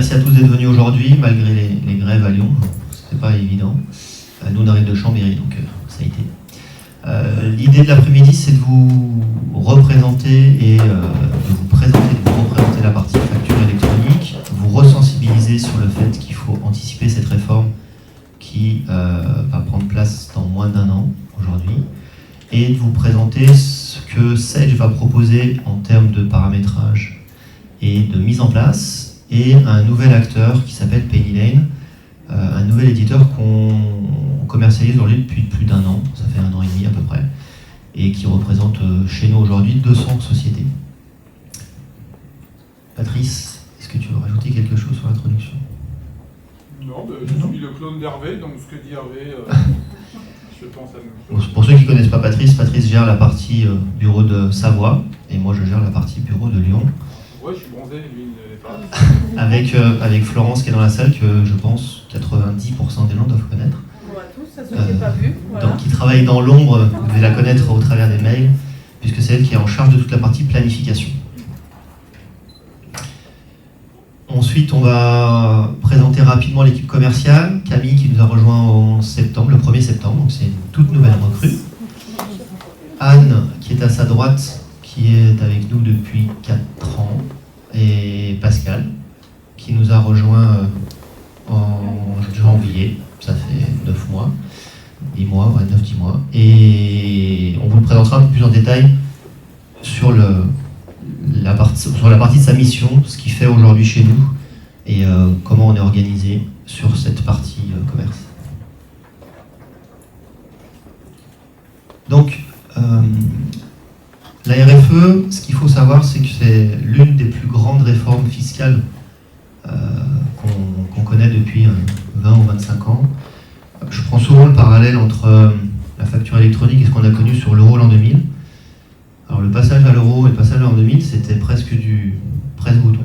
merci à tous d'être venus aujourd'hui, malgré les grèves à Lyon. C'était pas évident. Nous, on arrive de Chambéry, donc ça a été. L'idée de l'après-midi, c'est de vous représenter et de vous représenter la partie facture électronique, vous resensibiliser sur le fait qu'il faut anticiper cette réforme qui va prendre place dans moins d'1 an aujourd'hui, et de vous présenter ce que Sage va proposer en termes de paramétrage et de mise en place, et un nouvel acteur qui s'appelle Pennylane, un nouvel éditeur qu'on commercialise aujourd'hui depuis plus d'1 an, ça fait 1 an et demi à peu près, et qui représente chez nous aujourd'hui 200 sociétés. Patrice, est-ce que tu veux rajouter quelque chose sur l'introduction? Non, je suis le clone d'Hervé, donc ce que dit Hervé, je pense à nous. Pour ceux qui ne connaissent pas Patrice, Patrice gère la partie bureau de Savoie, et moi je gère la partie bureau de Lyon. Ouais, je suis bronzé, lui, il n'est pas. Avec Florence qui est dans la salle, que je pense 90% des gens doivent connaître. Bonjour à tous, ça se fait pas vu. Voilà. Donc qui travaille dans l'ombre, vous devez la connaître au travers des mails, puisque c'est elle qui est en charge de toute la partie planification. Ensuite, on va présenter rapidement l'équipe commerciale. Camille qui nous a rejoint en septembre, le 1er septembre, donc c'est une toute nouvelle recrue. Anne qui est à sa droite, qui est avec nous depuis 4 ans, et Pascal qui nous a rejoint en janvier, ça fait 9 mois, 10 mois, ouais, 9-10 mois, et on vous le présentera un peu plus en détail sur la partie de sa mission, ce qu'il fait aujourd'hui chez nous, et comment on est organisé sur cette partie commerce. Donc, la RFE, ce qu'il faut savoir, c'est que c'est l'une des plus grandes réformes fiscales qu'on connaît depuis 20 ou 25 ans. Je prends souvent le parallèle entre la facture électronique et ce qu'on a connu sur l'euro l'an 2000. Alors le passage à l'euro et le passage à l'an 2000, c'était presque du presse-bouton.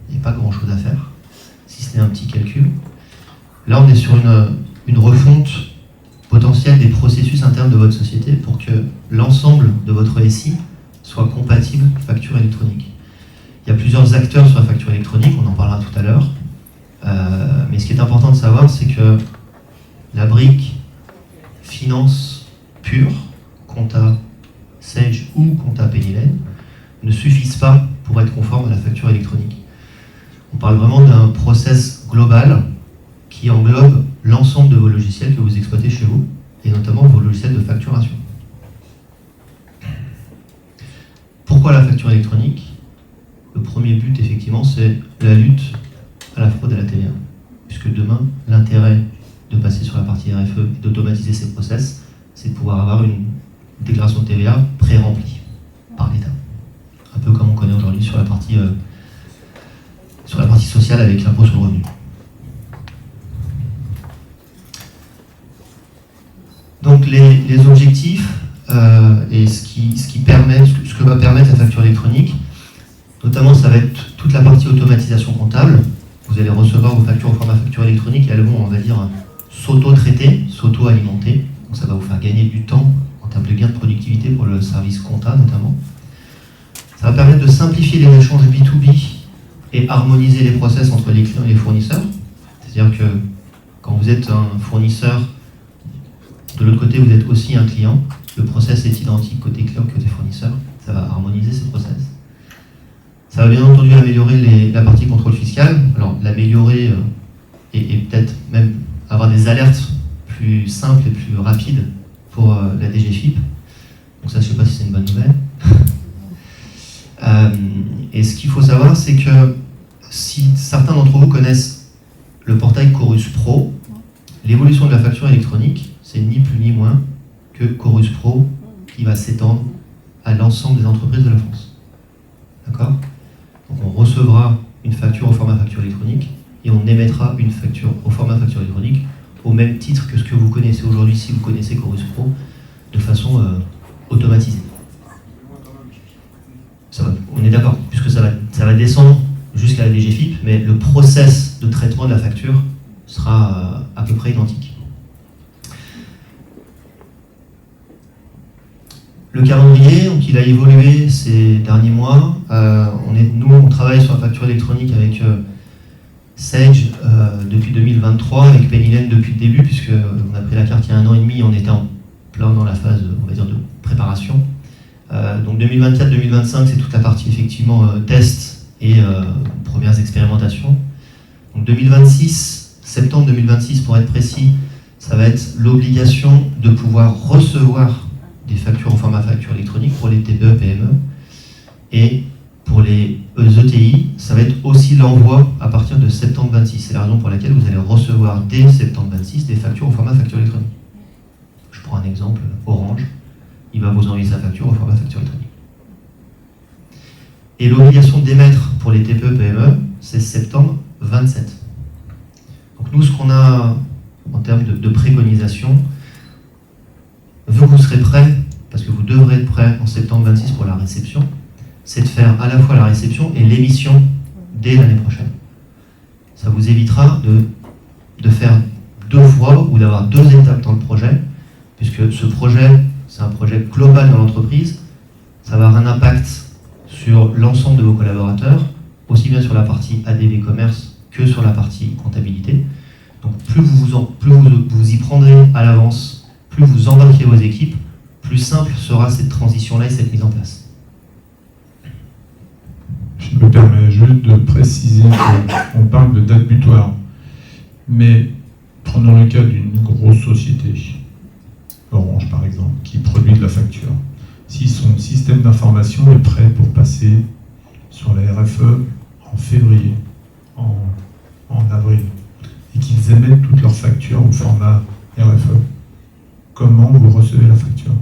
Il n'y a pas grand-chose à faire, si ce n'est un petit calcul. Là, on est sur une refonte potentielle des processus internes de votre société pour que l'ensemble de votre SI soit compatible facture électronique. Il y a plusieurs acteurs sur la facture électronique, on en parlera tout à l'heure. Mais ce qui est important de savoir, c'est que la brique finance pure, compta Sage ou compta Pennylane, ne suffisent pas pour être conforme à la facture électronique. On parle vraiment d'un process global qui englobe l'ensemble de vos logiciels que vous exploitez chez vous, et notamment vos logiciels de facturation. Pourquoi la facture électronique? Le premier but, effectivement, c'est la lutte à la fraude à la TVA. Puisque demain, l'intérêt de passer sur la partie RFE et d'automatiser ces process, c'est de pouvoir avoir une déclaration de TVA pré-remplie par l'État. Un peu comme on connaît aujourd'hui sur la partie sociale avec l'impôt sur le revenu. Donc les objectifs et ce que va permettre la facture électronique, notamment ça va être toute la partie automatisation comptable. Vous allez recevoir vos factures au format facture électronique et elles vont, on va dire, s'auto-traiter, s'auto-alimenter. Donc ça va vous faire gagner du temps en termes de gain de productivité pour le service compta notamment. Ça va permettre de simplifier les échanges B2B et harmoniser les process entre les clients et les fournisseurs. C'est-à-dire que quand vous êtes un fournisseur, de l'autre côté vous êtes aussi un client, le process est identique côté client que côté fournisseur, ça va harmoniser ces process. Ça va bien entendu améliorer la partie contrôle fiscal, alors l'améliorer et peut-être même avoir des alertes plus simples et plus rapides pour la DGFiP. Donc ça, je ne sais pas si c'est une bonne nouvelle. Et ce qu'il faut savoir, c'est que si certains d'entre vous connaissent le portail Chorus Pro, l'évolution de la facture électronique, c'est ni plus ni moins que Chorus Pro qui va s'étendre à l'ensemble des entreprises de la France. D'accord? Donc on recevra une facture au format facture électronique et on émettra une facture au format facture électronique au même titre que ce que vous connaissez aujourd'hui si vous connaissez Chorus Pro, de façon automatisée. On est d'accord, puisque ça va descendre jusqu'à la DGFiP, mais le process de traitement de la facture sera à peu près identique. Le calendrier, donc il a évolué ces derniers mois. On travaille sur la facture électronique avec Sage depuis 2023, avec Pennylen depuis le début, puisqu'on a pris la carte il y a 1 an et demi, on était en plein dans la phase, on va dire, de préparation. Donc 2024-2025, c'est toute la partie effectivement test et premières expérimentations. Donc 2026, septembre 2026 pour être précis, ça va être l'obligation de pouvoir recevoir des factures au format facture électronique pour les TPE, PME. Et pour les ETI, ça va être aussi l'envoi à partir de septembre 26. C'est la raison pour laquelle vous allez recevoir dès septembre 26 des factures au format facture électronique. Je prends un exemple, Orange, il va vous envoyer sa facture au format facture électronique. Et l'obligation d'émettre pour les TPE, PME, c'est septembre 27. Donc nous, ce qu'on a en termes de préconisation, vu que vous serez prêts, parce que vous devrez être prêts en septembre 26 pour la réception, c'est de faire à la fois la réception et l'émission dès l'année prochaine. Ça vous évitera de faire 2 fois ou d'avoir 2 étapes dans le projet, puisque ce projet, c'est un projet global dans l'entreprise, ça va avoir un impact sur l'ensemble de vos collaborateurs, aussi bien sur la partie ADV commerce que sur la partie comptabilité. Donc plus vous y prendrez à l'avance, plus vous embarquez vos équipes, plus simple sera cette transition-là et cette mise en place. Je me permets juste de préciser qu'on parle de date butoir, mais prenons le cas d'une grosse société, Orange par exemple, qui produit de la facture. Si son système d'information est prêt pour passer sur la RFE en février, en avril, et qu'ils émettent toutes leurs factures au format RFE, comment vous recevez la facture?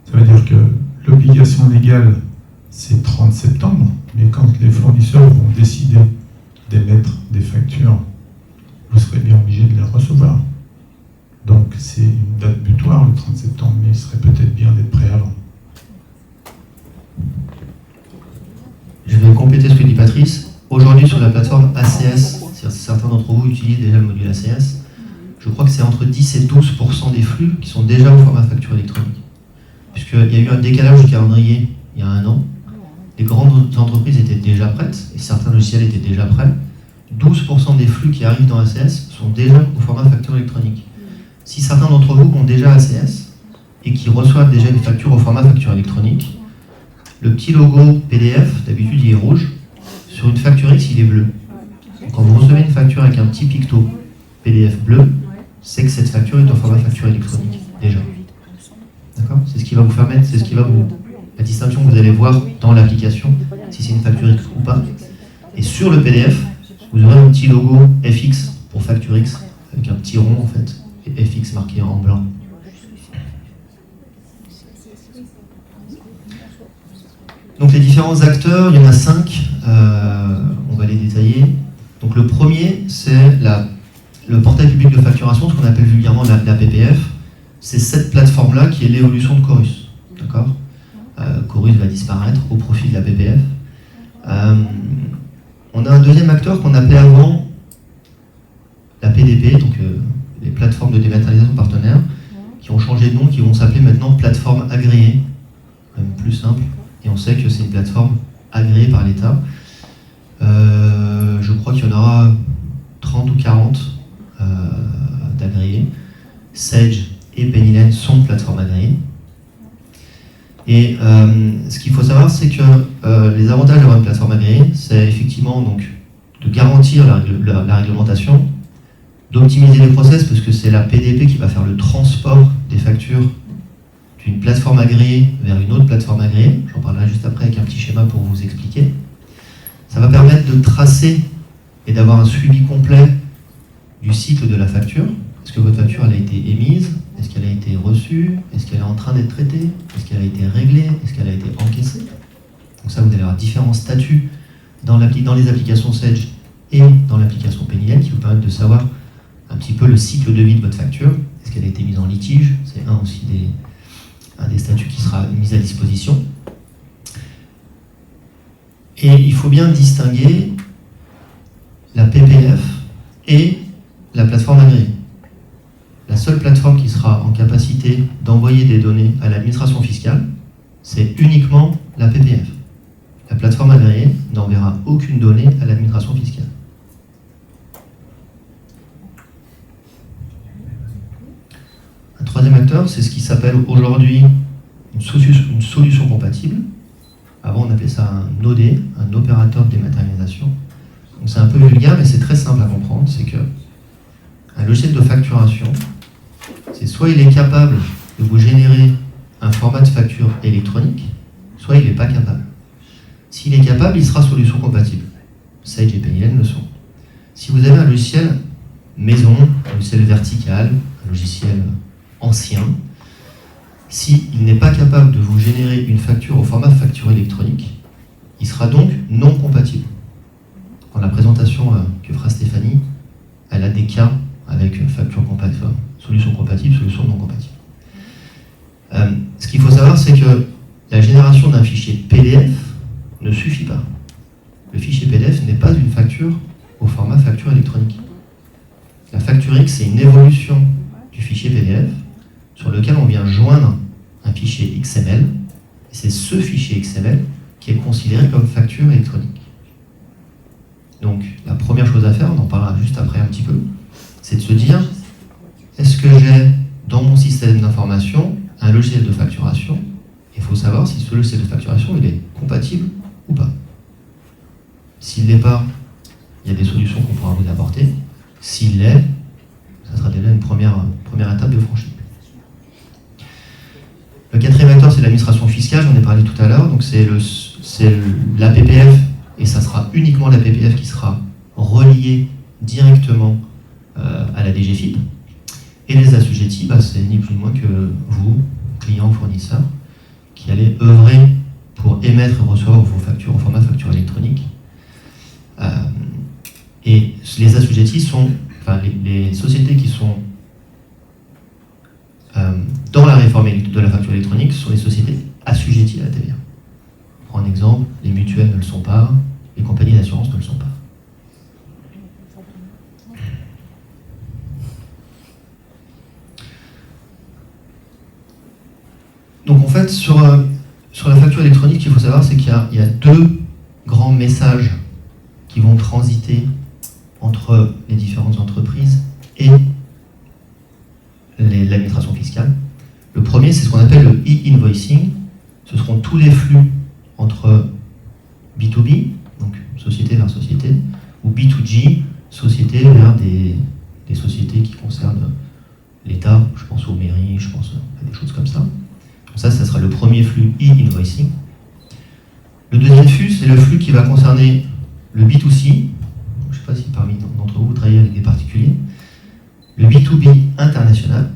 Ça veut dire que l'obligation légale, c'est 30 septembre, mais quand les fournisseurs vont décider d'émettre des factures, vous serez bien obligé de les recevoir. Donc c'est une date butoir, le 30 septembre, mais il serait peut-être bien d'être prêt avant. Je vais compléter ce que dit Patrice. Aujourd'hui, sur la plateforme ACS, certains d'entre vous utilisent déjà le module ACS, je crois que c'est entre 10 et 12% des flux qui sont déjà au format facture électronique. Puisqu'il y a eu un décalage du calendrier il y a 1 an. Les grandes entreprises étaient déjà prêtes, et certains logiciels étaient déjà prêts. 12% des flux qui arrivent dans ACS sont déjà au format facture électronique. Si certains d'entre vous ont déjà ACS, et qui reçoivent déjà une facture au format facture électronique, le petit logo PDF, d'habitude il est rouge, sur une facture X il est bleu. Donc, quand vous recevez une facture avec un petit picto PDF bleu, c'est que cette facture est au format facture électronique, déjà. D'accord ? C'est ce qui va vous permettre, c'est ce qui va vous... la distinction que vous allez voir dans l'application, si c'est une facture X ou pas. Et sur le PDF, vous aurez un petit logo FX pour facture X, avec un petit rond en fait, et FX marqué en blanc. Donc les différents acteurs, il y en a 5, on va les détailler. Donc le premier, c'est le portail public de facturation, ce qu'on appelle vulgairement la PPF. C'est cette plateforme-là qui est l'évolution de Chorus. D'accord ? Chorus va disparaître au profit de la PPF. On a un deuxième acteur qu'on appelait avant la PDP, donc les plateformes de dématérialisation partenaires, qui ont changé de nom, qui vont s'appeler maintenant plateformes agréées, même plus simple. Et on sait que c'est une plateforme agréée par l'État. Je crois qu'il y en aura 30 ou 40 d'agréés. Sage et Pennylen sont plateformes agréées. Et ce qu'il faut savoir, c'est que les avantages d'avoir une plateforme agréée, c'est effectivement donc, de garantir la réglementation, d'optimiser les process, parce que c'est la PDP qui va faire le transport des factures d'une plateforme agréée vers une autre plateforme agréée. J'en parlerai juste après avec un petit schéma pour vous expliquer. Ça va permettre de tracer et d'avoir un suivi complet du cycle de la facture. Est-ce que votre facture elle a été émise? Est-ce qu'elle a été reçue? Est-ce qu'elle est en train d'être traitée? Est-ce qu'elle a été réglée? Est-ce qu'elle a été encaissée? Donc ça, vous allez avoir différents statuts dans les applications Sage et dans l'application Pennylen qui vous permettent de savoir un petit peu le cycle de vie de votre facture. Est-ce qu'elle a été mise en litige? C'est un des statuts qui sera mis à disposition. Et il faut bien distinguer la PPF et la plateforme agréée. La seule plateforme qui sera en capacité d'envoyer des données à l'administration fiscale, c'est uniquement la PPF. La plateforme agréée n'enverra aucune donnée à l'administration fiscale. troisième acteur, c'est ce qui s'appelle aujourd'hui une solution compatible. Avant, on appelait ça un OD, un opérateur de dématérialisation. Donc c'est un peu vulgaire, mais c'est très simple à comprendre. C'est que un logiciel de facturation, c'est soit il est capable de vous générer un format de facture électronique, soit il n'est pas capable. S'il est capable, il sera solution compatible. Sage et Pennylen le sont. Si vous avez un logiciel maison, un logiciel vertical, un logiciel ancien, s'il n'est pas capable de vous générer une facture au format facture électronique, il sera donc non compatible. Dans la présentation que fera Stéphanie, elle a des cas avec facture compatible, solution compatible, solution non compatible. Ce qu'il faut savoir, c'est que la génération d'un fichier PDF ne suffit pas. Le fichier PDF n'est pas une facture au format facture électronique. La facture X, c'est une évolution du fichier PDF sur lequel on vient joindre un fichier XML, et c'est ce fichier XML qui est considéré comme facture électronique. Donc, la première chose à faire, on en parlera juste après un petit peu, c'est de se dire, est-ce que j'ai dans mon système d'information un logiciel de facturation? Il faut savoir si ce logiciel de facturation il est compatible ou pas. S'il ne l'est pas, il y a des solutions qu'on pourra vous apporter. S'il l'est, ça sera déjà une première étape de franchie. Le quatrième acteur, c'est l'administration fiscale, j'en ai parlé tout à l'heure. Donc c'est l'APPF, et ça sera uniquement l'APPF qui sera relié directement à la DGFiP. Et les assujettis, c'est ni plus ni moins que vous, clients, fournisseurs, qui allez œuvrer pour émettre et recevoir vos factures au format facture électronique. Et les assujettis sont, les sociétés qui sont dans la réforme de la facture électronique sont les sociétés assujetties à la TVA. On prend un exemple, les mutuelles ne le sont pas, les compagnies d'assurance ne le sont pas. Donc en fait, sur la facture électronique, ce qu'il faut savoir, c'est qu'il y a deux grands messages qui vont transiter entre les différentes entreprises et l'administration fiscale. Le premier, c'est ce qu'on appelle le e-invoicing. Ce seront tous les flux entre B2B, donc société vers société, ou B2G, société vers des sociétés qui concernent l'État, je pense aux mairies, je pense à des choses comme ça. Ça sera le premier flux e-invoicing. Le deuxième flux, c'est le flux qui va concerner le B2C. Je ne sais pas si parmi d'entre vous travaillez avec des particuliers. Le B2B international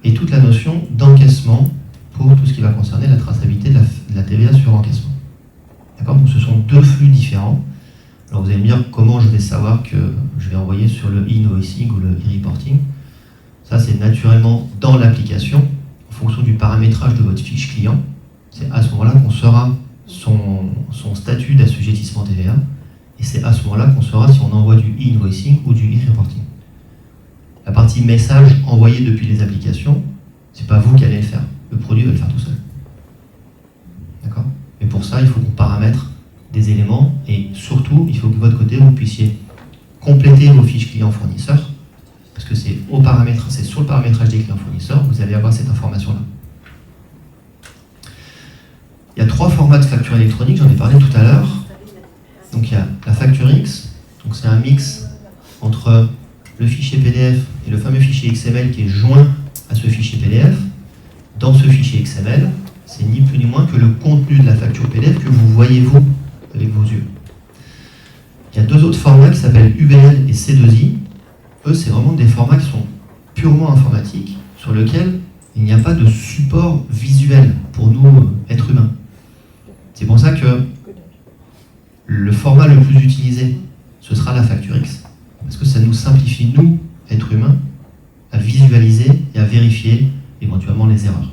et toute la notion d'encaissement pour tout ce qui va concerner la traçabilité de la TVA sur encaissement. D'accord ? Donc ce sont deux flux différents. Alors vous allez me dire comment je vais savoir que je vais envoyer sur le e-invoicing ou le e-reporting. Ça, c'est naturellement dans l'application, en fonction du paramétrage de votre fiche client. C'est à ce moment-là qu'on saura son statut d'assujettissement TVA, et c'est à ce moment-là qu'on saura si on envoie du e-invoicing ou du e-reporting. La partie message envoyé depuis les applications, c'est pas vous qui allez le faire. Le produit va le faire tout seul. D'accord ? Mais pour ça, il faut qu'on paramètre des éléments, et surtout, il faut que de votre côté, vous puissiez compléter vos fiches clients-fournisseurs, parce que c'est sur le paramétrage des clients-fournisseurs que vous allez avoir cette information-là. Il y a trois formats de facture électronique, j'en ai parlé tout à l'heure. Donc il y a la facture X, donc c'est un mix entre le fichier PDF et le fameux fichier XML qui est joint à ce fichier PDF. Dans ce fichier XML, c'est ni plus ni moins que le contenu de la facture PDF que vous voyez vous avec vos yeux. Il y a deux autres formats qui s'appellent UBL et C2I. Eux, c'est vraiment des formats qui sont purement informatiques, sur lesquels il n'y a pas de support visuel pour nous, êtres humains. C'est pour ça que le format le plus utilisé, ce sera la facture X, parce que ça nous simplifie, nous, êtres humains, à visualiser et à vérifier éventuellement les erreurs.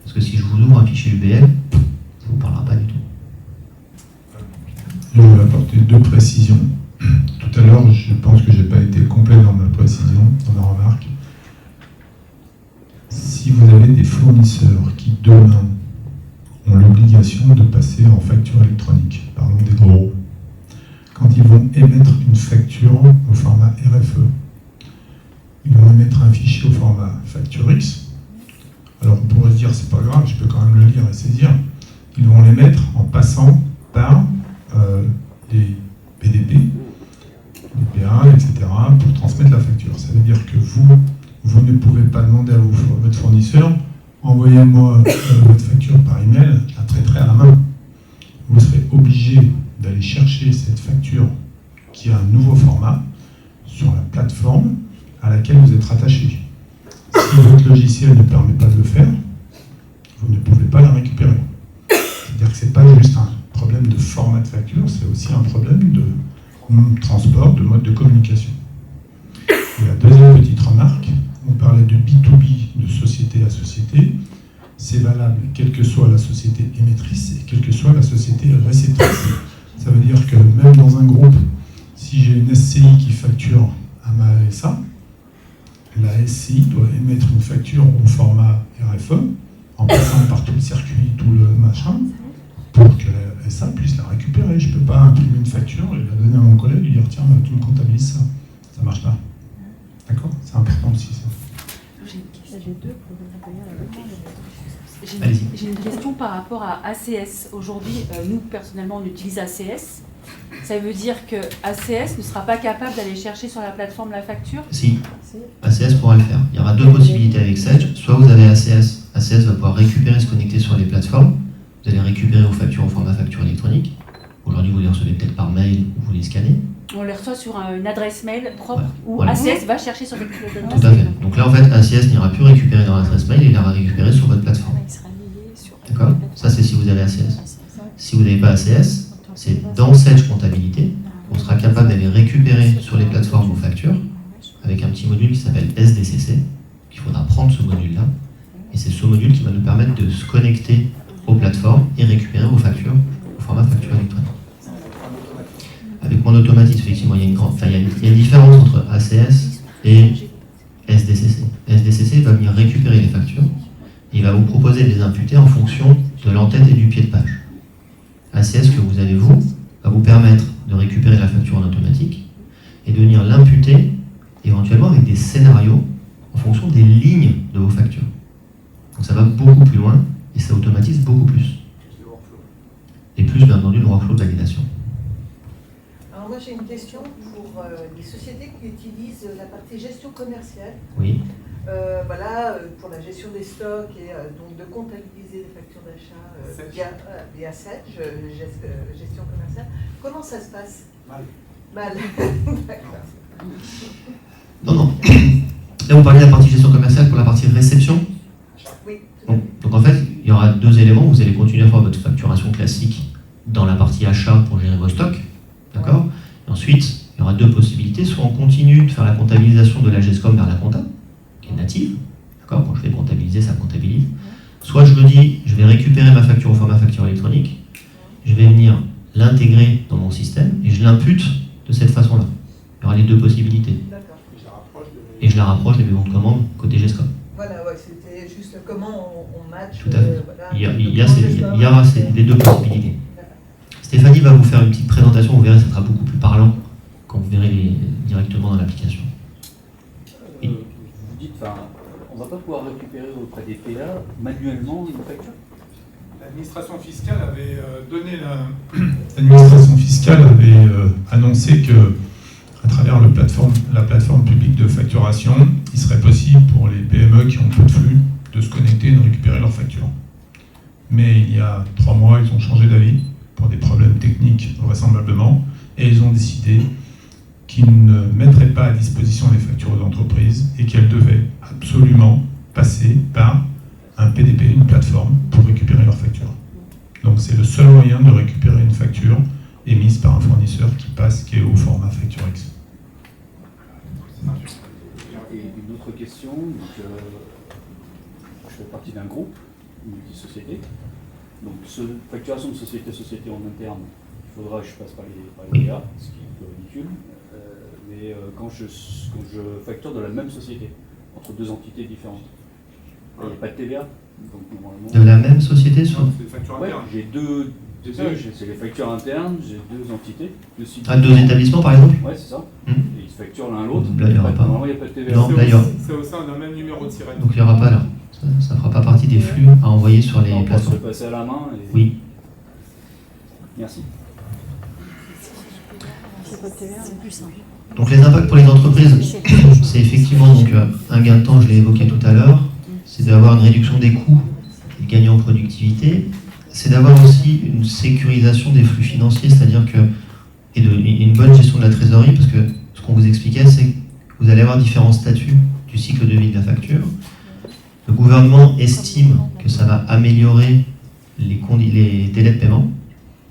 Parce que si je vous ouvre un fichier UBL, ça ne vous parlera pas du tout. Je vais apporter deux précisions. Tout à l'heure, je pense que je n'ai pas été complet dans ma précision, dans ma remarque. Si vous avez des fournisseurs qui, demain, ont l'obligation de passer en facture électronique, parlons des gros, quand ils vont émettre une facture au format RFE, ils vont émettre un fichier au format FactureX. Alors on pourrait se dire, c'est pas grave, je peux quand même le lire et saisir. Ils vont l'émettre en passant par les PDP, les PA, etc., pour transmettre la facture. Ça veut dire que vous ne pouvez pas demander à votre fournisseur, envoyez-moi votre facture par email, je la traiterai à la main. Vous serez obligé d'aller chercher cette facture qui a un nouveau format sur la plateforme à laquelle vous êtes rattaché. Si votre logiciel ne permet pas de le faire, vous ne pouvez pas la récupérer. C'est-à-dire que ce n'est pas juste un problème de format de facture, c'est aussi un problème de transport, de mode de communication. Et la deuxième petite remarque, on parlait de B2B, de société à société, c'est valable quelle que soit la société émettrice et quelle que soit la société réceptrice. Ça veut dire que même dans un groupe, si j'ai une SCI qui facture à ma SA, la SCI doit émettre une facture au format RFE, en passant par tout le circuit, tout le machin, pour que la SA puisse la récupérer. Je ne peux pas imprimer une facture et la donner à mon collègue et lui dire tiens, tu me comptabilises ça. Ça ne marche pas. D'accord? C'est important aussi ça. J'ai une question par rapport à ACS. Aujourd'hui, nous, personnellement, on utilise ACS. Ça veut dire que ACS ne sera pas capable d'aller chercher sur la plateforme la facture? Si, ACS pourra le faire. Il y aura deux possibilités avec Sedge. Soit vous avez ACS, ACS va pouvoir récupérer, se connecter sur les plateformes. Vous allez récupérer vos factures au format facture électronique. Aujourd'hui, vous les recevez peut-être par mail ou vous les scannez. On les reçoit sur une adresse mail propre, Ouais. où Voilà. ACS va chercher sur votre plateforme. Tout à fait. Donc là, en fait, ACS n'ira plus récupérer dans l'adresse mail, il ira récupérer sur votre plateforme. D'accord? Ça, c'est si vous avez ACS. Si vous n'avez pas ACS, c'est dans Sedge Comptabilité, on sera capable d'aller récupérer sur les plateformes vos factures avec un petit module qui s'appelle SDCC, qu'il faudra prendre ce module-là. Et c'est ce module qui va nous permettre de se connecter aux plateformes et récupérer vos factures au format facture électronique. Avec mon automatisme, effectivement, il y a une différence entre ACS et SDCC. SDCC va venir récupérer les factures et il va vous proposer de les imputer en fonction de l'entête et du pied de page. ACS que vous avez vous va vous permettre de récupérer la facture en automatique et de venir l'imputer éventuellement avec des scénarios en fonction des lignes de vos factures. Donc ça va beaucoup plus loin et ça automatise beaucoup plus. Et plus bien entendu le workflow de validation. Alors moi j'ai une question pour les sociétés qui utilisent la partie gestion commerciale. Oui. Pour la gestion des stocks et donc de comptabiliser les factures d'achat via Sedge, gestion commerciale. Comment ça se passe? Mal. D'accord. Non. Là, vous parlez de la partie gestion commerciale pour la partie réception. Oui. Donc en fait, il y aura deux éléments. Vous allez continuer à faire votre facturation classique dans la partie achat pour gérer vos stocks. D'accord? Et ensuite, il y aura deux possibilités. Soit on continue de faire la comptabilisation de la GESCOM vers la compta, qui est native. D'accord? Quand je fais comptabiliser, ça comptabilise. Soit je me dis, je vais récupérer ma facture au format facture électronique, je vais venir l'intégrer dans mon système et je l'impute de cette façon-là. Il y aura les deux possibilités. D'accord. Et je la rapproche des bons de commande côté GESCOM. Voilà, ouais, c'était juste comment on match. Tout à fait. Voilà, Il y aura les deux possibilités. Stéphanie va vous faire une petite présentation, vous verrez, ça sera beaucoup plus parlant quand vous verrez directement dans l'application. Vous dites, on ne va pas pouvoir récupérer auprès des PA manuellement une facture? L'administration fiscale avait donné L'administration fiscale avait annoncé que, à travers la plateforme publique de facturation, il serait possible pour les PME qui ont peu de flux de se connecter et de récupérer leurs factures. Mais il y a 3 mois, ils ont changé d'avis pour des problèmes techniques vraisemblablement, et ils ont décidé qu'ils ne mettraient pas à disposition les factures aux entreprises et qu'elles devaient absolument passer par un PDP, une plateforme, pour récupérer leurs factures. Donc c'est le seul moyen de récupérer une facture émise par un fournisseur qui est au format FactureX. Et une autre question, donc, je fais partie d'un groupe, multi-société. Donc facturation de société en interne, il faudra que je passe par les PA, ce qui est un peu ridicule. Mais quand je facture de la même société, entre 2 entités différentes, il n'y a pas de TVA. Donc, normalement, De la même société sur... factures ouais, internes. j'ai deux TPE, c'est les factures internes, j'ai 2 entités. Ah, 2 établissements par exemple? Ouais, c'est ça. Hmm. Et ils se facturent l'un l'autre. Là, il n'y aura pas. Normalement, il n'y a pas de TVA. Non, là, il y aura. C'est au sein d'un même numéro de sirène. Donc il n'y aura pas là. Ça ne fera pas partie des flux à envoyer sur les On peut se plateformes. passer à la main. Et... Oui. Merci. C'est plus simple. Donc les impacts pour les entreprises, c'est effectivement donc, un gain de temps, je l'ai évoqué tout à l'heure, c'est d'avoir une réduction des coûts et de gagner en productivité, c'est d'avoir aussi une sécurisation des flux financiers, c'est-à-dire que, et une bonne gestion de la trésorerie, parce que ce qu'on vous expliquait, c'est que vous allez avoir différents statuts du cycle de vie de la facture. Le gouvernement estime que ça va améliorer les délais de paiement,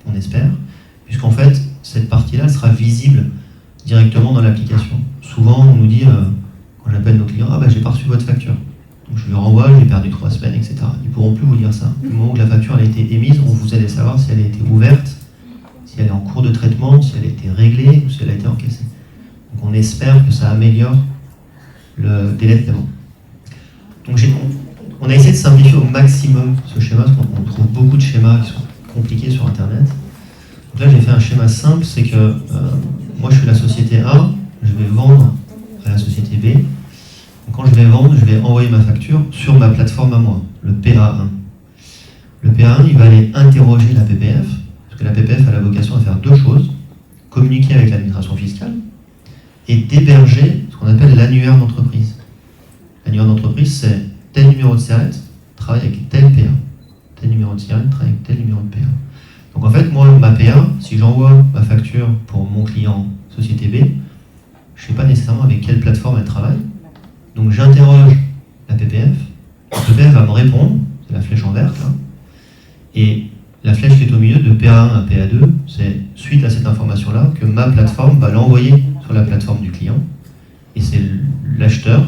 on espère, puisqu'en fait, cette partie-là sera visible directement dans l'application. Souvent, on nous dit, quand j'appelle nos clients, ah bah j'ai pas reçu votre facture. Donc je lui renvoie, j'ai perdu 3 semaines, etc. Ils ne pourront plus vous dire ça. Du moment où la facture elle a été émise, on vous allez savoir si elle a été ouverte, si elle est en cours de traitement, si elle a été réglée ou si elle a été encaissée. Donc on espère que ça améliore le délai de paiement. Donc on a essayé de simplifier au maximum ce schéma, parce qu'on trouve beaucoup de schémas qui sont compliqués sur Internet. Donc là j'ai fait un schéma simple, c'est que moi je suis la société A, je vais vendre à la société B. Donc, quand je vais vendre, je vais envoyer ma facture sur ma plateforme à moi, le PA1. Le PA1, il va aller interroger la PPF, parce que la PPF a la vocation à faire 2 choses, communiquer avec l'administration fiscale et d'héberger ce qu'on appelle l'annuaire d'entreprise. L'annuaire d'entreprise, c'est tel numéro de SIRET travaille avec tel PA. Tel numéro de SIRET travaille avec tel numéro de PA. Donc en fait, moi, ma PA, si j'envoie ma facture pour mon client société B, je ne sais pas nécessairement avec quelle plateforme elle travaille. Donc j'interroge la PPF. La PPF va me répondre, c'est la flèche en vert là. Et la flèche qui est au milieu de PA1 à PA2, c'est suite à cette information-là que ma plateforme va l'envoyer sur la plateforme du client. Et c'est l'acheteur,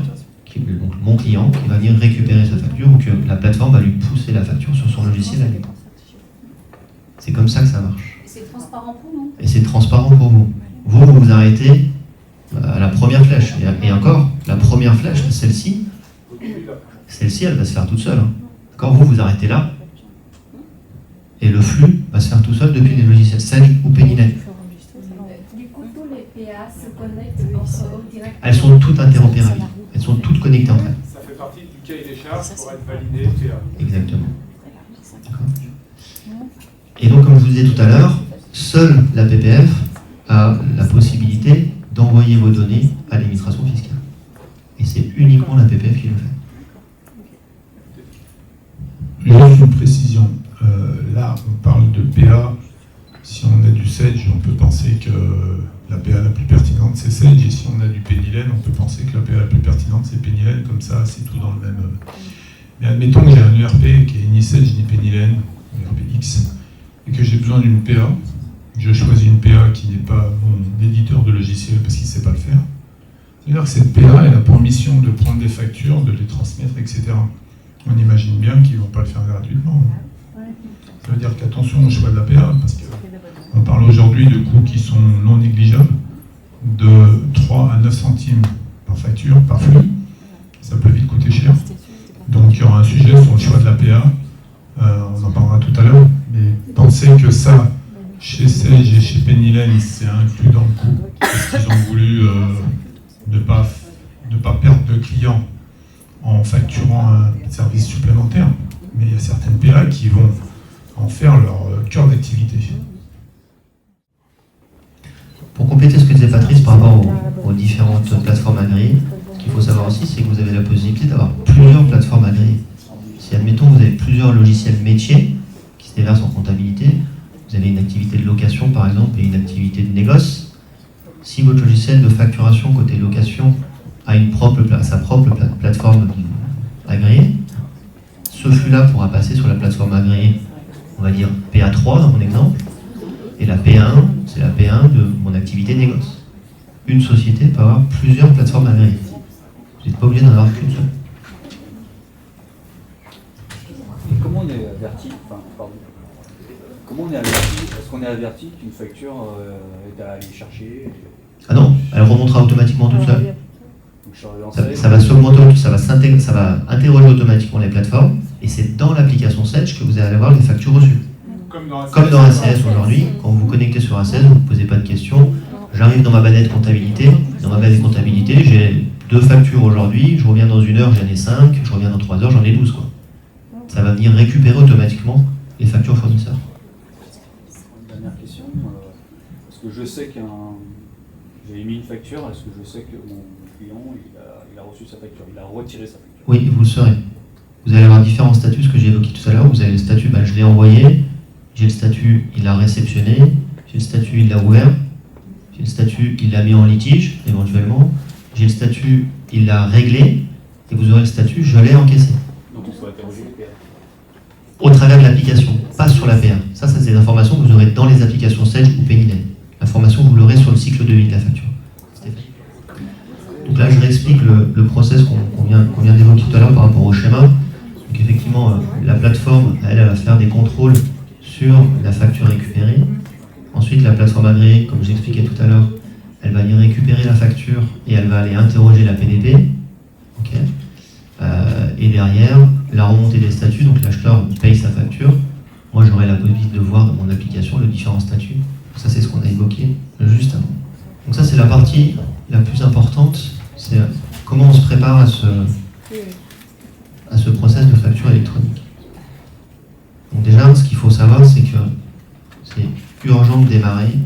donc mon client, qui va venir récupérer sa facture ou que la plateforme va lui pousser la facture sur son logiciel à lui. C'est comme ça que ça marche. Et c'est transparent pour nous. Et c'est transparent pour vous. Vous vous arrêtez à la première flèche. Et encore, la première flèche, celle-ci, elle va se faire toute seule. D'accord, vous arrêtez là. Et le flux va se faire tout seul depuis les logiciels Sage ou Pennylen. Du coup, tous les PA se connectent entre eux directement. Elles sont toutes interopérables. Elles sont toutes connectées entre elles. Ça fait partie du cahier des charges pour être validé PA. Exactement. D'accord. Et donc, comme je vous disais tout à l'heure, seule la PPF a la possibilité d'envoyer vos données à l'administration fiscale. Et c'est uniquement la PPF qui le fait. Juste une précision. Là, on parle de PA. Si on a du Sage, on peut penser que la PA la plus pertinente, c'est Sage. Et si on a du Pennylen, on peut penser que la PA la plus pertinente, c'est Pennylen. Comme ça, c'est tout dans le même... Mais admettons que j'ai un ERP qui est ni Sage ni Pennylen, ERP X, et que j'ai besoin d'une PA. Je choisis une PA qui n'est pas mon éditeur de logiciel parce qu'il ne sait pas le faire. C'est-à-dire que cette PA, elle a pour mission de prendre des factures, de les transmettre, etc. On imagine bien qu'ils ne vont pas le faire gratuitement. Ça veut dire qu'attention au choix de la PA, parce qu'on parle aujourd'hui de coûts qui sont non négligeables, de 3 à 9 centimes par facture, par flux. Ça peut vite coûter cher. Donc il y aura un sujet sur le choix de la PA. On en parlera tout à l'heure. Mais pensez que ça, chez Sage et chez Pennylen, c'est inclus dans le coût, parce qu'ils ont voulu ne pas perdre de clients en facturant un service supplémentaire. Mais il y a certaines PA qui vont en faire leur cœur d'activité. Pour compléter ce que disait Patrice par rapport aux différentes plateformes agréées, ce qu'il faut savoir aussi, c'est que vous avez la possibilité d'avoir plusieurs plateformes agréées. Si, admettons, vous avez plusieurs logiciels métiers qui se déversent en comptabilité, vous avez une activité de location par exemple et une activité de négoce. Si votre logiciel de facturation côté location a sa propre plateforme agréée, ce flux-là pourra passer sur la plateforme agréée, on va dire PA3 dans mon exemple, et la PA1, c'est la PA1 de mon activité négoce. Une société peut avoir plusieurs plateformes agréées. Vous n'êtes pas obligé d'en avoir qu'une seule. Et comment on est averti, comment on est averti? Est-ce qu'on est averti qu'une facture est à aller chercher? Ah non, elle remontera automatiquement toute seule. Donc, Ça va s'augmenter, ça va interroger automatiquement les plateformes, et c'est dans l'application Sage que vous allez avoir les factures reçues. Comme dans ACS aujourd'hui, quand vous vous connectez sur ACS, vous ne posez pas de questions. J'arrive dans ma banette comptabilité. Dans ma banette comptabilité, j'ai 2 factures aujourd'hui. Je reviens dans 1 heure, j'en ai 5. Je reviens dans 3 heures, j'en ai 12. Quoi. Ça va venir récupérer automatiquement les factures fournisseurs. Une dernière question. Est-ce que je sais j'ai émis une facture, est-ce que je sais que mon client il a reçu sa facture, il a retiré sa facture? Oui, vous le saurez. Vous allez avoir différents statuts, ce que j'ai évoqué tout à l'heure. Vous avez le statut, je l'ai envoyé. J'ai le statut, il l'a réceptionné. J'ai le statut, il l'a ouvert. J'ai le statut, il l'a mis en litige, éventuellement. J'ai le statut, il l'a réglé. Et vous aurez le statut, je l'ai encaissé. Donc on peut interroger les PA. Au travers de l'application, pas sur la PA. Ça c'est des informations que vous aurez dans les applications Sage ou Pennylen. L'information, vous l'aurez sur le cycle de vie de la facture. Stéphanie. Donc là, je réexplique le process qu'on vient d'évoquer tout à l'heure par rapport au schéma. Donc effectivement, la plateforme, elle va faire des contrôles sur la facture récupérée. Ensuite, la plateforme agréée, comme j'expliquais tout à l'heure, elle va venir récupérer la facture et elle va aller interroger la PDP. Okay. Et derrière, la remontée des statuts, donc l'acheteur paye sa facture. Moi, j'aurai la possibilité de voir dans mon application les différents statuts. Ça, c'est ce qu'on a évoqué juste avant. Donc ça, c'est la partie la plus importante. C'est comment on se prépare à ce process de facture électronique. Donc déjà, ce qu'il faut savoir, c'est que c'est urgent de démarrer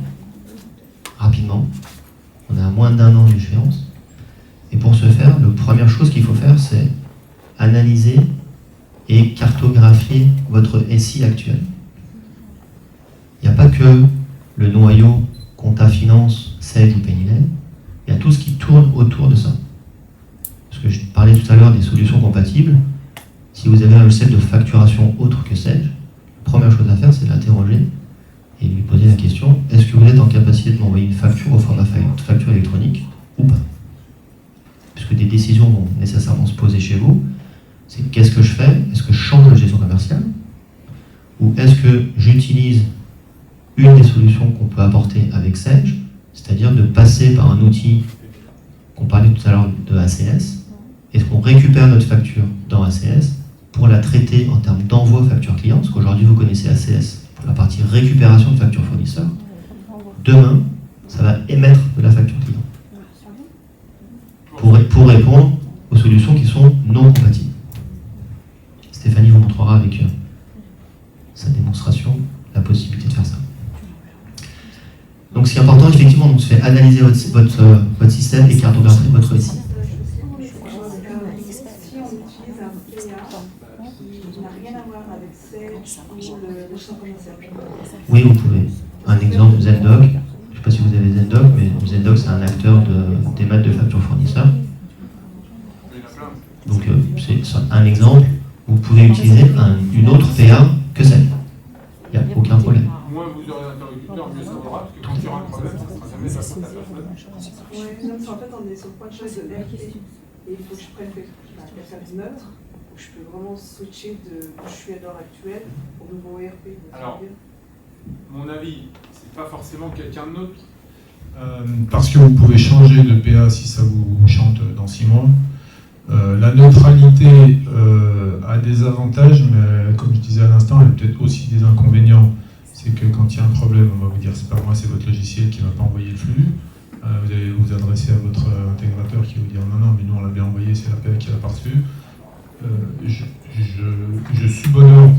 rapidement. On a moins d'1 an d'échéance. Et pour ce faire, la première chose qu'il faut faire, c'est analyser et cartographier votre SI actuel. Il n'y a pas que le noyau compta finance, Sage ou Pennylen, il y a tout ce qui tourne autour de ça. Parce que je parlais tout à l'heure des solutions compatibles. Si vous avez un logiciel de facturation autre que Sage, la première chose à faire, c'est de l'interroger et lui poser la question, est-ce que vous êtes en capacité de m'envoyer une facture au format facture électronique ou pas? Puisque des décisions vont nécessairement se poser chez vous. C'est qu'est-ce que je fais? Est-ce que je change de gestion commerciale? Ou est-ce que j'utilise une des solutions qu'on peut apporter avec Sage, c'est-à-dire de passer par un outil qu'on parlait tout à l'heure de ACS? Est-ce qu'on récupère notre facture dans ACS pour la traiter en termes d'envoi facture client? Parce qu'aujourd'hui, vous connaissez ACS pour la partie récupération de facture fournisseur. Demain, ça va émettre de la facture client pour répondre aux solutions qui sont non compatibles. Stéphanie vous montrera avec sa démonstration la possibilité de faire ça. Donc ce qui est important, effectivement, donc, c'est analyser votre système et cartographier votre SI. Si on utilise un PA qui n'a rien à voir avec Sage ou le champ commercial. Oui, vous pouvez. Un exemple, Zendoc. Je ne sais pas si vous avez Zendoc, mais Zendoc, c'est un acteur des maths de facture fournisseur. Donc c'est un exemple. Vous pouvez utiliser une autre PA que celle. Il n'y a aucun problème. Moins vous aurez l'interlocuteur, mieux ça vaudra, parce que quand il y aura un problème, ça ne sera jamais la faute à personne. Oui, en fait, on est sur le point de choix de l'ERP. Et il faut que je prenne quelqu'un de neutre, où je peux vraiment switcher de où je suis à l'heure actuelle au nouveau ERP. Alors, mon avis, c'est pas forcément quelqu'un de neutre. Parce que vous pouvez changer de PA si ça vous chante dans 6 mois. La neutralité a des avantages, mais comme je disais à l'instant, elle a peut-être aussi des inconvénients. C'est que quand il y a un problème, on va vous dire c'est pas moi, c'est votre logiciel qui ne va pas envoyer le flux. Vous allez vous adresser à votre intégrateur qui va vous dire non, mais nous on l'a bien envoyé, c'est la PA qui l'a pas reçu. Je subhonore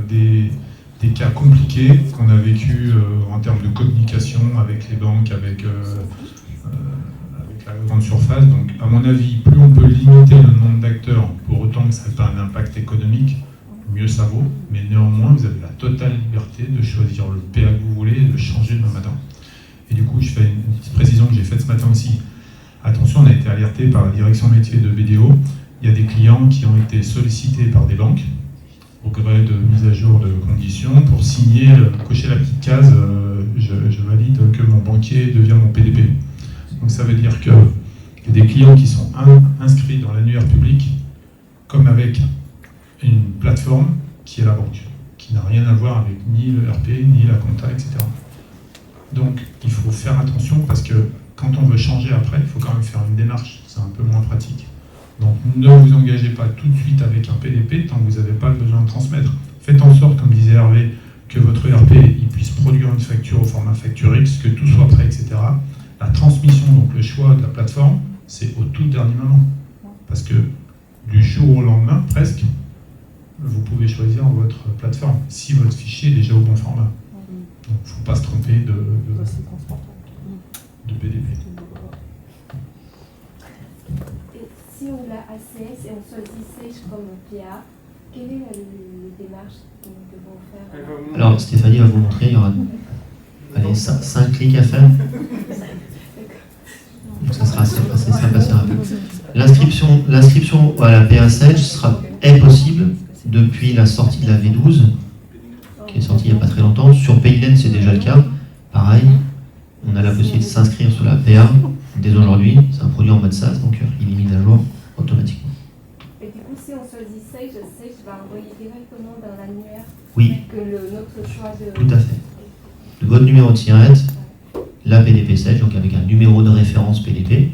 des cas compliqués qu'on a vécu en termes de communication avec les banques, avec la grande surface. Donc, à mon avis, plus on peut limiter le nombre d'acteurs, pour autant que ça n'ait pas un impact économique, mieux ça vaut. Mais néanmoins, vous avez la totale liberté de choisir le PA que vous voulez et de changer demain matin. Et du coup, je fais une petite précision que j'ai faite ce matin aussi. Attention, on a été alerté par la direction métier de BDO. Il y a des clients qui ont été sollicités par des banques au gré de mise à jour de conditions pour signer, cocher la petite case je valide que mon banquier devient mon PDP. Donc ça veut dire qu'il y a des clients qui sont inscrits dans l'annuaire public comme avec une plateforme qui est la banque, qui n'a rien à voir avec ni le RP, ni la compta, etc. Donc il faut faire attention parce que quand on veut changer après, il faut quand même faire une démarche, c'est un peu moins pratique. Donc ne vous engagez pas tout de suite avec un PDP tant que vous n'avez pas le besoin de transmettre. Faites en sorte, comme disait Hervé, que votre facture au format facture X, que tout soit prêt, etc. La transmission, donc le choix de la plateforme, c'est au tout dernier moment. Parce que du jour au lendemain, presque, vous pouvez choisir votre plateforme, si votre fichier est déjà au bon format. Donc il ne faut pas se tromper de PDP. Et si on a ACS et on choisit Sage comme PA, quelle est la démarche que nous devons faire? Alors Stéphanie va vous montrer, il y aura 5 clics à faire. Donc ça sera assez simple assez rapide. L'inscription à la PA Sage est possible depuis la sortie de la V12, qui est sortie il n'y a pas très longtemps. Sur Paylen, c'est déjà le cas. Pareil, on a la possibilité de s'inscrire sur la PA dès aujourd'hui. C'est un produit en mode SaaS, donc il est mis à jour automatiquement. Et du coup, si on choisit Sage va envoyer directement dans l'annuaire que notre choix de... Tout à fait. De votre numéro de SIRET, la PDP Sage, donc avec un numéro de référence PDP,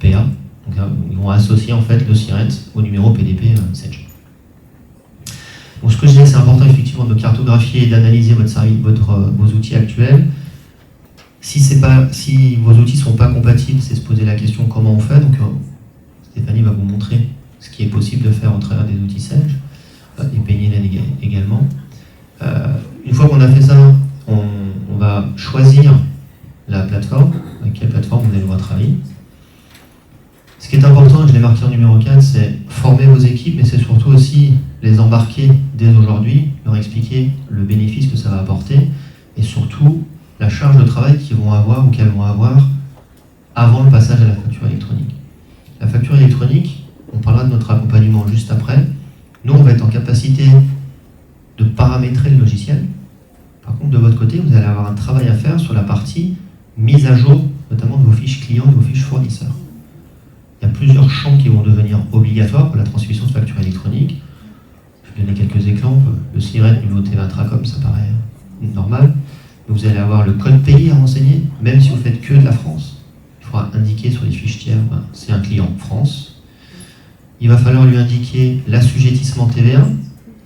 PA. Donc ils vont associer en fait le SIRET au numéro PDP Sage. Donc ce que je disais, c'est important effectivement de cartographier et d'analyser vos outils actuels. Si vos outils ne sont pas compatibles, c'est se poser la question comment on fait. Donc Stéphanie va vous montrer ce qui est possible de faire au travers des outils Sage, et Paylen également. Une fois qu'on a fait ça, on va choisir la plateforme, avec quelle plateforme vous allez devoir travailler. Ce qui est important, et je l'ai marqué en numéro 4, c'est former vos équipes, mais c'est surtout aussi les embarquer dès aujourd'hui, leur expliquer le bénéfice que ça va apporter, et surtout la charge de travail qu'ils vont avoir ou qu'elles vont avoir avant le passage à la facture électronique. La facture électronique, on parlera de notre accompagnement juste après. Nous, on va être en capacité de paramétrer le logiciel. Par contre, de votre côté, vous allez avoir un travail à faire sur la partie mise à jour, notamment de vos fiches clients, de vos fiches fournisseurs. Il y a plusieurs champs qui vont devenir obligatoires pour la transmission de facture électronique. Je vais donner quelques exemples. Le SIRET niveau TV Intracom, ça paraît normal. Vous allez avoir le code pays à renseigner, même si vous faites que de la France. Il faudra indiquer sur les fiches tiers, c'est un client France. Il va falloir lui indiquer l'assujettissement TVA.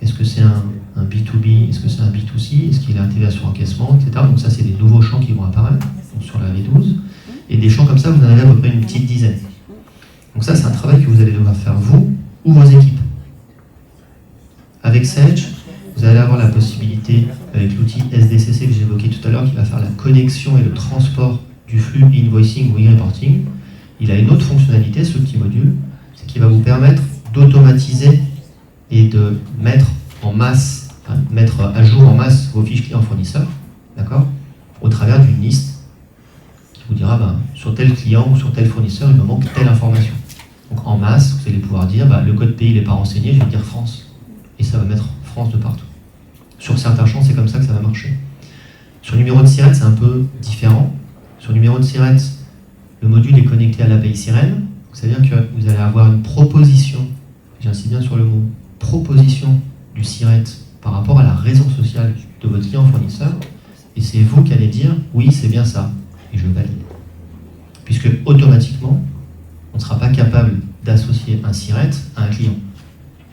Est-ce que c'est un B2B, est-ce que c'est un B2C, est-ce qu'il a un TVA sur encaissement, etc. Donc ça, c'est des nouveaux champs qui vont apparaître sur la V12. Et des champs comme ça, vous en avez à peu près une petite dizaine. Donc ça, c'est un travail que vous allez devoir faire vous ou vos équipes. Avec Sage, vous allez avoir la possibilité, avec l'outil SDCC que j'ai évoqué tout à l'heure, qui va faire la connexion et le transport du flux invoicing ou e-reporting. Il a une autre fonctionnalité, ce petit module, c'est qu'il va vous permettre d'automatiser et de mettre en masse, mettre à jour en masse vos fiches clients fournisseurs, d'accord, au travers d'une liste qui vous dira sur tel client ou sur tel fournisseur, il me manque telle information. Donc en masse, vous allez pouvoir dire le code pays n'est pas renseigné, je vais dire France. Et ça va mettre France de partout. Sur certains champs, c'est comme ça que ça va marcher. Sur le numéro de SIRET, c'est un peu différent. Sur le numéro de SIRET, le module est connecté à l'API Sirène. C'est-à-dire que vous allez avoir une proposition, j'insiste bien sur le mot, proposition du SIRET par rapport à la raison sociale de votre client fournisseur. Et c'est vous qui allez dire, oui, c'est bien ça. Et je valide. Puisque automatiquement, on ne sera pas capable d'associer un SIRET à un client.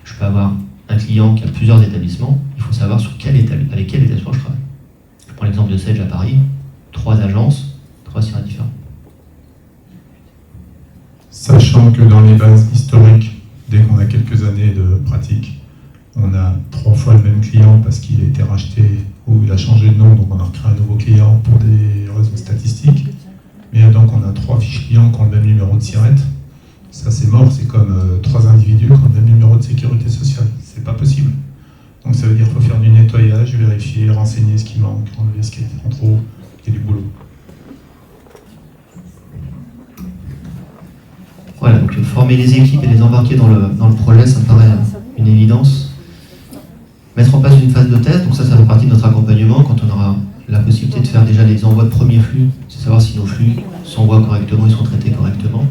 Je peux avoir un client qui a plusieurs établissements, il faut savoir avec quel établissement je travaille. Je prends l'exemple de Sage à Paris, 3 agences, 3 SIRET différents. Sachant que dans les bases historiques, dès qu'on a quelques années de pratique, on a 3 fois le même client parce qu'il a été racheté ou il a changé de nom, donc on a recréé un nouveau client pour des raisons statistiques. Mais donc on a 3 fiches clients qui ont le même numéro de SIRET. Ça c'est mort, c'est comme 3 individus qui ont le même numéro de sécurité sociale. C'est pas possible. Donc ça veut dire qu'il faut faire du nettoyage, vérifier, renseigner ce qui manque, enlever ce qui est en trop, et du boulot. Voilà, donc former les équipes et les embarquer dans le projet, ça me paraît une évidence. Mettre en place une phase de test, donc ça fait partie de notre accompagnement quand on aura la possibilité de faire déjà les envois de premiers flux, c'est savoir si nos flux s'envoient correctement et sont traités correctement.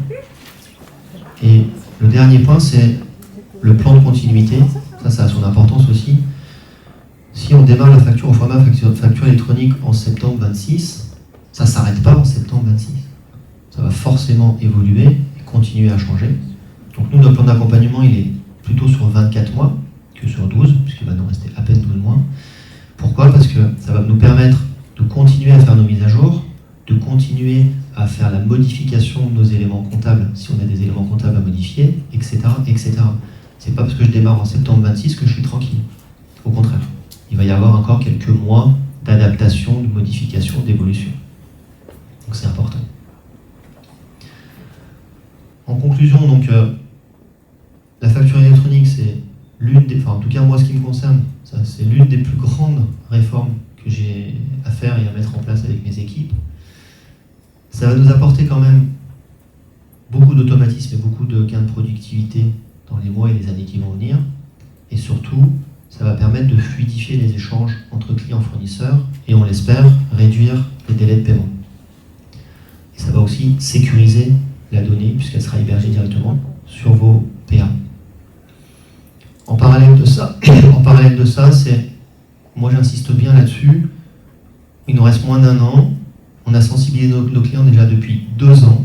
Et le dernier point, c'est le plan de continuité. Ça a son importance aussi. Si on démarre la facture au format facture électronique en septembre 26, ça ne s'arrête pas en septembre 26. Ça va forcément évoluer et continuer à changer. Donc nous, notre plan d'accompagnement, il est plutôt sur 24 mois que sur 12, puisqu'il va nous rester à peine 12 mois. Pourquoi ? Parce que ça va nous permettre de continuer à faire nos mises à jour, de continuer à faire la modification de nos éléments comptables, si on a des éléments comptables à modifier, etc. etc. C'est pas parce que je démarre en septembre 26 que je suis tranquille. Au contraire, il va y avoir encore quelques mois d'adaptation, de modification, d'évolution. Donc c'est important. En conclusion, donc, la facture électronique, c'est l'une des, en tout cas moi ce qui me concerne, c'est l'une des plus grandes réformes que j'ai à faire et à mettre en place avec mes équipes. Ça va nous apporter quand même beaucoup d'automatisme et beaucoup de gains de productivité dans les mois et les années qui vont venir. Et surtout, ça va permettre de fluidifier les échanges entre clients et fournisseurs et on l'espère réduire les délais de paiement. Et ça va aussi sécuriser la donnée puisqu'elle sera hébergée directement sur vos PA. En parallèle de ça, c'est, moi j'insiste bien là-dessus, il nous reste moins d'1 an, on a sensibilisé nos clients déjà depuis 2 ans.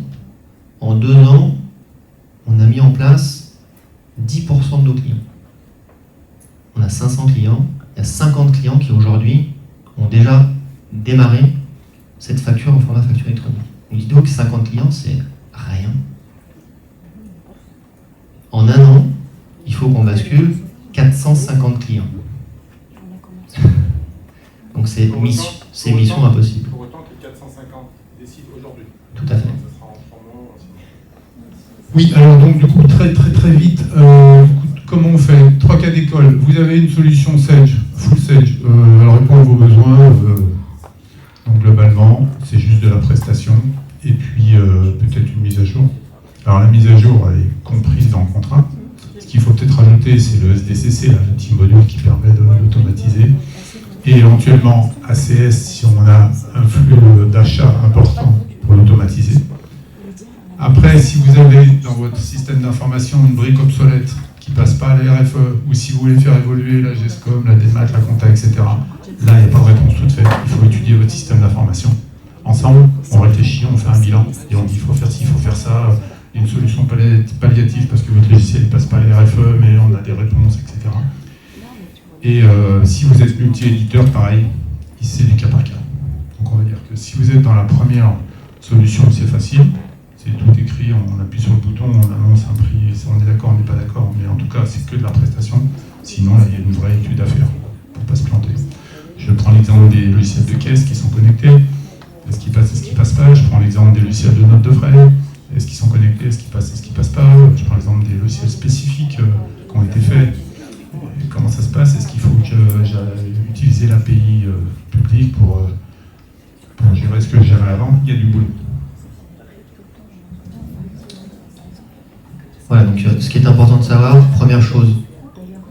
En 2 ans, on a mis en place 10% de nos clients. On a 500 clients, il y a 50 clients qui aujourd'hui ont déjà démarré cette facture au format facture électronique. On dit donc que 50 clients, c'est rien. En 1 an, il faut qu'on bascule 450 clients. Donc c'est mission impossible. Pour autant que les 450 décident aujourd'hui. Tout à fait. Ça sera en 3 mois. Oui, alors donc du coup très vite, comment on fait 3 cas d'école. Vous avez une solution Sage, full Sage, elle répond à vos besoins. Donc globalement, c'est juste de la prestation et puis peut-être une mise à jour. Alors la mise à jour elle est comprise dans le contrat. Ce qu'il faut peut-être rajouter, c'est le SDCC, là, le petit module qui permet d'automatiser. Et éventuellement ACS si on a un flux d'achat important pour l'automatiser. Après, si vous avez dans votre système d'information une brique obsolète qui ne passe pas à la RFE, ou si vous voulez faire évoluer la GESCOM, la DEMAT, la compta, etc., là, il n'y a pas de réponse toute faite. Il faut étudier votre système d'information. Ensemble, on réfléchit, on fait un bilan, et on dit il faut faire ci, il faut faire ça, une solution palliative parce que votre logiciel ne passe pas à la RFE, mais on a des réponses, etc. Et si vous êtes multi-éditeur, pareil, c'est du cas par cas. Donc on va dire que si vous êtes dans la première solution, c'est facile. C'est tout écrit, on appuie sur le bouton, on annonce un prix, on est d'accord, on n'est pas d'accord, mais en tout cas, c'est que de la prestation. Sinon, là, il y a une vraie étude à faire pour ne pas se planter. Je prends l'exemple des logiciels de caisse qui sont connectés. Est-ce qu'ils passent, est-ce qu'ils passent pas? Je prends l'exemple des logiciels de notes de frais. Est-ce qu'ils sont connectés? Est-ce qu'ils passent pas? Je prends l'exemple des logiciels spécifiques qui ont été faits. Et comment ça se passe? Est-ce qu'il faut que j'aille utiliser l'API publique pour gérer ce que je gérais avant? Il y a du boulot. Voilà, donc ce qui est important de savoir, première chose,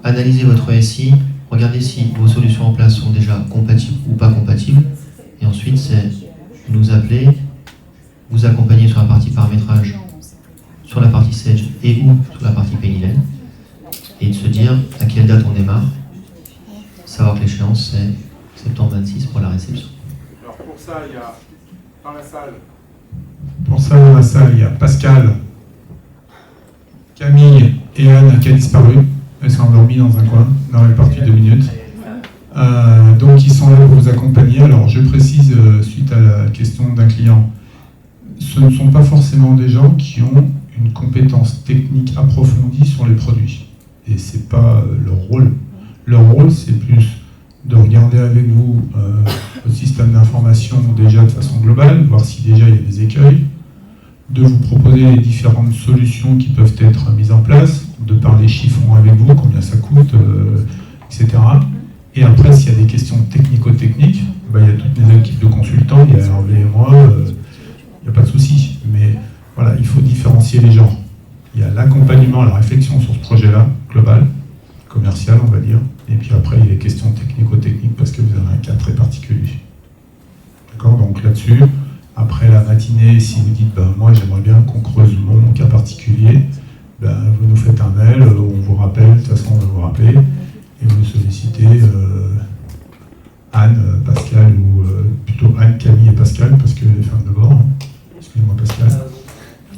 analysez votre SI, regardez si vos solutions en place sont déjà compatibles ou pas compatibles, et ensuite c'est nous appeler, vous accompagner sur la partie paramétrage, sur la partie Sage et ou sur la partie Pennylen, et de se dire à quelle date on démarre, savoir que l'échéance c'est septembre 26 pour la réception. Alors pour ça, il y a dans la salle. Pour ça, dans la salle, il y a Pascal, Camille et Anne qui a disparu. Elles sont endormies dans un coin, dans la partie 2 minutes. Donc ils sont là pour vous accompagner. Alors je précise, suite à la question d'un client, ce ne sont pas forcément des gens qui ont une compétence technique approfondie sur les produits. Et ce n'est pas leur rôle. Leur rôle, c'est plus de regarder avec vous le système d'information déjà de façon globale, voir si déjà il y a des écueils, de vous proposer les différentes solutions qui peuvent être mises en place, de parler chiffons avec vous, combien ça coûte, etc. Et après, s'il y a des questions technico-techniques, il y a toutes les équipes de consultants, il y a Hervé et moi, il n'y a pas de souci. Mais voilà, il faut différencier les genres. Il y a l'accompagnement, la réflexion sur ce projet-là, global, commercial, on va dire. Et puis après, il y a les questions technico-techniques parce que vous avez un cas très particulier. D'accord? Donc là-dessus, après la matinée, si vous dites moi j'aimerais bien qu'on creuse mon cas particulier, vous nous faites un mail, on vous rappelle, de toute façon on va vous rappeler, et vous sollicitez Anne, Pascal, ou plutôt Anne, Camille et Pascal, parce que les femmes de bord, hein. Excusez-moi Pascal,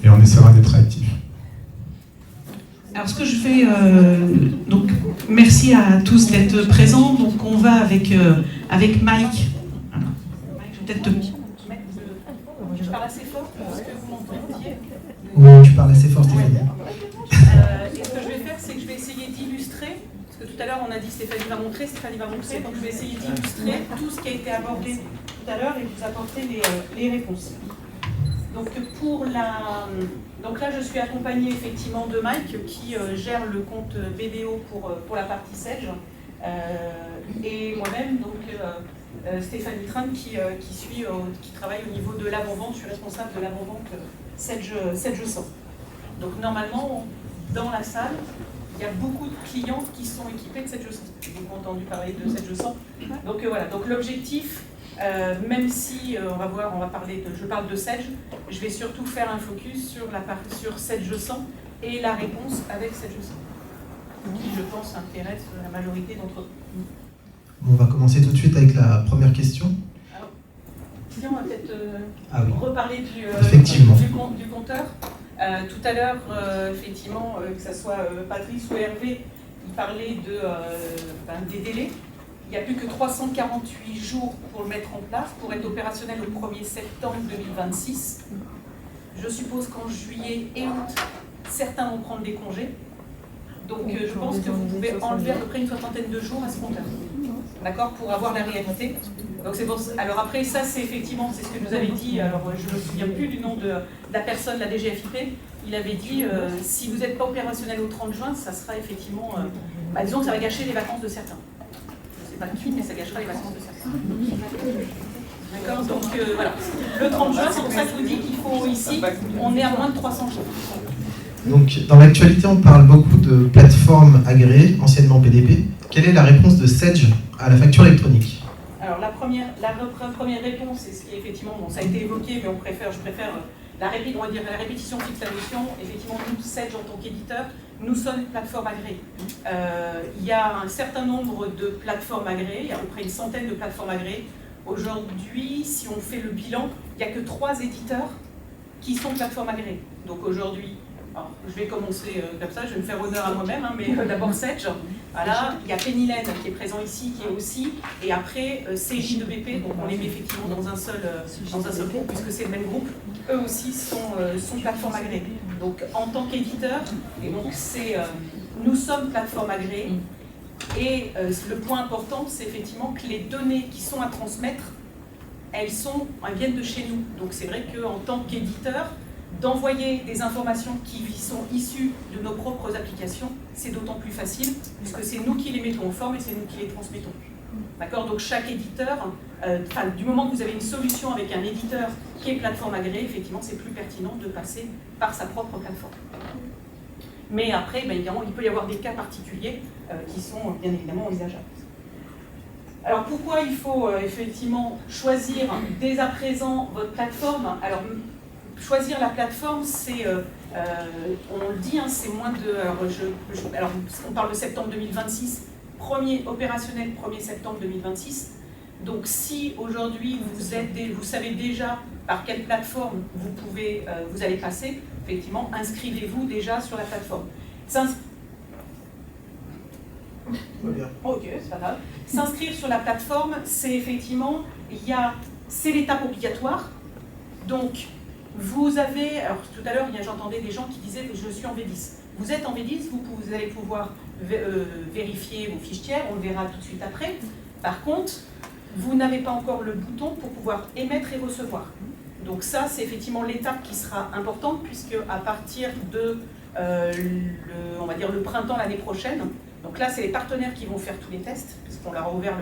et on essaiera d'être réactifs. Alors ce que je fais, donc merci à tous d'être présents, donc on va avec Mike. Voilà. peut-être... Je parle assez fort pour ce que vous m'entendiez. Oui, tu parles assez fort, Stéphanie. Et ce que je vais faire, c'est que je vais essayer d'illustrer, parce que tout à l'heure on a dit Stéphanie va montrer, donc je vais essayer d'illustrer tout ce qui a été abordé tout à l'heure et vous apporter les réponses. Donc là je suis accompagnée effectivement de Mike qui gère le compte BDO pour la partie Sedge et moi-même donc Stéphanie Trin qui travaille au niveau de l'avant-vente, je suis responsable de l'avant-vente Sedge 100. Donc normalement dans la salle il y a beaucoup de clients qui sont équipés de Sedge 100. Vous avez entendu parler de Sedge 100. Donc voilà, donc l'objectif, même si je parle de Sedge, je vais surtout faire un focus sur Sedge 100 et la réponse avec Sedge 100, qui je pense intéresse la majorité d'entre vous. Bon, on va commencer tout de suite avec la première question. Alors, on va peut-être reparler du compteur. Tout à l'heure, effectivement, que ce soit Patrice ou Hervé, ils parlaient des délais. Il n'y a plus que 348 jours pour le mettre en place, pour être opérationnel au 1er septembre 2026. Je suppose qu'en juillet et août, certains vont prendre des congés. Donc je pense que vous pouvez enlever à peu près une soixantaine de jours à ce compteur. D'accord, pour avoir la réalité. Donc c'est pour ça. Alors après, ça c'est effectivement, c'est ce que nous avait dit, alors je ne me souviens plus du nom de la personne, la DGFIP, il avait dit, si vous n'êtes pas opérationnel au 30 juin, ça sera effectivement, disons que ça va gâcher les vacances de certains. Je ne sais pas qui, mais ça gâchera les vacances de certains. D'accord, donc voilà. Le 30 juin, c'est pour ça que je vous dis qu'il faut ici, on est à moins de 300 jours. Donc, dans l'actualité, on parle beaucoup de plateformes agréées, anciennement PDP. Quelle est la réponse de Sedge à la facture électronique? Alors, la première réponse, c'est ce qui est effectivement, bon, ça a été évoqué, mais je préfère la répétition fixe la notion. Effectivement, nous, Sedge, en tant qu'éditeur, nous sommes une plateforme agréée. Il y a un certain nombre de plateformes agréées, il y a à peu près une centaine de plateformes agréées. Aujourd'hui, si on fait le bilan, il n'y a que 3 éditeurs qui sont plateformes agréées. Donc aujourd'hui, alors, je vais commencer comme ça, je vais me faire honneur à moi-même, mais d'abord Sedge. Voilà, il y a Pennylen qui est présent ici, qui est aussi, et après CJ2BP, donc on les met effectivement dans un seul groupe, puisque c'est le même groupe, eux aussi sont plateformes agréées. Donc en tant qu'éditeur, et donc nous sommes plateforme agréée, et le point important, c'est effectivement que les données qui sont à transmettre, elles viennent de chez nous. Donc c'est vrai qu'en tant qu'éditeur, d'envoyer des informations qui sont issues de nos propres applications, c'est d'autant plus facile, puisque c'est nous qui les mettons en forme et c'est nous qui les transmettons. D'accord ? Donc chaque éditeur, du moment que vous avez une solution avec un éditeur qui est plateforme agréée, effectivement, c'est plus pertinent de passer par sa propre plateforme. Mais après, évidemment, il peut y avoir des cas particuliers qui sont bien évidemment envisageables. Alors pourquoi il faut effectivement choisir dès à présent votre plateforme ? Alors, choisir la plateforme, c'est, on le dit, c'est moins de... Alors, on parle de septembre 2026, premier opérationnel 1er septembre 2026. Donc si aujourd'hui vous savez déjà par quelle plateforme vous allez passer, effectivement, inscrivez-vous déjà sur la plateforme. Ok, c'est pas grave. S'inscrire sur la plateforme, c'est effectivement, c'est l'étape obligatoire. Donc, vous avez, alors tout à l'heure, j'entendais des gens qui disaient que je suis en V10. Vous êtes en V10, vous allez pouvoir vérifier vos fiches tiers, on le verra tout de suite après. Par contre, vous n'avez pas encore le bouton pour pouvoir émettre et recevoir. Donc ça, c'est effectivement l'étape qui sera importante, puisque à partir de, on va dire le printemps l'année prochaine, donc là, c'est les partenaires qui vont faire tous les tests, puisqu'on leur a ouvert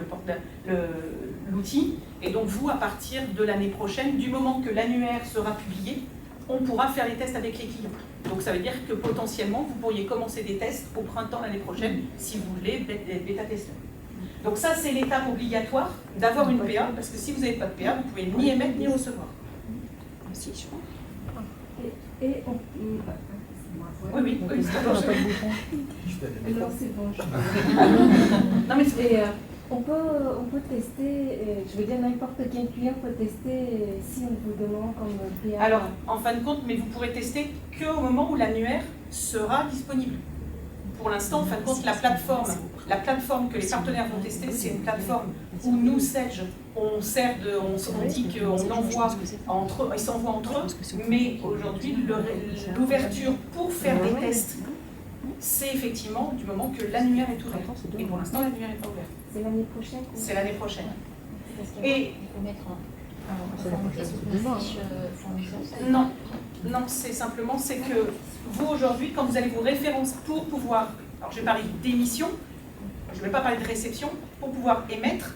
l'outil. Et donc vous, à partir de l'année prochaine, du moment que l'annuaire sera publié, on pourra faire les tests avec les clients. Donc ça veut dire que potentiellement, vous pourriez commencer des tests au printemps l'année prochaine, si vous voulez, bêta-testeurs. Donc ça, c'est l'étape obligatoire d'avoir une PA, parce que si vous n'avez pas de PA, vous pouvez ni émettre ni recevoir. Si, je crois. Oui, c'est bon. Non, c'est bon. Non, mais on peut tester, je veux dire, n'importe quel client peut tester si on vous demande comme PA. Alors, en fin de compte, mais vous pourrez tester qu'au moment où l'annuaire sera disponible. Pour l'instant, en fin de compte, la plateforme la plateforme que les partenaires vont tester, c'est une plateforme où nous, Sedge, on dit qu'on envoie ils s'envoient entre eux, mais aujourd'hui, l'ouverture pour faire des tests, c'est effectivement du moment que l'annuaire est ouvert. Et pour l'instant, l'annuaire n'est pas ouvert. C'est l'année prochaine. C'est l'année prochaine. Et non, c'est simplement que vous aujourd'hui, quand vous allez vous référencer pour pouvoir, alors je vais parler d'émission, je ne vais pas parler de réception, pour pouvoir émettre,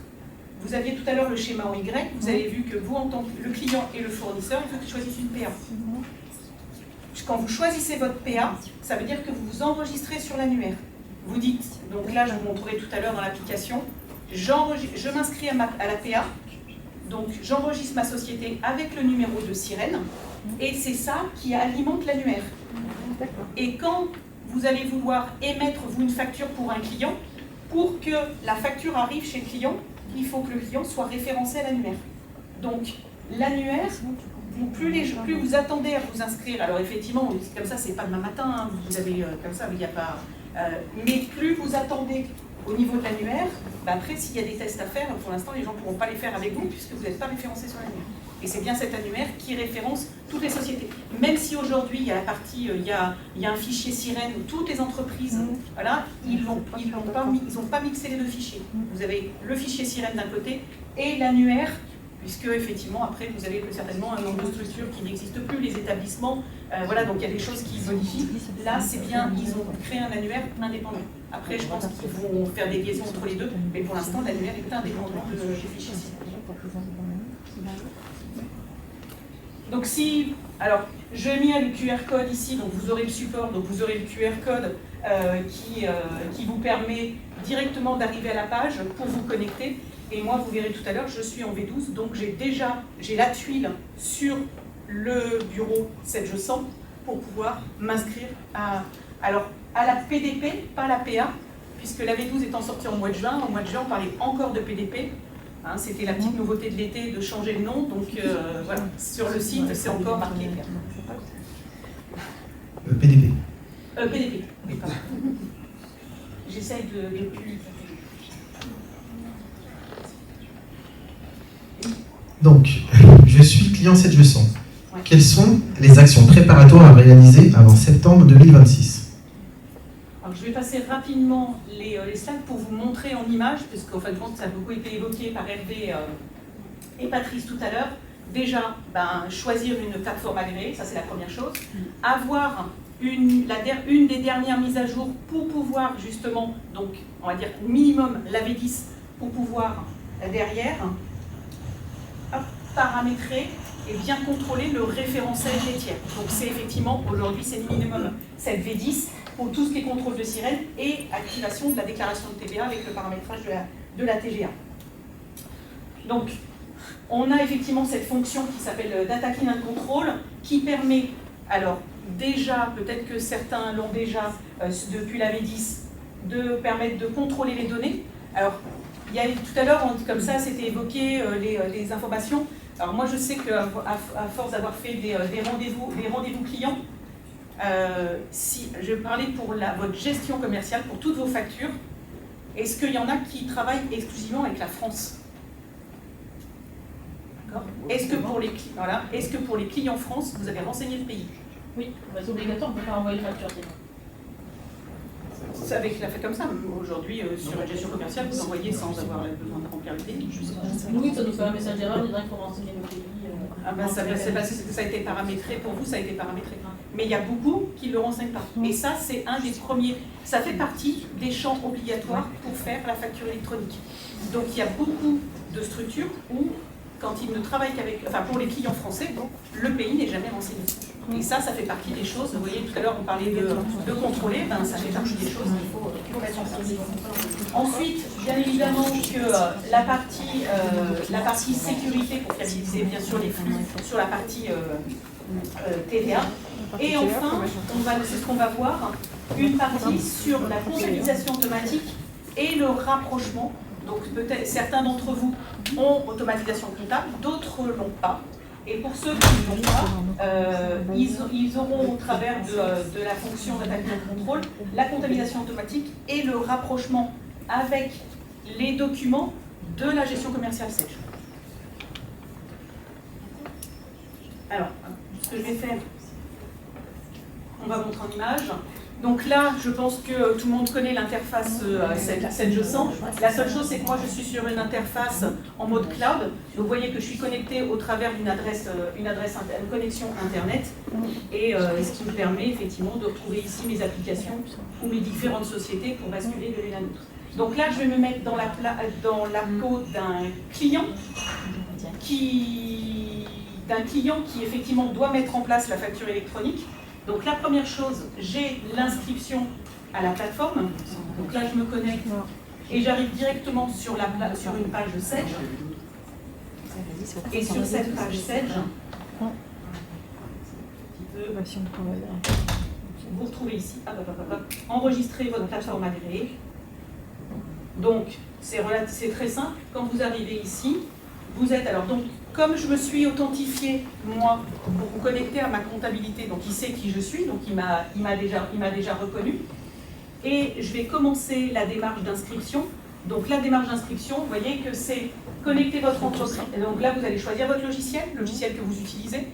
vous aviez tout à l'heure le schéma en Y, vous avez vu que vous, en tant que le client et le fournisseur, il faut qu'ils choisissent une PA. Quand vous choisissez votre PA, ça veut dire que vous vous enregistrez sur l'annuaire. Vous dites, donc là je vous montrerai tout à l'heure dans l'application, je m'inscris à la PA, donc j'enregistre ma société avec le numéro de sirène, et c'est ça qui alimente l'annuaire. Et quand vous allez vouloir émettre vous une facture pour un client, pour que la facture arrive chez le client, il faut que le client soit référencé à l'annuaire. Donc l'annuaire, plus vous attendez à vous inscrire, alors effectivement, comme ça c'est pas demain matin, hein, vous avez comme ça, il n'y a pas... mais plus vous attendez au niveau de l'annuaire, après s'il y a des tests à faire, pour l'instant les gens ne pourront pas les faire avec vous puisque vous n'êtes pas référencé sur l'annuaire. Et c'est bien cet annuaire qui référence toutes les sociétés. Même si aujourd'hui il y a la partie, il y a un fichier sirène où toutes les entreprises, voilà, ils n'ont pas mixé les deux fichiers. Vous avez le fichier sirène d'un côté et l'annuaire, puisque effectivement après vous avez certainement un nombre de structures qui n'existent plus, les établissements, voilà, donc il y a des choses qui modifient. Là c'est bien, ils ont créé un annuaire indépendant. Après je pense qu'ils vont faire des liaisons entre les deux, mais pour l'instant l'annuaire est indépendant des fichiers sirène. Donc si, alors j'ai mis le QR code ici, donc vous aurez le support, donc vous aurez le QR code qui vous permet directement d'arriver à la page pour vous connecter. Et moi, vous verrez tout à l'heure, je suis en V12, donc j'ai la tuile sur le bureau 7G100 pour pouvoir m'inscrire à la PDP, pas la PA, puisque la V12 étant sortie en mois de juin, on parlait encore de PDP. Hein, c'était la petite nouveauté de l'été de changer le nom, donc voilà, sur le site c'est encore marqué. PDP. PDP, oui, pardon. J'essaye de plus. Donc, je suis client 7G100. Ouais. Quelles sont les actions préparatoires à réaliser avant septembre 2026? Alors, je vais passer rapidement les slides pour vous montrer en image, parce qu'en fin de compte, ça a beaucoup été évoqué par Hervé et Patrice tout à l'heure. Déjà, choisir une plateforme agréée, ça c'est la première chose. Avoir une des dernières mises à jour pour pouvoir justement, donc on va dire minimum la V10, pour pouvoir derrière paramétrer et bien contrôler le référentiel des tiers. Donc c'est effectivement, aujourd'hui, c'est minimum cette V10 pour tout ce qui est contrôle de sirène et activation de la déclaration de TVA avec le paramétrage de la TGA. Donc, on a effectivement cette fonction qui s'appelle Data Clean and Control qui permet, alors déjà, peut-être que certains l'ont déjà depuis la V10, de permettre de contrôler les données. Alors, il y a tout à l'heure, comme ça, c'était évoqué les informations. Alors moi, je sais qu'à force d'avoir fait des rendez-vous clients, si je parlais pour votre gestion commerciale, pour toutes vos factures, est-ce qu'il y en a qui travaillent exclusivement avec la France? D'accord. Est-ce que pour les clients France, vous avez renseigné le pays? Oui, c'est obligatoire, on ne peut pas envoyer une facture. C'est avec la fait comme ça. Aujourd'hui, sur la gestion commerciale, vous envoyez sans avoir besoin de remplir le pays. Oui, ça nous fait un message d'erreur, il faudrait qu'il faut renseigner le pays. C'est parce que ça a été paramétré pour vous, ça a été paramétré. Mais il y a beaucoup qui ne le renseignent pas. Et ça, c'est un des premiers. Ça fait partie des champs obligatoires pour faire la facture électronique. Donc il y a beaucoup de structures où, quand ils ne travaillent qu'avec, enfin pour les clients français, le pays n'est jamais renseigné. Et ça fait partie des choses. Vous voyez, tout à l'heure, on parlait de contrôler, ça fait partie des choses qu'il faut mettre en place. Ensuite, bien évidemment, que la partie sécurité pour fiabiliser bien sûr les flux sur la partie TVA. Et enfin, c'est ce qu'on va voir, une partie sur la comptabilisation automatique et le rapprochement. Donc peut-être certains d'entre vous ont automatisation comptable, d'autres l'ont pas. Et pour ceux qui ne l'ont pas, ils auront au travers de la fonction Data Clean and Control la comptabilisation automatique et le rapprochement avec les documents de la gestion commerciale Sedge. Alors, ce que je vais faire, on va montrer en image. Donc là, je pense que tout le monde connaît l'interface Sedge 100. La seule chose, c'est que moi, je suis sur une interface en mode cloud. Donc vous voyez que je suis connecté au travers d'une une connexion Internet. Et ce qui me permet effectivement de retrouver ici mes applications ou mes différentes sociétés pour basculer de l'une à l'autre. Donc là, je vais me mettre dans la peau d'un client qui effectivement doit mettre en place la facture électronique. Donc la première chose, j'ai l'inscription à la plateforme. Donc là, je me connecte et j'arrive directement sur une page Sedge. Et sur cette page Sedge, vous retrouvez ici, enregistrer votre plateforme agréée. Donc c'est très simple. Quand vous arrivez ici, vous êtes alors donc comme je me suis authentifié moi pour vous connecter à ma comptabilité, donc il sait qui je suis, donc il m'a déjà reconnu, et je vais commencer la démarche d'inscription. Donc la démarche d'inscription, vous voyez que c'est connecter votre entreprise. Et donc là vous allez choisir votre logiciel que vous utilisez.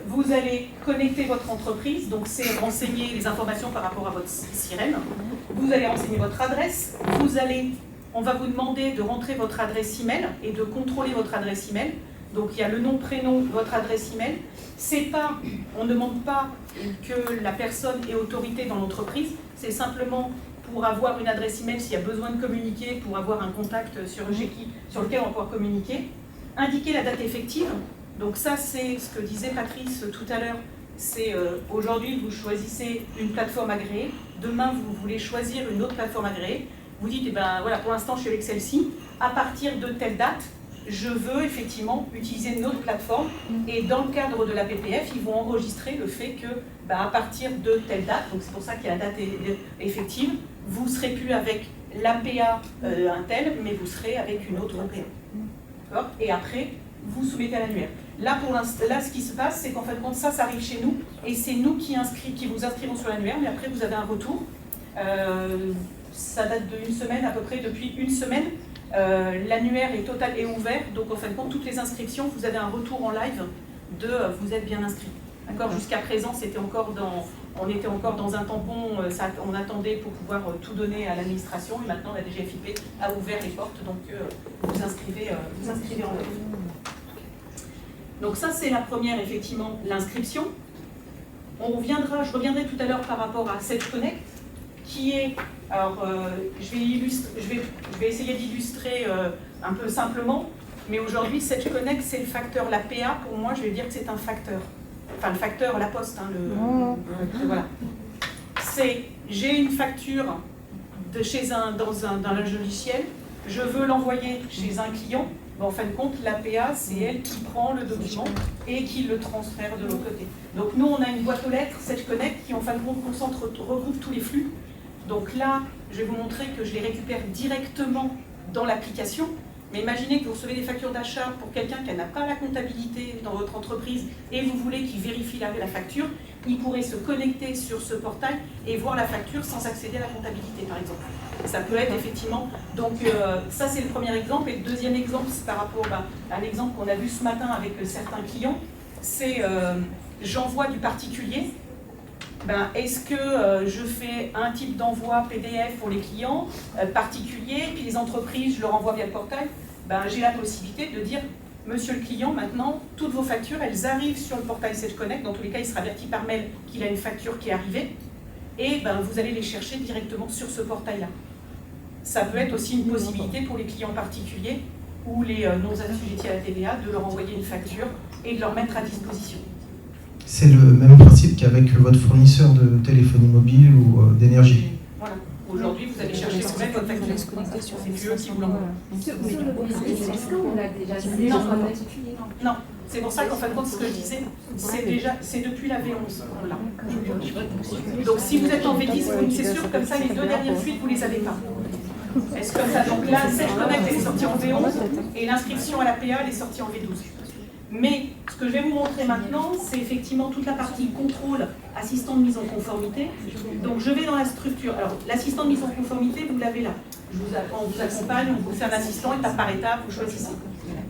Vous allez connecter votre entreprise, donc c'est renseigner les informations par rapport à votre sirène. Vous allez renseigner votre adresse. On va vous demander de rentrer votre adresse email et de contrôler votre adresse email. Donc il y a le nom, prénom, votre adresse email. On ne demande pas que la personne ait autorité dans l'entreprise. C'est simplement pour avoir une adresse email s'il y a besoin de communiquer, pour avoir un contact sur lequel on va pouvoir communiquer. Indiquer la date effective. Donc ça, c'est ce que disait Patrice tout à l'heure. C'est aujourd'hui, vous choisissez une plateforme agréée. Demain, vous voulez choisir une autre plateforme agréée. Vous dites, eh ben, voilà, pour l'instant, je suis avec celle-ci. À partir de telle date, je veux effectivement utiliser une autre plateforme. Et dans le cadre de la PPF, ils vont enregistrer le fait que, à partir de telle date, donc c'est pour ça qu'il y a la date effective, vous ne serez plus avec l'APA Intel, mais vous serez avec une autre APA. Et après, vous soumettez à l'annuaire. Là, pour l'instant, ce qui se passe, c'est qu'en fin de compte, ça arrive chez nous, et c'est nous qui vous inscrivons sur l'annuaire, mais après, vous avez un retour. Ça date d'une semaine, à peu près depuis une semaine. L'annuaire est total et ouvert, donc en fin de compte, toutes les inscriptions, vous avez un retour en live de vous êtes bien inscrit. D'accord ? Jusqu'à présent, on était encore dans un tampon, on attendait pour pouvoir tout donner à l'administration, et maintenant la DGFiP a ouvert les portes, donc vous inscrivez en live. Donc ça, c'est la première, effectivement, l'inscription. Je reviendrai tout à l'heure par rapport à Sedge Connect, qui est, alors je vais essayer d'illustrer un peu simplement, mais aujourd'hui Sedge Connect c'est le facteur, la PA pour moi je vais dire que c'est un facteur, enfin le facteur, la poste, voilà. J'ai une facture dans un logiciel, je veux l'envoyer chez un client, en fin de compte l'APA c'est elle qui prend le document et qui le transfère de l'autre côté. Donc nous on a une boîte aux lettres, Sedge Connect, qui en fin de compte regroupe tous les flux. Donc là, je vais vous montrer que je les récupère directement dans l'application. Mais imaginez que vous recevez des factures d'achat pour quelqu'un qui n'a pas la comptabilité dans votre entreprise et vous voulez qu'il vérifie la facture, il pourrait se connecter sur ce portail et voir la facture sans accéder à la comptabilité, par exemple. Ça peut être effectivement... Donc ça, c'est le premier exemple. Et le deuxième exemple, c'est par rapport à un exemple qu'on a vu ce matin avec certains clients. C'est j'envoie du particulier. Est-ce que je fais un type d'envoi PDF pour les clients particuliers, puis les entreprises, je leur envoie via le portail? J'ai la possibilité de dire, monsieur le client, maintenant, toutes vos factures, elles arrivent sur le portail Sedge Connect. Dans tous les cas, il sera averti par mail qu'il a une facture qui est arrivée. Et vous allez les chercher directement sur ce portail-là. Ça peut être aussi une possibilité pour les clients particuliers ou les non-assujettis à la TVA de leur envoyer une facture et de leur mettre à disposition. C'est le même principe qu'avec votre fournisseur de téléphonie mobile ou d'énergie. Voilà. Aujourd'hui, vous allez chercher vous-même votre facture. C'est plus eux qui vous l'envoient. Est-ce qu'on l'a déjà fait? Non. C'est pour ça qu'en fin de compte, ce que je disais, c'est depuis la V11 qu'on l'a. Donc si vous êtes en V10, c'est sûr, comme ça, les deux dernières fuites, vous ne les avez pas. Est-ce que ça? Donc là, Sedge Connect est sorti en V11 et l'inscription à la PA elle est sortie en V12. Mais ce que je vais vous montrer maintenant, c'est effectivement toute la partie contrôle, assistant de mise en conformité. Donc je vais dans la structure. Alors l'assistant de mise en conformité, vous l'avez là. on vous accompagne, on vous fait un assistant étape par étape, vous choisissez.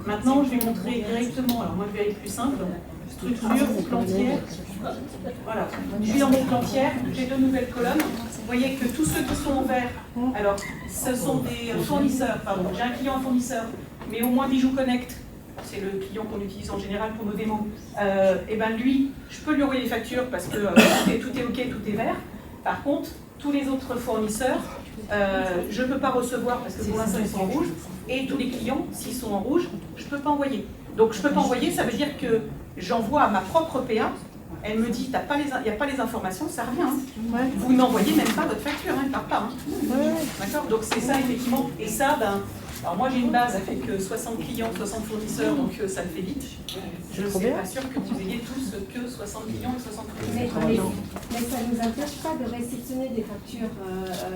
Maintenant, je vais montrer directement, alors moi je vais aller plus simple, structure, plantière. Voilà, je suis en boucle entière, j'ai 2 nouvelles colonnes. Vous voyez que tous ceux qui sont en vert, alors ce sont des fournisseurs, pardon, j'ai un client, un fournisseur, mais au moins Bijou Connect, c'est le client qu'on utilise en général pour nos démos, et ben lui, je peux lui envoyer les factures parce que tout est OK, tout est vert. Par contre, tous les autres fournisseurs, je ne peux pas recevoir parce que pour l'instant ils sont en rouge, et tous les clients, s'ils sont en rouge, je ne peux pas envoyer. Donc je ne peux pas envoyer, ça veut dire que j'envoie à ma propre PA, elle me dit, il n'y a pas les informations, ça revient. Hein. Vous n'envoyez même pas votre facture, elle ne part pas. Hein. D'accord. Donc c'est ça effectivement, et ça, alors moi j'ai une base avec 60 clients, 60 fournisseurs, donc ça le fait vite. Je ne suis pas sûre que vous ayez tous que 60 clients et 60 fournisseurs. Mais ça ne nous empêche pas de réceptionner des factures.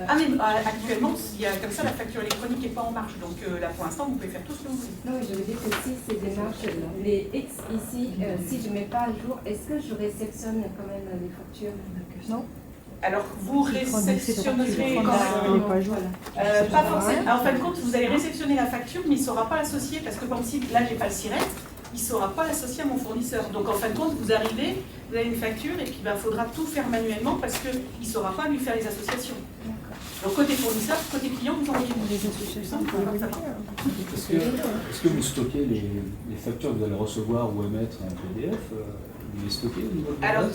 Ah mais actuellement, il y a comme ça la facture électronique n'est pas en marche, donc là pour l'instant vous pouvez faire tout ce que vous voulez. Non, je veux dire que si ces démarches, les X ici, si je ne mets pas à jour, est-ce que je réceptionne quand même les factures? Non. Alors, vous réceptionnerez quand même. Pas forcément. Alors, en fin de compte, vous allez réceptionner la facture, mais il ne saura pas l'associer, parce que comme si, là, je n'ai pas le SIRET, il ne saura pas l'associer à mon fournisseur. Donc, en fin de compte, vous arrivez, vous avez une facture, et puis il faudra tout faire manuellement, parce qu'il ne saura pas lui faire les associations. Donc, côté fournisseur, côté client, vous envoyez les associations. Est-ce que vous stockez les factures que vous allez recevoir ou émettre en PDF? Vous les stockez au niveau de Alors, on ne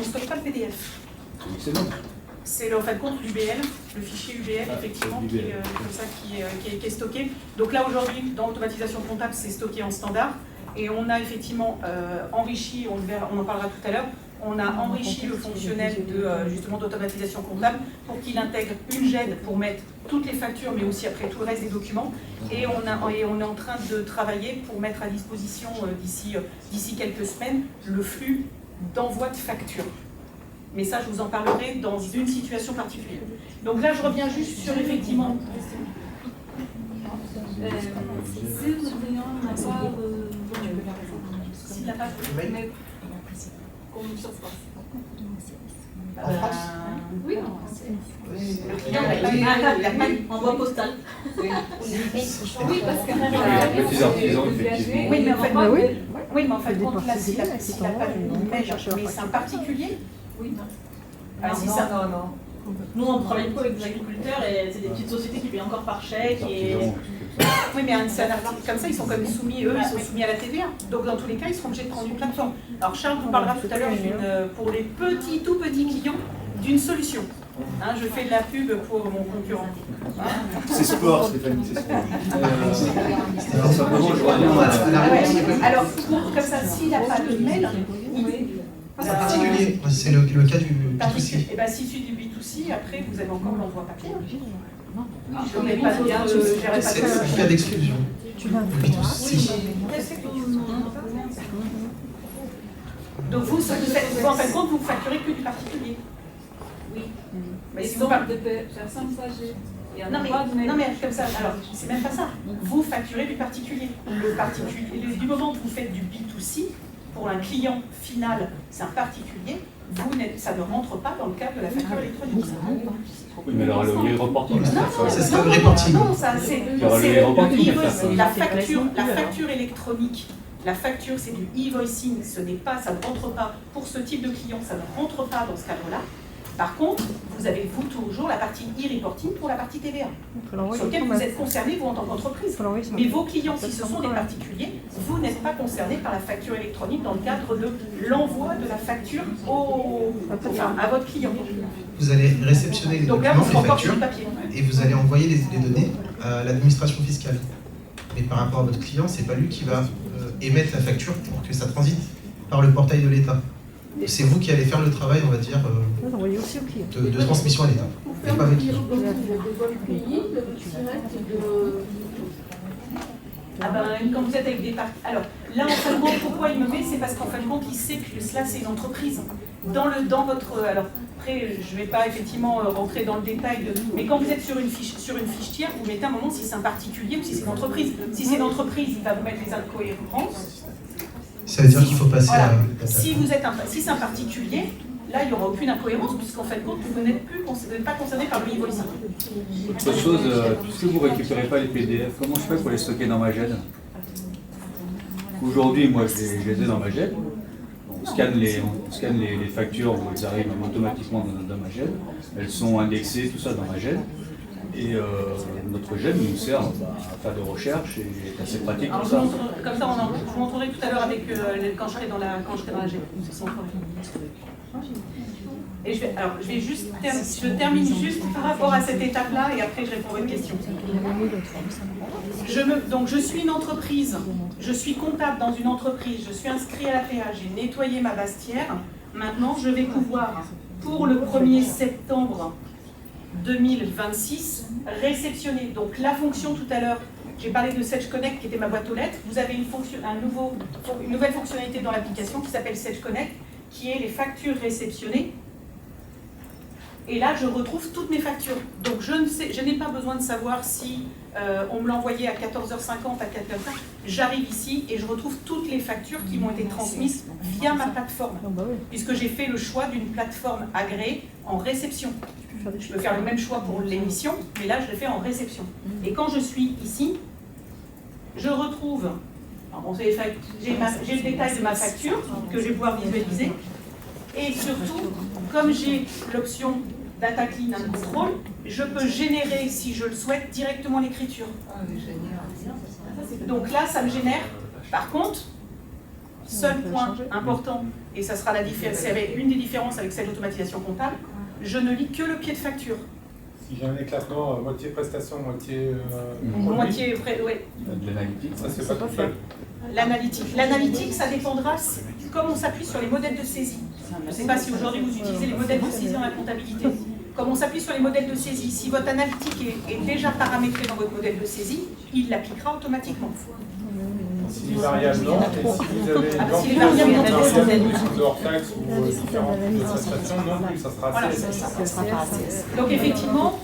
stocke pas le PDF. C'est en fin de compte l'UBL, le fichier UBL, effectivement, qui est, comme ça, qui est stocké. Donc là, aujourd'hui, dans l'automatisation comptable, c'est stocké en standard. Et on a effectivement enrichi, on en parlera tout à l'heure, on a enrichi le fonctionnel justement d'automatisation comptable pour qu'il intègre une GED pour mettre toutes les factures, mais aussi après tout le reste des documents. Et on est en train de travailler pour mettre à disposition d'ici quelques semaines le flux d'envoi de factures. Mais ça, je vous en parlerai dans une situation particulière. Donc là, je reviens juste sur effectivement... Si le client n'a pas s'il n'a pas de mail, comme sur quoi? En France? Oui, le client n'a pas en boîte postale. Oui, parce que les artisans, effectivement. Oui, mais en fait, compte là, s'il n'a pas de mail, mais c'est un particulier. Oui, non. Alors, si ça... non. Nous, on travaille beaucoup avec des agriculteurs et c'est des petites sociétés qui payent encore par chèque. Et... Oui, mais c'est un article comme ça, ils sont quand même soumis, eux, ils sont soumis à la TVA. Donc, dans tous les cas, ils seront obligés de prendre une plateforme. Alors, Charles vous parlera tout à l'heure pour les tout petits clients d'une solution. Hein, je fais de la pub pour mon concurrent. Hein, c'est sport, Stéphanie, c'est sport. Alors, comme ça, s'il n'a pas de mail, c'est particulier, c'est le cas du B2C. Et bien, si c'est du B2C, après, vous avez encore l'envoi papier. Je n'ai pas de... C'est le cas d'exclusion. B2C. Donc, vous, en fin de compte, vous facturez que du particulier. Oui. Mais si donc, vous des personnes âgées. Non mais comme ça, alors c'est même pas ça. Vous facturez du particulier. Le particulier, du moment que vous faites du B2C, pour un client final, c'est un particulier, ça ne rentre pas dans le cadre de la facture électronique. Oui, mais alors le reporting, c'est ça le reporting. Non, ça c'est la facture électronique. La facture, c'est du e-voicing, ça ne rentre pas, pour ce type de client, ça ne rentre pas dans ce cadre-là. Par contre, vous avez vous toujours la partie e-reporting pour la partie TVA, sur laquelle vous êtes concerné, vous en tant qu'entreprise. Mais vos clients, si ce sont des particuliers, vous n'êtes pas concernés par la facture électronique dans le cadre de l'envoi de la facture à votre client. Vous allez réceptionner les documents, les factures, et vous allez envoyer les données à l'administration fiscale. Mais par rapport à votre client, c'est pas lui qui va émettre la facture pour que ça transite par le portail de l'État. C'est vous qui allez faire le travail, on va dire, de transmission à l'État. Et pas avec lui. Ah ben, quand vous êtes avec des parties... Alors, là, en fin de compte, pourquoi il me met? C'est parce qu'en fin de compte, il sait que cela, c'est une entreprise. Dans votre... Alors, après, je ne vais pas effectivement rentrer dans le détail, mais quand vous êtes sur une fiche tiers, vous mettez un moment si c'est un particulier ou si c'est une entreprise. Si c'est une entreprise, il va vous mettre les incohérences. Ça veut dire qu'il faut passer voilà. à... Si c'est un particulier, là, il n'y aura aucune incohérence, puisqu'en fin de compte, vous n'êtes pas concerné par le niveau ici. Autre chose, puisque vous ne récupérez pas les PDF, comment je fais pour les stocker dans Maged? Aujourd'hui, moi, je les ai dans Maged. On scanne les factures, où elles arrivent automatiquement dans Maged. Elles sont indexées, tout ça dans Maged. Et notre GEM nous sert à faire des recherches et est assez pratique pour ça. Comme ça, je vous montrerai tout à l'heure avec quand je serai dans la GEM. Et je termine juste par rapport à cette étape-là et après je réponds à votre question. Donc je suis une entreprise, je suis comptable dans une entreprise, je suis inscrit à la PA, j'ai nettoyé ma bastière. Maintenant, je vais pouvoir, pour le 1er septembre 2026, réceptionner. Donc la fonction tout à l'heure, j'ai parlé de Sage Connect qui était ma boîte aux lettres. Vous avez une nouvelle fonctionnalité dans l'application qui s'appelle Sage Connect, qui est les factures réceptionnées. Et là, je retrouve toutes mes factures. Donc je n'ai pas besoin de savoir si on me l'a envoyé à 14h50, à 14h. J'arrive ici et je retrouve toutes les factures qui m'ont été transmises via ma plateforme. Puisque j'ai fait le choix d'une plateforme agréée en réception. Je peux faire le même choix pour l'émission, mais là, je l'ai fait en réception. Et quand je suis ici, je retrouve... J'ai le détail de ma facture que je vais pouvoir visualiser. Et surtout, comme j'ai l'option Data Clean and Control, je peux générer, si je le souhaite, directement l'écriture. Donc là, ça me génère. Par contre, seul point important, et ça sera une des différences avec celle d'automatisation comptable, je ne lis que le pied de facture. Si j'ai un éclatement, moitié prestation, moitié... ouais. De l'analytique, ça se fait pas tout seul. L'analytique, ça dépendra comme on s'appuie sur les modèles de saisie. Je ne sais pas si aujourd'hui vous utilisez les modèles de saisie dans la comptabilité. Comme on s'appuie sur les modèles de saisie, si votre analytique est déjà paramétrée dans votre modèle de saisie, il l'appliquera automatiquement. Si les variables non, et si vous avez hors taxe ou différentes prestations, non plus, ça sera CSS. Donc effectivement,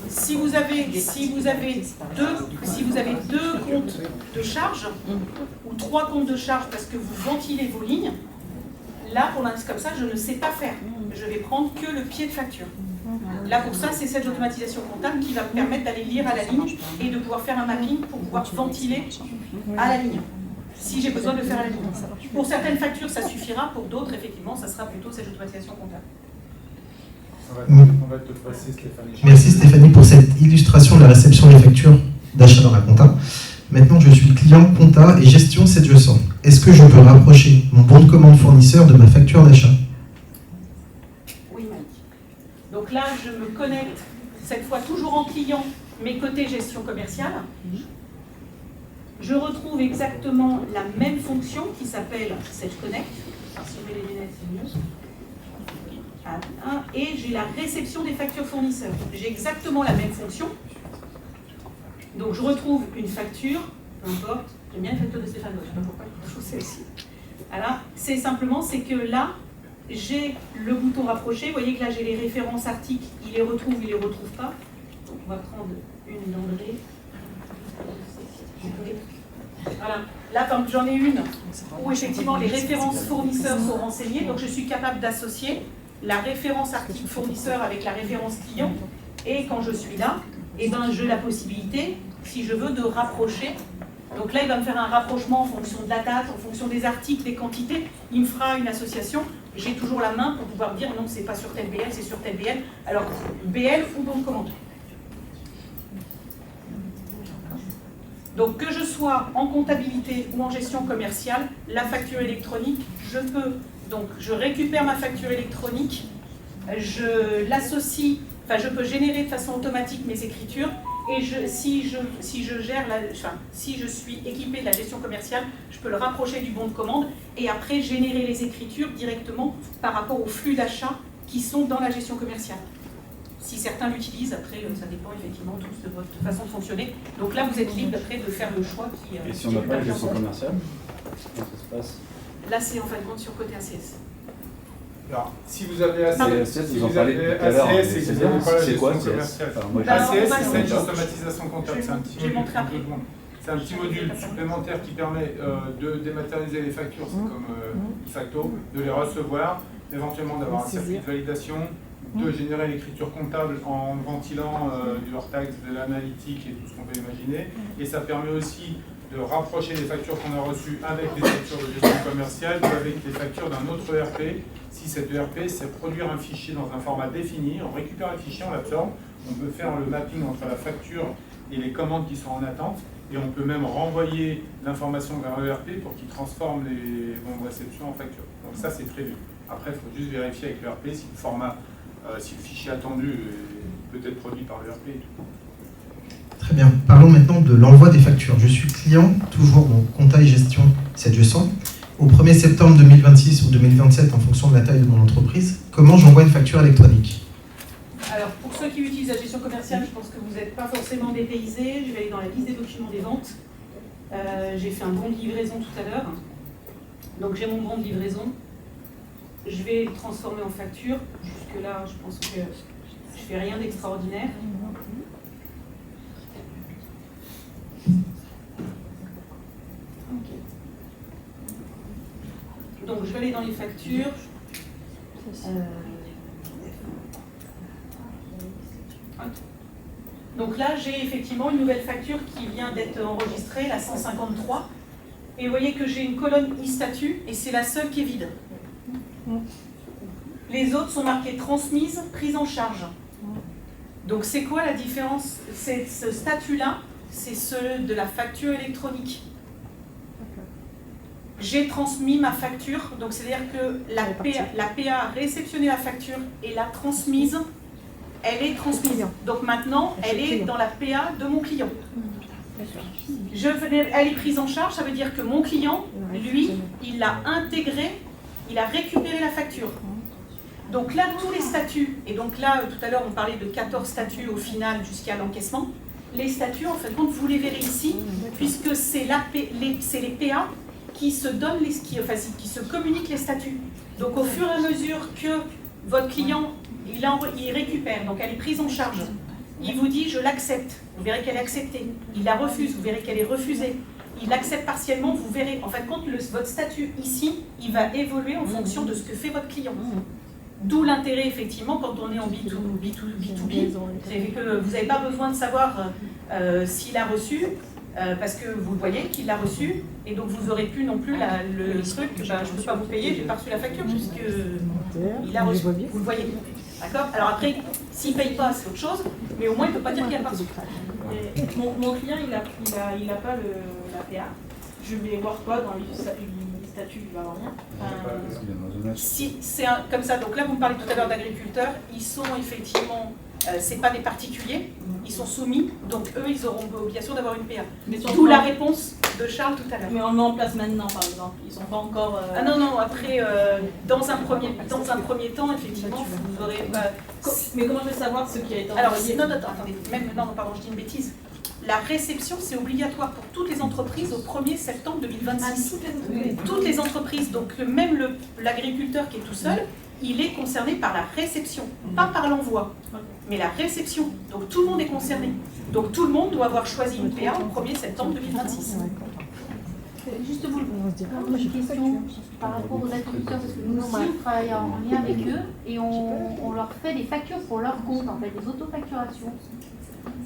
si vous avez deux comptes de charge ou 3 comptes de charge parce que vous ventilez vos lignes, là pour l'instant comme ça je ne sais pas faire. Je vais prendre que le pied de facture. Là pour ça c'est cette automatisation comptable qui va me permettre d'aller lire à la ligne et de pouvoir faire un mapping pour pouvoir ventiler à la ligne. Si j'ai besoin de le faire à la ligne. Pour certaines factures ça suffira, pour d'autres effectivement ça sera plutôt cette automatisation comptable. On va te passer Stéphanie. Merci Stéphanie pour cette illustration de la réception des factures d'achat dans la compta. Maintenant, je suis client compta et gestion 700. Est-ce que je peux rapprocher mon bon de commande fournisseur de ma facture d'achat? Oui, Mike. Donc là, je me connecte, cette fois toujours en client, mais côté gestion commerciale. Je retrouve exactement la même fonction qui s'appelle Sage Connect. Si je mets les lunettes, c'est mieux. Et j'ai la réception des factures fournisseurs. J'ai exactement la même fonction. Donc je retrouve une facture, peu importe, j'aime bien la facture de Stéphane, je ne sais pas pourquoi je trouve celle-ci. Alors, c'est simplement, c'est que là, j'ai le bouton rapprocher, vous voyez que là j'ai les références articles, il les retrouve pas. Donc on va prendre une d'André. Voilà, là j'en ai une où effectivement les références fournisseurs sont renseignées, donc je suis capable d'associer la référence article fournisseur avec la référence client, et quand je suis là, eh ben, j'ai la possibilité, si je veux, de rapprocher. Donc là, il va me faire un rapprochement en fonction de la date, en fonction des articles, des quantités. Il me fera une association. J'ai toujours la main pour pouvoir dire non, c'est pas sur tel BL, c'est sur tel BL. Alors, BL ou bon de commande. Donc, que je sois en comptabilité ou en gestion commerciale, la facture électronique, je peux. Donc, je récupère ma facture électronique, je l'associe. Enfin, je peux générer de façon automatique mes écritures et si je suis équipée de la gestion commerciale, je peux le rapprocher du bon de commande et après générer les écritures directement par rapport aux flux d'achat qui sont dans la gestion commerciale. Si certains l'utilisent, après ça dépend effectivement tous de votre façon de fonctionner. Donc là, vous êtes libre après de faire le choix qui... Et si on n'a pas la gestion commerciale, comment ça se passe? Là, c'est en fin de compte sur côté ACS. Alors, si vous avez ACS, vous en parlez tout à l'heure, c'est quoi ACS, c'est une automatisation comptable, c'est un petit module supplémentaire qui permet de dématérialiser les factures, c'est comme Ifacto, de les recevoir éventuellement d'avoir un circuit de validation, de générer l'écriture comptable en ventilant du hors-taxe, de l'analytique et tout ce qu'on peut imaginer. Et ça permet aussi de rapprocher les factures qu'on a reçues avec les factures de gestion commerciale ou avec les factures d'un autre ERP. Si cet ERP sait produire un fichier dans un format défini, on récupère le fichier, on l'absorbe, on peut faire le mapping entre la facture et les commandes qui sont en attente, et on peut même renvoyer l'information vers l'ERP pour qu'il transforme les bons de réception en facture. Donc ça, c'est prévu. Après, il faut juste vérifier avec l'ERP si le format, si le fichier attendu peut être produit par l'ERP et tout. Très bien. Parlons maintenant de l'envoi des factures. Je suis client, toujours mon compta et gestion 700. Au 1er septembre 2026 ou 2027, en fonction de la taille de mon entreprise, comment j'envoie une facture électronique? Alors, pour ceux qui utilisent la gestion commerciale, je pense que vous n'êtes pas forcément dépaysés. Je vais aller dans la liste des documents des ventes. J'ai fait un bon de livraison tout à l'heure. Donc, j'ai mon bon de livraison. Je vais le transformer en facture. Jusque-là, je pense que je ne fais rien d'extraordinaire. Donc, je vais aller dans les factures. Donc là, j'ai effectivement une nouvelle facture qui vient d'être enregistrée, la 153. Et vous voyez que j'ai une colonne e-statut et c'est la seule qui est vide. Les autres sont marquées transmises, prise en charge. Donc c'est quoi la différence? Ce statut-là, c'est celui de la facture électronique. J'ai transmis ma facture, donc c'est-à-dire que la PA a réceptionné la facture et l'a transmise, elle est transmise. Donc maintenant, elle est dans la PA de mon client. Elle est prise en charge, ça veut dire que mon client, lui, il l'a intégrée, il a récupéré la facture. Donc là, tous les statuts, et donc là, tout à l'heure, on parlait de 14 statuts au final jusqu'à l'encaissement. Les statuts, en fait, vous les verrez ici, puisque c'est les PA qui se donnent, qui se communiquent les statuts. Donc au fur et à mesure que votre client, il récupère, donc elle est prise en charge, il vous dit je l'accepte, vous verrez qu'elle est acceptée, il la refuse, vous verrez qu'elle est refusée, il l'accepte partiellement, vous verrez, en fait, quand votre statut ici, il va évoluer en fonction de ce que fait votre client. D'où l'intérêt, effectivement, quand on est en B2B, c'est que vous n'avez pas besoin de savoir s'il a reçu, parce que vous voyez qu'il l'a reçu, et donc vous n'aurez plus non plus le truc, je ne peux pas vous payer, j'ai pas reçu la facture, puisqu'il a reçu, vous le voyez. D'accord? Alors après, s'il ne paye pas, c'est autre chose, mais au moins il ne peut pas dire qu'il n'a pas reçu. Mon client, il n'a pas la PA. Je vais voir quoi dans les statuts, il va avoir rien. Si c'est comme ça, donc là vous me parlez tout à l'heure d'agriculteurs, ils sont effectivement, c'est pas des particuliers, ils sont soumis, donc eux ils auront l'obligation d'avoir une PA. D'où la réponse de Charles tout à l'heure. Mais on le met en place maintenant par exemple, ils sont pas encore... Ah non, après, dans un premier temps, effectivement, vous aurez... mais comment je vais savoir ce qui a été envoyé? Alors, non, attendez, pardon, je dis une bêtise. La réception, c'est obligatoire pour toutes les entreprises au 1er septembre 2026. Toutes les entreprises, donc même l'agriculteur qui est tout seul, il est concerné par la réception, pas par l'envoi, mais la réception. Donc tout le monde est concerné. Donc tout le monde doit avoir choisi une PA au 1er septembre 2026. Juste vous, j'ai une question par rapport aux agriculteurs, parce que nous aussi on travaille en lien avec eux et on leur fait des factures pour leur compte, en fait, des autofacturations.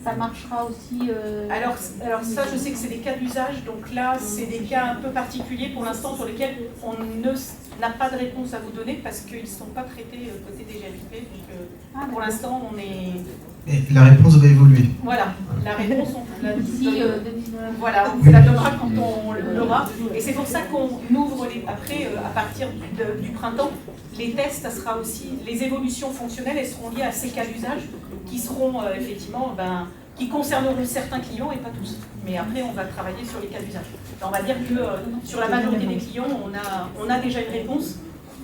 Ça marchera aussi... Alors ça, je sais que c'est des cas d'usage, donc là, c'est des cas un peu particuliers pour l'instant sur lesquels on n'a pas de réponse à vous donner parce qu'ils ne sont pas traités côté DGFiP. Donc pour l'instant, on est... Et la réponse va évoluer. Voilà, la réponse, on la d'ici 2019. Voilà, on vous la donnera quand on l'aura. Et c'est pour ça qu'on ouvre après, à partir du printemps, les tests, ça sera aussi, les évolutions fonctionnelles, elles seront liées à ces cas d'usage qui seront effectivement, qui concerneront certains clients et pas tous. Mais après, on va travailler sur les cas d'usage. On va dire que sur la majorité des clients, on a déjà une réponse.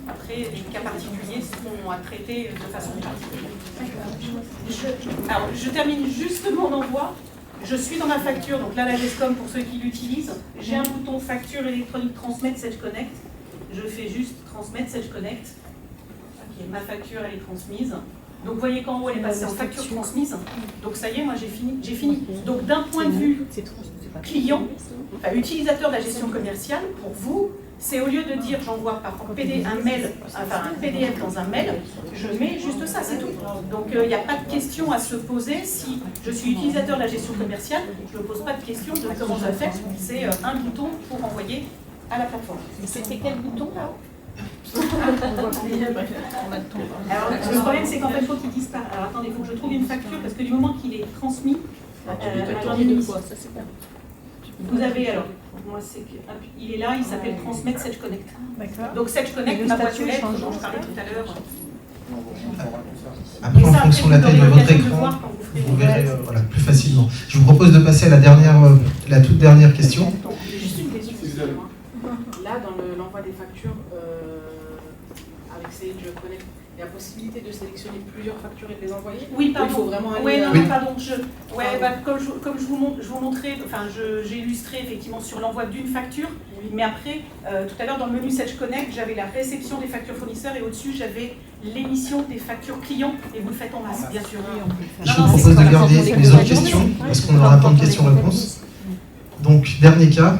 Après, les cas particuliers seront à traiter de façon particulière. Alors, je termine juste mon envoi. Je suis dans ma facture, donc là, la GESCOM, pour ceux qui l'utilisent, j'ai un bouton facture électronique transmettre Sage Connect. Je fais juste transmettre Sage Connect. Ok, ma facture, elle est transmise. Donc vous voyez qu'en haut, elle est passée en facture transmise. Donc ça y est, moi j'ai fini. Donc d'un point de vue client, enfin, utilisateur de la gestion commerciale, pour vous, c'est au lieu de dire j'envoie par un PDF dans un mail, je mets juste ça, c'est tout. Donc il n'y a pas de question à se poser. Si je suis utilisateur de la gestion commerciale, je ne me pose pas de question de comment je vais faire. C'est un bouton pour envoyer à la plateforme. C'était quel bouton là? Alors, le problème, c'est qu'en fait, il faut qu'il disparaisse. Alors, attendez, il faut que je trouve une facture, parce que du moment qu'il est transmis, vous avez alors, moi, il est là, il s'appelle Transmettre Sedge Connect. Donc, Sedge Connect, ma boîte aux lettres, dont je parlais tout à l'heure. Après, en fonction de la taille de votre écran, vous verrez voilà, plus facilement. Je vous propose de passer à la toute dernière question. Juste une question. Là, dans l'envoi des factures, avec Sedge Connect, il y a possibilité de sélectionner plusieurs factures et de les envoyer? Oui, pardon. Il faut vraiment aller... Oui, non, pardon. Comme je vous montrais, enfin, j'ai illustré effectivement sur l'envoi d'une facture, mais après, tout à l'heure dans le menu Sedge Connect, j'avais la réception des factures fournisseurs et au-dessus, j'avais l'émission des factures clients, et vous le faites en masse, bien sûr. Je vous propose de garder les autres questions, parce qu'on aura plein de questions-réponses. Donc, dernier cas,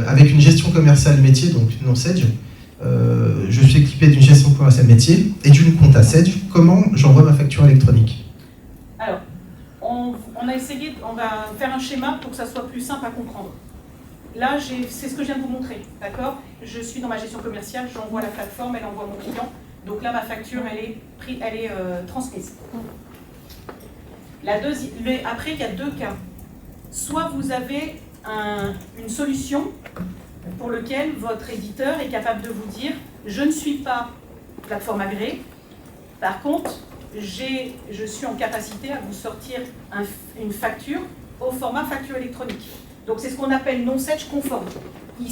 avec une gestion commerciale métier, donc non Sedge, je suis équipé d'une gestion commerciale métier et d'une compta Sedge. Comment j'envoie ma facture électronique? Alors, on va faire un schéma pour que ça soit plus simple à comprendre. Là, c'est ce que je viens de vous montrer, d'accord? Je suis dans ma gestion commerciale, j'envoie la plateforme, elle envoie mon client. Donc là, ma facture, elle est transmise. Après, il y a deux cas. Soit vous avez une solution pour laquelle votre éditeur est capable de vous dire « je ne suis pas plateforme agréée, par contre, je suis en capacité à vous sortir une facture au format facture électronique ». Donc c'est ce qu'on appelle non-Sedge conforme. Ils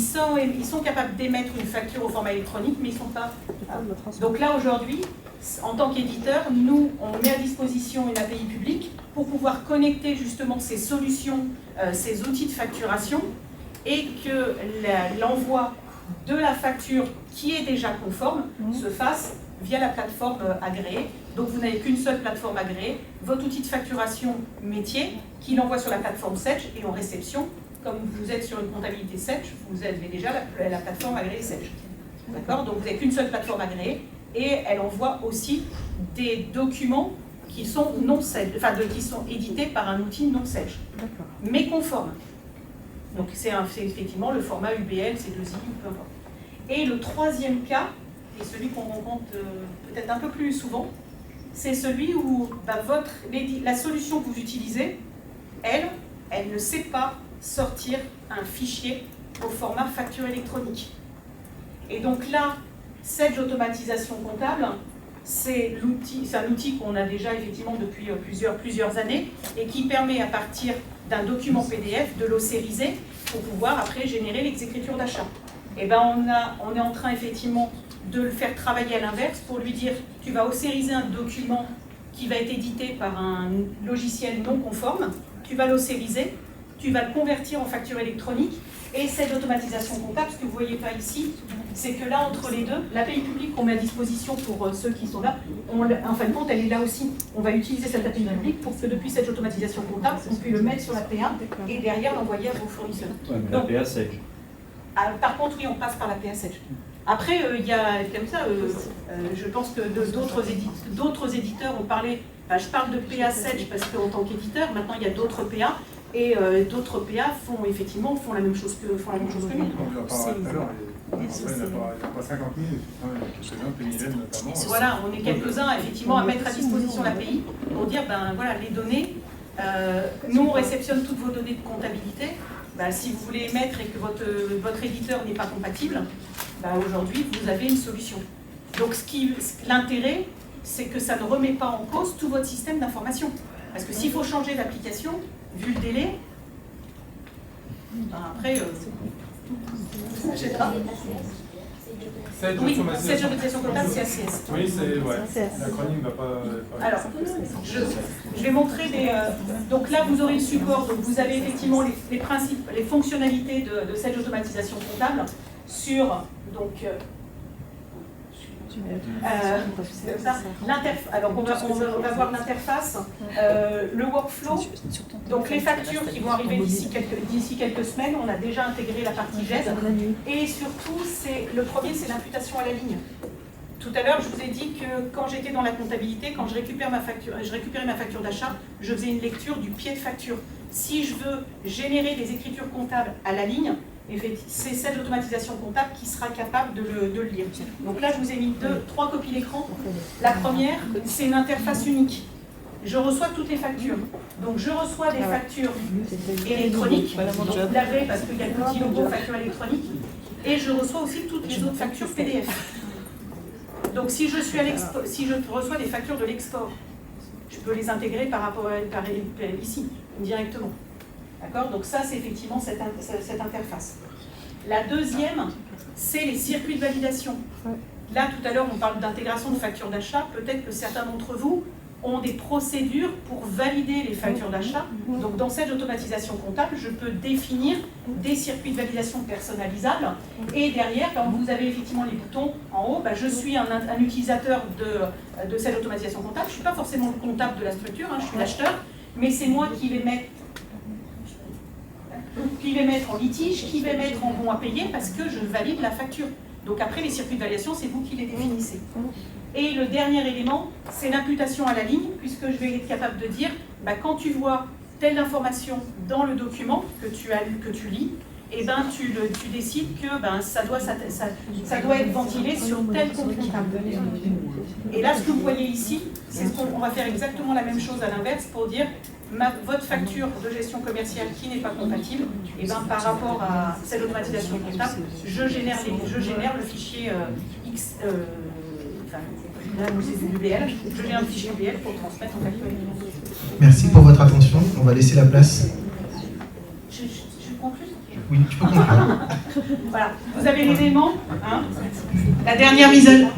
sont capables d'émettre une facture au format électronique, mais ils ne sont pas... Donc là, aujourd'hui, en tant qu'éditeur, nous, on met à disposition une API publique pour pouvoir connecter justement ces solutions, ces outils de facturation, et que l'envoi de la facture qui est déjà conforme se fasse via la plateforme agréée. Donc vous n'avez qu'une seule plateforme agréée, votre outil de facturation métier, qui l'envoie sur la plateforme Sedge, et en réception, comme vous êtes sur une comptabilité Sedge, vous avez déjà la plateforme agréée Sedge. D'accord? Donc vous n'avez qu'une seule plateforme agréée, et elle envoie aussi des documents qui sont non Sedge, enfin qui sont édités par un outil non Sedge, mais conforme. Donc c'est effectivement le format UBL, C2I, peu importe. Et le troisième cas, et celui qu'on rencontre peut-être un peu plus souvent, c'est celui où la solution que vous utilisez, elle ne sait pas sortir un fichier au format facture électronique. Et donc là, Sedge automatisation comptable, c'est un outil qu'on a déjà effectivement depuis plusieurs années et qui permet à partir d'un document PDF de l'ossériser pour pouvoir après générer les écritures d'achat. Et ben on est en train effectivement de le faire travailler à l'inverse pour lui dire tu vas ossériser un document qui va être édité par un logiciel non conforme, tu vas l'ossériser, tu vas le convertir en facture électronique et cette automatisation comptable, ce que vous ne voyez pas ici, c'est que là entre les deux, l'API publique qu'on met à disposition pour ceux qui sont là, en fin de compte elle est là aussi. On va utiliser cette API publique pour que depuis cette automatisation comptable, on puisse le mettre sur l'APA et derrière l'envoyer à vos fournisseurs. Ouais, mais l'APA Sedge. Par contre oui, on passe par l'APA Sedge. Après, il y a comme ça, je pense que d'autres éditeurs ont parlé, je parle de PA Sedge parce qu'en tant qu'éditeur, maintenant il y a d'autres PA, et d'autres PA font la même chose que nous. Il n'y a pas 50 000, quelques-uns, Pénilène notamment. Voilà, on est quelques-uns effectivement à mettre à disposition l'API pour dire, voilà, les données, nous on réceptionne toutes vos données de comptabilité, si vous voulez émettre et que votre éditeur n'est pas compatible, aujourd'hui vous avez une solution. Donc l'intérêt, c'est que ça ne remet pas en cause tout votre système d'information. Parce que s'il faut changer l'application, vu le délai, après... Oui, Sedge automatisation comptable, c'est ACS. Oui, l'acronyme ne va pas... Alors, je vais montrer des... donc là, vous aurez le support, donc vous avez effectivement les principes, les fonctionnalités de Sedge automatisation comptable sur... Donc, Alors on va voir l'interface, le workflow. Donc les factures qui vont arriver d'ici quelques semaines, on a déjà intégré la partie GED. Et surtout, le premier, c'est l'imputation à la ligne. Tout à l'heure, je vous ai dit que quand j'étais dans la comptabilité, quand je récupérais ma facture d'achat, je faisais une lecture du pied de facture. Si je veux générer des écritures comptables à la ligne, c'est cette automatisation comptable qui sera capable de le lire. Donc là, je vous ai mis 3 copies d'écran. La première, c'est une interface unique. Je reçois toutes les factures. Donc je reçois des factures électroniques. Vous l'avez parce qu'il y a le petit logo facture électronique. Et je reçois aussi toutes les autres factures PDF. Donc si je reçois des factures de l'export, je peux les intégrer par ici, directement. D'accord? Donc ça, c'est effectivement cette interface. La deuxième, c'est les circuits de validation. Là, tout à l'heure, on parle d'intégration de factures d'achat. Peut-être que certains d'entre vous ont des procédures pour valider les factures d'achat. Donc dans cette automatisation comptable, je peux définir des circuits de validation personnalisables. Et derrière, quand vous avez effectivement les boutons en haut, je suis un utilisateur de cette automatisation comptable. Je ne suis pas forcément le comptable de la structure, je suis l'acheteur, mais c'est moi qui vais mettre en litige, qui vais mettre en bon à payer parce que je valide la facture. Donc après, les circuits de validation, c'est vous qui les définissez. Et le dernier élément, c'est l'imputation à la ligne, puisque je vais être capable de dire, quand tu vois telle information dans le document que tu as lu, que tu lis, et tu décides que ça doit être ventilé sur tel compte comptable. Et là, ce que vous voyez ici, c'est qu'on va faire exactement la même chose à l'inverse pour dire votre facture de gestion commerciale qui n'est pas compatible, et par rapport à cette automatisation comptable, je génère le fichier X. Là, c'est du UBL. Je génère un fichier UBL pour transmettre en facture. Merci pour votre attention. On va laisser la place. Je conclue ? Oui, tu peux conclure. Voilà, vous avez l'élément. La dernière mise à jour.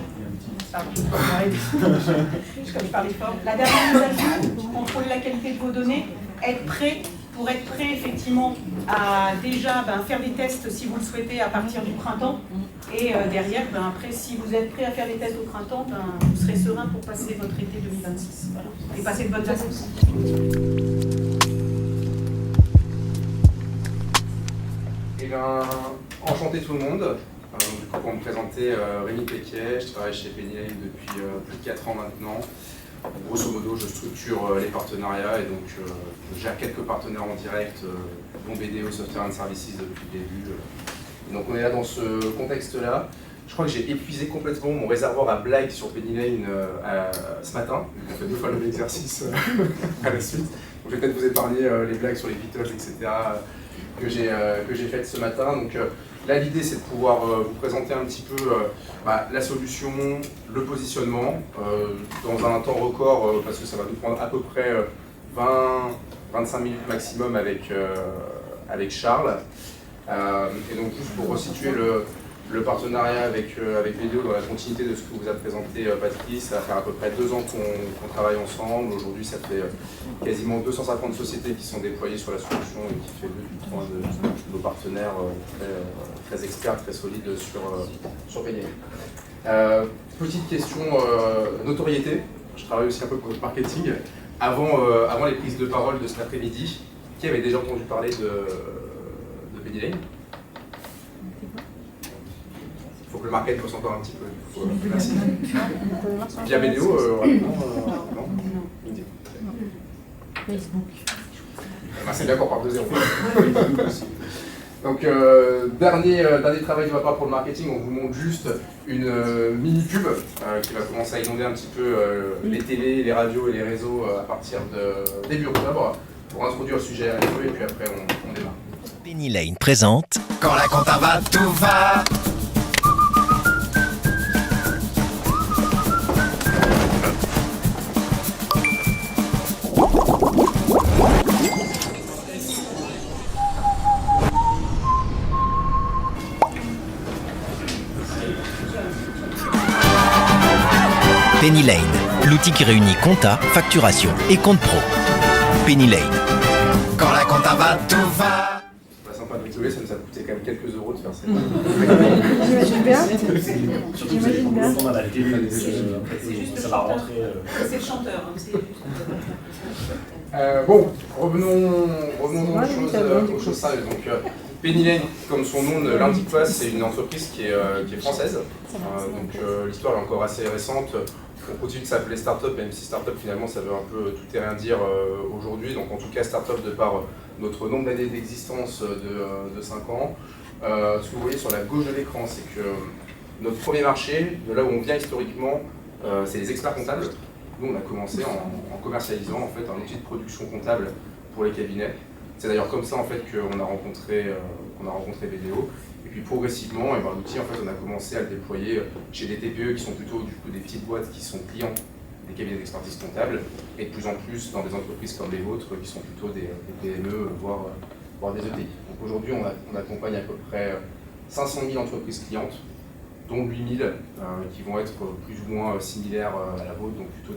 Je parlais fort. La dernière mise à jour, contrôler la qualité de vos données, être prêt pour être prêt effectivement à déjà faire des tests si vous le souhaitez à partir du printemps. Et derrière, après, si vous êtes prêt à faire des tests au printemps, vous serez serein pour passer votre été 2026. Voilà. Et passer de bonnes vacances. Eh bien, enchanté tout le monde. Pour me présenter, Rémi Péquier, je travaille chez Penny Lane depuis plus de 4 ans maintenant. Grosso modo, je structure les partenariats et donc je gère quelques partenaires en direct, dont BDO Software and Services depuis le début. Et donc on est là dans ce contexte-là. Je crois que j'ai épuisé complètement mon réservoir à blagues sur Penny Lane ce matin. On fait 2 fois le même exercice à la suite. Donc je vais peut-être vous épargner les blagues sur les Beatles, etc. que j'ai faites ce matin. Donc là, l'idée, c'est de pouvoir vous présenter un petit peu la solution, le positionnement, dans un temps record, parce que ça va nous prendre à peu près 20-25 minutes maximum avec Charles. Et donc, juste pour resituer le partenariat avec BDO dans la continuité de ce que vous a présenté Patrice, ça va faire à peu près 2 ans qu'on travaille ensemble. Aujourd'hui, ça fait quasiment 250 sociétés qui sont déployées sur la solution et qui fait 2 de nos partenaires très experts, très solides sur Penny Lane. Petite question notoriété. Je travaille aussi un peu pour le marketing. Avant les prises de parole de cet après-midi, qui avait déjà entendu parler de Penny Lane ? Il faut que le market me s'entende un petit peu. Merci. Via BDO, rapidement, non ? Facebook. C'est bien qu'on parle de 0. Donc, dernier travail de ma part pour le marketing, on vous montre juste une mini-pub qui va commencer à inonder un petit peu les télés, les radios et les réseaux à partir de début octobre pour introduire le sujet à la et puis après on démarre. Penny Lane présente Quand la compta va, tout va. Penny Lane, l'outil qui réunit compta, facturation et compte pro. Penny Lane. Quand la compta va, tout va. C'est pas sympa de dire désolé, ça nous a coûté quand même quelques euros de faire ça. J'imagine bien. J'imagine bien. C'est juste ça va rentrer. C'est le chanteur. Bon, revenons aux choses sérieuses. Donc, Penny Lane, comme son nom ne l'indique pas, c'est une entreprise qui est française. Donc l'histoire est encore assez récente. On continue de s'appeler Startup, même si Startup finalement ça veut un peu tout et rien dire aujourd'hui. Donc en tout cas Startup de par notre nombre d'années d'existence de 5 ans. Ce que vous voyez sur la gauche de l'écran, c'est que notre premier marché, de là où on vient historiquement, c'est les experts comptables. Nous on a commencé en commercialisant en fait un outil de production comptable pour les cabinets. C'est d'ailleurs comme ça en fait qu'on a rencontré BDO. Et puis progressivement, l'outil en fait on a commencé à le déployer chez des TPE qui sont plutôt du coup des petites boîtes qui sont clients des cabinets d'expertise comptable, et de plus en plus dans des entreprises comme les vôtres qui sont plutôt des PME, voire des ETI. Donc aujourd'hui on accompagne à peu près 500 000 entreprises clientes, dont 8 000 qui vont être plus ou moins similaires à la vôtre, donc plutôt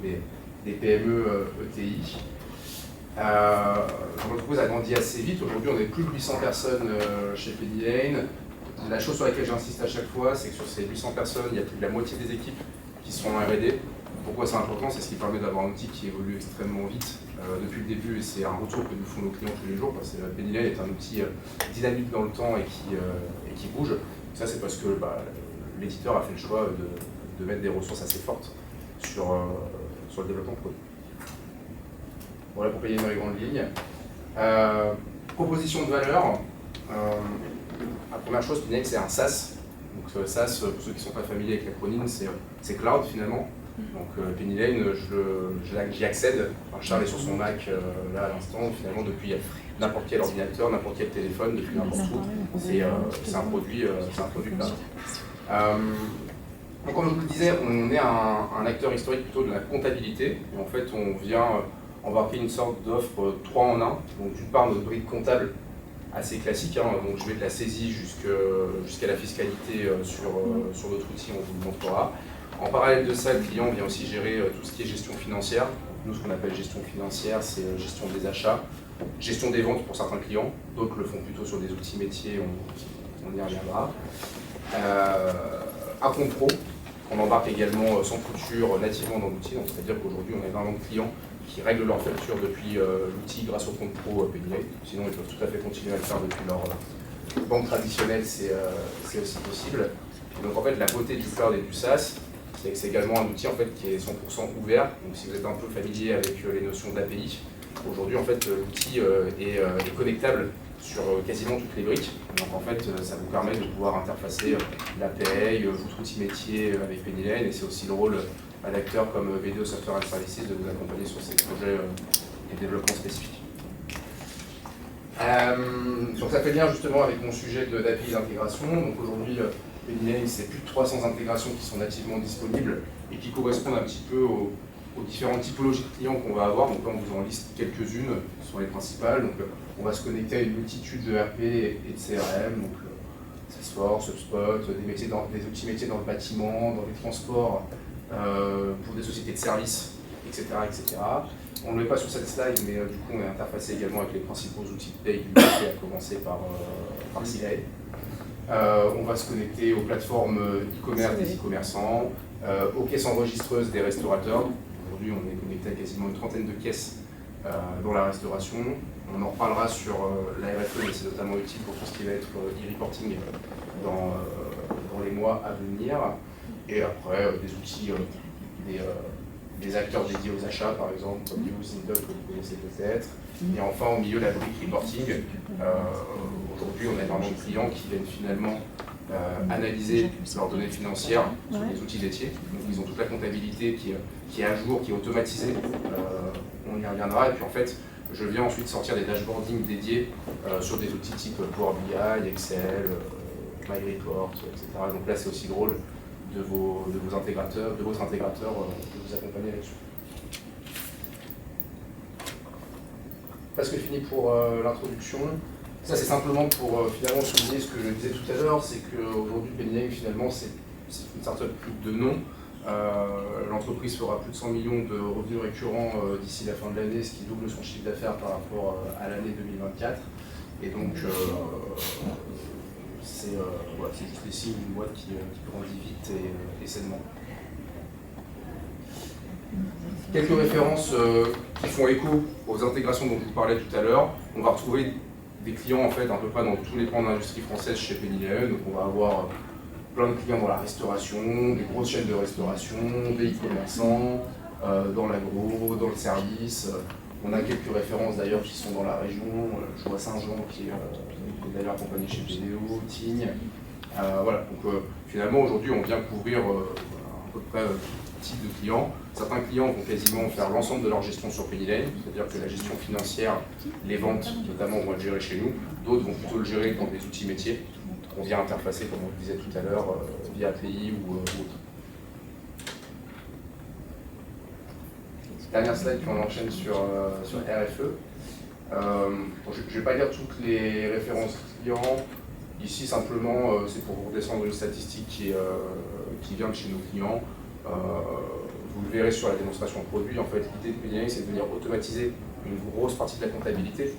des PME ETI. L'entreprise a grandi assez vite. Aujourd'hui, on est plus de 800 personnes chez Penny Lane. La chose sur laquelle j'insiste à chaque fois, c'est que sur ces 800 personnes, il y a plus de la moitié des équipes qui sont en R&D. Pourquoi c'est important? C'est ce qui permet d'avoir un outil qui évolue extrêmement vite depuis le début, et c'est un retour que nous font nos clients tous les jours, parce que Penny Lane est un outil dynamique dans le temps et qui bouge. Ça, c'est parce que l'éditeur a fait le choix de mettre des ressources assez fortes sur le développement produit. Voilà pour payer dans les grandes lignes. Proposition de valeur. La première chose, Penny Lane, c'est un SaaS. Donc SaaS, pour ceux qui ne sont pas familiers avec l'acronyme, c'est cloud finalement. Donc Penny Lane, j'y accède. Enfin, Charles est sur son Mac là à l'instant, finalement depuis n'importe quel ordinateur, n'importe quel téléphone, depuis n'importe où. C'est un produit cloud. Donc comme je vous le disais, on est un acteur historique plutôt de la comptabilité. Et en fait, on vient embarquer une sorte d'offre 3 en 1. Donc d'une part, notre brique comptable assez classique, donc je vais de la saisie jusqu'à la fiscalité sur notre outil, on vous le montrera. En parallèle de ça, le client vient aussi gérer tout ce qui est gestion financière. Nous, ce qu'on appelle gestion financière, c'est gestion des achats, gestion des ventes pour certains clients. D'autres le font plutôt sur des outils métiers, on y reviendra. Un compte pro, on embarque également sans couture nativement dans l'outil, donc c'est-à-dire qu'aujourd'hui, on a énormément de clients qui règlent leurs factures depuis l'outil grâce au compte pro Penny Lane. Sinon, ils peuvent tout à fait continuer à le faire depuis leur banque traditionnelle, c'est aussi possible. Et donc en fait, la beauté du cloud et du SaaS, c'est que c'est également un outil en fait, qui est 100% ouvert. Donc si vous êtes un peu familier avec les notions d'API, aujourd'hui en fait, l'outil est connectable sur quasiment toutes les briques. Donc en fait, ça vous permet de pouvoir interfacer la paye, votre outil métier avec Penny Lane, et c'est aussi le rôle d'acteurs comme BDO Software and Services de vous accompagner sur ces projets et développement spécifiques. Donc ça fait lien justement avec mon sujet d'API d'intégration. Donc aujourd'hui, Penny Lane, c'est plus de 300 intégrations qui sont nativement disponibles et qui correspondent un petit peu aux différentes typologies de clients qu'on va avoir. Donc là, on vous en liste quelques-unes, ce sont les principales. Donc on va se connecter à une multitude de RP et de CRM, donc Salesforce, HubSpot, des outils métiers dans le bâtiment, dans les transports, pour des sociétés de services, etc. etc. On ne le met pas sur cette slide, mais du coup on est interfacé également avec les principaux outils de paye du marché, à commencer par Silay. On va se connecter aux plateformes e-commerce des e-commerçants, aux caisses enregistreuses des restaurateurs. Aujourd'hui on est connecté à quasiment une trentaine de caisses dans la restauration. On en reparlera sur la RFE, mais c'est notamment utile pour tout ce qui va être e-reporting dans les mois à venir. Et après, des outils, des acteurs dédiés aux achats, par exemple, comme YouSindle, que vous connaissez peut-être. Et enfin, au milieu, la brique reporting. Aujourd'hui, on a énormément de clients qui viennent finalement analyser leurs données financières sur des outils métiers. Donc, ils ont toute la comptabilité qui est à jour, qui est automatisée. On y reviendra. Et puis, en fait, je viens ensuite sortir des dashboardings dédiés sur des outils type Power BI, Excel, MyReport, etc. Donc là, c'est aussi le rôle de votre intégrateur de vous accompagner là-dessus. Presque fini pour l'introduction. Ça, c'est simplement pour finalement souligner ce que je disais tout à l'heure, c'est qu'aujourd'hui, Penny Lane, finalement, c'est une startup plus de nom. L'entreprise fera plus de 100 millions de revenus récurrents d'ici la fin de l'année, ce qui double son chiffre d'affaires par rapport à l'année 2024. Et donc, c'est juste les signes d'une boîte qui grandit vite et sainement. Quelques références qui font écho aux intégrations dont je vous parlais tout à l'heure. On va retrouver des clients en fait à peu près dans tous les pans d'industrie française chez Penny Lane. Donc on va avoir plein de clients dans la restauration, des grosses chaînes de restauration, des e-commerçants, dans l'agro, dans le service. On a quelques références d'ailleurs qui sont dans la région. Je vois Saint-Jean qui est d'ailleurs accompagné chez Gédéo, Tignes. Voilà, donc finalement aujourd'hui on vient couvrir à peu près tout type de clients. Certains clients vont quasiment faire l'ensemble de leur gestion sur Penny Lane, c'est-à-dire que la gestion financière, les ventes notamment vont être gérées chez nous. D'autres vont plutôt le gérer dans des outils métiers qu'on vient interfacer, comme on le disait tout à l'heure, via API ou autre. Dernière slide, puis on enchaîne sur RFE. Je ne vais pas lire toutes les références clients. Ici, simplement, c'est pour vous redescendre une statistique qui vient de chez nos clients. Vous le verrez sur la démonstration de produit. En fait, l'idée de Penny Lane, c'est de venir automatiser une grosse partie de la comptabilité.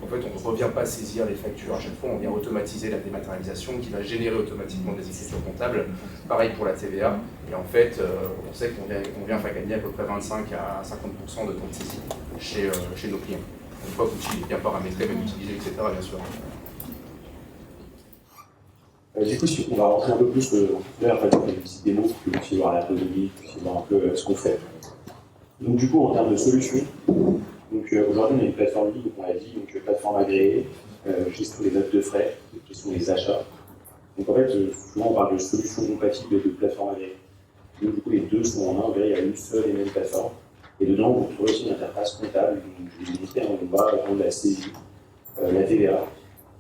En fait, on ne revient pas saisir les factures à chaque fois, on vient automatiser la dématérialisation qui va générer automatiquement des écritures comptables. Pareil pour la TVA. Et en fait, on sait qu'on vient faire gagner à peu près 25 à 50% de temps de saisie chez nos clients. Une fois que l'outil est bien paramétré, bien utilisé, etc. bien sûr. Du coup, si on va rentrer un peu plus là, en fait, dans une petite démo pour que vous puissiez voir l'ergonomie, pour que vous puissiez voir un peu ce qu'on fait. Donc du coup, en termes de solutions, aujourd'hui on a une plateforme libre, on l'a dit, donc plateforme agréée, gestion des notes de frais, gestion des achats. Donc en fait, souvent on parle de solutions compatibles et de plateforme agréée. Donc du coup, les deux sont en un, il y a une seule et même plateforme. Et dedans, vous trouvez aussi une interface comptable, donc je vais vous montrer, on va prendre la saisie, la TVA,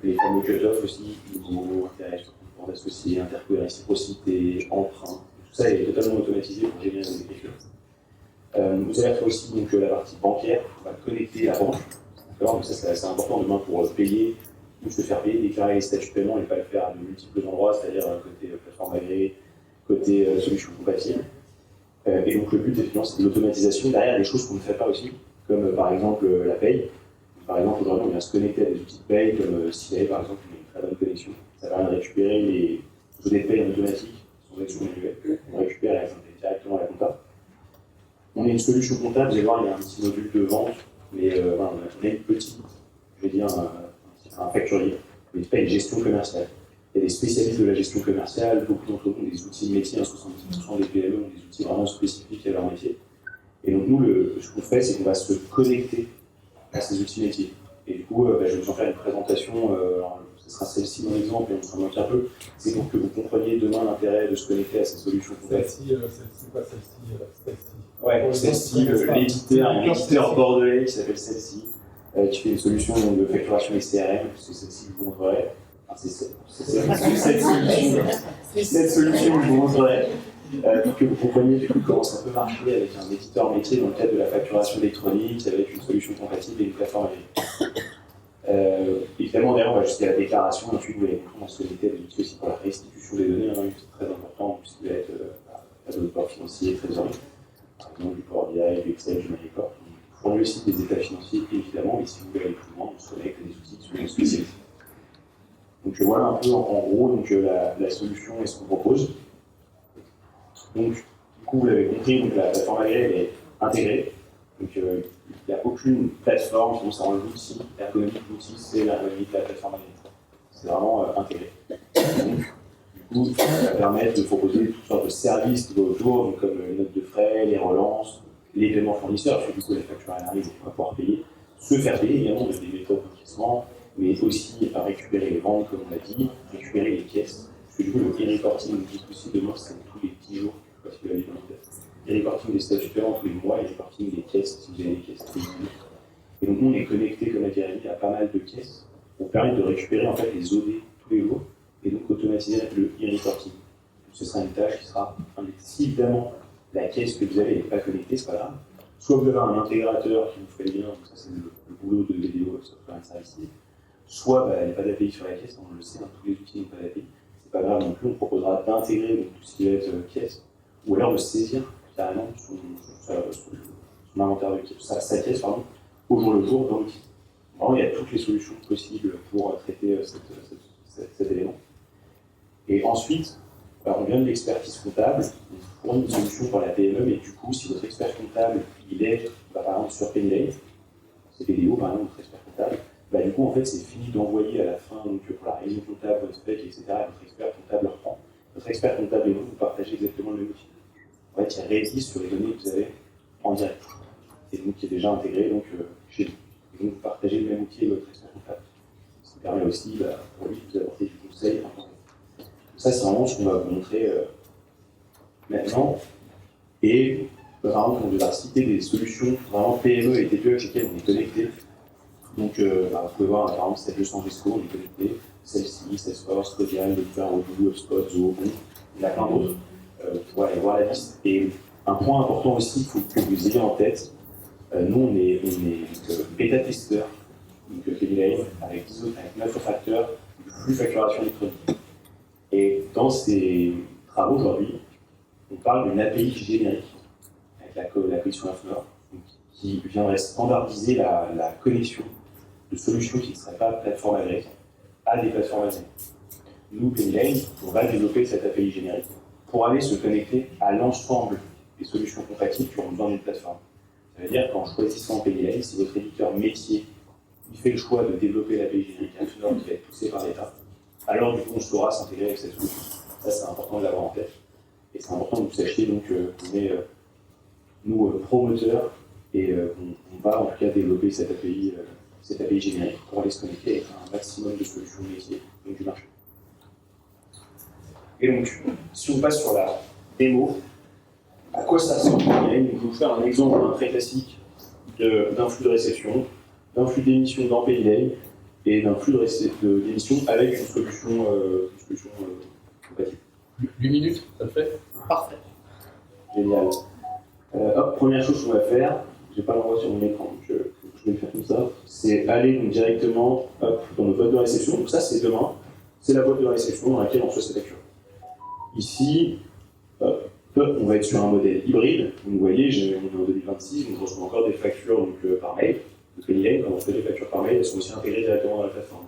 les fameux cut-off aussi, nouveaux intérêts sur compte associés, intercoûts et réciprocité, emprunt, tout ça est totalement automatisé pour générer des écritures. Vous avez aussi donc, la partie bancaire, on va connecter la banque. Donc ça c'est assez important demain pour payer ou se faire payer, déclarer les statuts de paiement et pas le faire à de multiples endroits, c'est-à-dire côté plateforme agréée, côté solution compatible. Et donc le but effectivement c'est de l'automatisation derrière des choses qu'on ne fait pas aussi, comme par exemple la paye. Par exemple aujourd'hui on vient se connecter à des outils de paye comme Silay par exemple, une très bonne connexion. Ça va récupérer les données de paye en automatique, sans action manuelle. On récupère et on directement à la compta. On a une solution comptable, vous allez voir, il y a un petit module de vente, mais voilà, on a une petite, je vais dire, un facturier, mais pas une gestion commerciale. Il y a des spécialistes de la gestion commerciale, beaucoup d'entre eux ont des outils métiers, 70% des PME ont des outils vraiment spécifiques à leur métier. Et donc nous, ce qu'on fait, c'est qu'on va se connecter à ces outils métiers. Et du coup, je vais vous en faire une présentation, ce sera celle-ci dans l'exemple, et on s'en moque un peu. C'est pour que vous compreniez demain l'intérêt de se connecter à ces solutions comptables. C'est quoi celle-ci? Ouais, celle-ci, l'éditeur bordelais qui s'appelle celle-ci, qui fait une solution de facturation XCRM, c'est celle-ci que je vous montrerai. C'est cette solution que je vous montrerai, pour que vous compreniez du coup comment ça peut marcher avec un éditeur métier dans le cadre de la facturation électronique, avec une solution compatible et une plateforme évidemment, d'ailleurs, on va jusqu'à la déclaration, et ensuite vous allez comprendre ce que c'était des outils aussi pour la restitution des données, c'est très important, puisque vous êtes tableau de bord financier et trésorerie. Par exemple, du Power BI, du Excel, du Maniport. Vous fournissez aussi des états financiers, évidemment, mais si vous voulez aller plus loin, on se connecte à des outils qui sont spécialisés. Donc voilà un peu en gros donc, la solution et ce qu'on propose. Donc, du coup, vous l'avez compris, donc, la plateforme agréée elle est intégrée. Donc il n'y a aucune plateforme qui concerne l'outil, l'ergonomie de l'outil, c'est l'ergonomie de la plateforme agréée. C'est vraiment intégré. Donc, du coup, ça va permettre de proposer toutes sortes de services qui vont autour, donc, comme les notes de frais, les relances, les paiements fournisseurs, parce que du coup, les factures arrivent, on va pouvoir payer, se faire payer, évidemment, on a des méthodes d'encaissement, mais aussi à récupérer les ventes, comme on l'a dit, récupérer les caisses. Parce que du coup, le e-reporting, le dit aussi demain, c'est tous les 10 jours, je ne sais pas si vous l'avez dit, le reporting des statuts paiements tous les mois, et le reporting des caisses, si vous avez des caisses tous les jours. Et donc, nous, on est connecté, comme a dit Rémi, à pas mal de caisses pour permettre de récupérer en fait les OD tous les jours. Et donc automatiser le e-reporting. Ce sera une tâche qui sera, si évidemment la caisse que vous avez n'est pas connectée, c'est pas grave. Soit vous avez un intégrateur qui vous fait le lien, donc ça c'est le boulot de vidéo Software and Services. Soit il n'y a pas d'API sur la caisse, on le sait, tous les outils n'ont pas d'API. C'est pas grave non plus, on proposera d'intégrer tout ce qui va être caisse, ou alors de saisir carrément son inventaire de caisse, sa caisse au jour le jour dans l'outil. Vraiment, il y a toutes les solutions possibles pour traiter cet élément. Et ensuite, on vient de l'expertise comptable, on fournit une solution pour la PME, mais du coup, si votre expert comptable, il est, par exemple, sur Penny c'est BDO, par exemple, votre expert comptable, du coup, en fait, c'est fini d'envoyer à la fin, donc, pour la révision comptable, votre spec, etc., votre expert comptable reprend. Votre expert comptable et vous partagez exactement le même outil. En fait, il révise sur les données que vous avez en direct. Et donc, qui est déjà intégré donc, chez vous. Et donc, vous partagez le même outil avec votre expert comptable. Ce qui permet aussi, pour lui, de vous apporter du conseil. Ça, c'est vraiment ce qu'on va vous montrer maintenant. Et vraiment, on va citer des solutions vraiment PME et TPE avec lesquelles on est connecté. Donc, vous pouvez voir, par exemple, cette 200 Gesco, on est connecté. Celle-ci, Salesforce, Codial, Docker, Odoo, HubSpot, Zoho, il y en a plein d'autres. Vous pouvez aller voir la liste. Et un point important aussi, il faut que vous ayez en tête, nous, on est bêta-testeur, donc Penny Lane, avec 9 facteurs du flux facturation électronique. Et dans ces travaux aujourd'hui, on parle d'une API générique, avec la connexion AFNOR, qui viendrait standardiser la connexion de solutions qui ne seraient pas plateforme agréées à des plateformes agréées. Nous, Penny Lane, on va développer cette API générique pour aller se connecter à l'ensemble des solutions compatibles qui ont besoin d'une plateforme. Ça veut dire qu'en choisissant Penny Lane, si votre éditeur métier il fait le choix de développer l'API générique AFNOR qui va être poussée par l'État, alors du coup on saura s'intégrer avec cette solution. Ça c'est important de l'avoir en tête. Et c'est important que vous sachiez donc qu'on est nous promoteurs et qu'on va en tout cas développer cette API générique pour aller se connecter avec un maximum de solutions métiers donc du marché. Et donc, si on passe sur la démo, à quoi ça sert? Je vais vous faire un exemple très classique d'un flux de réception, d'un flux d'émission dans Penny Lane et d'un flux d'émission avec une solution compatible. 8 minutes, ça le fait? Parfait. Génial. Première chose qu'on va faire, je n'ai pas l'envoi sur mon écran, donc je vais le faire comme ça, c'est aller donc, directement dans notre boîte de réception. Donc ça, c'est demain, c'est la boîte de réception dans laquelle on reçoit ces factures. Ici, on va être sur un modèle hybride. Vous voyez, on est en 2026, donc je reçois encore des factures donc, par mail. Donc Penny Lane, quand on reçoit des factures par mail, elles sont aussi intégrées directement dans la plateforme.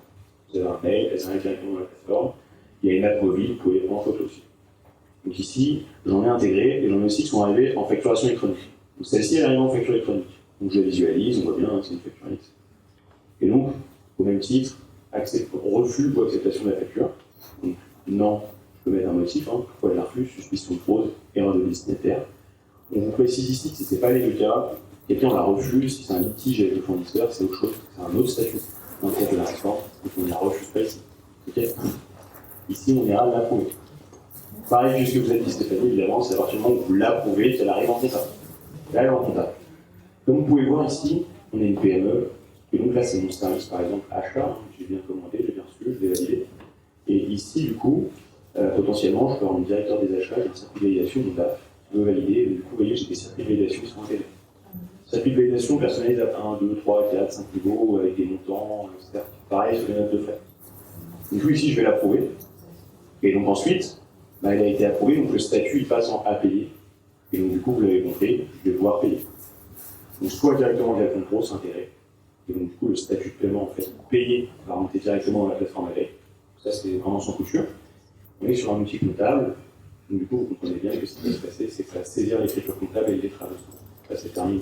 Vous avez un mail, elles arrivent directement dans la plateforme. Il y a une app mobile, vous pouvez les prendre en photo aussi. Donc ici, j'en ai intégré et j'en ai aussi qui sont arrivés en facturation électronique. Donc celle-ci, elle arrive en facture électronique. Donc je la visualise, on voit bien que c'est une facture X. Et donc, au même titre, refus ou acceptation de la facture. Donc non, je peux mettre un motif, pourquoi de refus, suspicion de fraude, erreur de destinataire. On vous précise ici que si ce n'est pas les deux cas, quelqu'un la refuse, si c'est un litige avec le fournisseur, c'est autre chose, c'est un autre statut dans le cadre de la réforme, donc on ne la refuse pas ici. Okay. Ici, on ira l'approuver. Pareil, puisque vous êtes dit Stéphanie, évidemment, c'est à partir du moment où vous l'approuvez qu'elle arrive en comptable. Là, elle est en comptable. Comme vous pouvez voir ici, on est une PME, et donc là, c'est mon service, par exemple, achat, j'ai bien commandé, j'ai bien reçu, je l'ai validé. Et ici, du coup, potentiellement, je peux avoir mon directeur des achats, j'ai une circuit de validation, mon DAF, je veux valider, et du coup, vous voyez, j'ai des circuits de validation qui sont intégrés. Circuit de validation personnalisé à 1, 2, 3, 4, 5 niveaux, avec des montants, etc. Pareil sur les notes de frais. Du coup, ici, je vais l'approuver. Et donc ensuite, elle a été approuvée, donc le statut il passe en à payer. Et donc du coup, vous l'avez compris, je vais pouvoir payer. Donc soit directement via le compte pro, s'intégrer. Et donc du coup, le statut de paiement, en fait, payé, va remonter directement dans la plateforme avec. Ça, c'est vraiment sans couture. On est sur un outil comptable. Donc du coup, vous comprenez bien que ce qui va se passer, c'est que ça va saisir l'écriture comptable et les travaux. Ça, c'est terminé.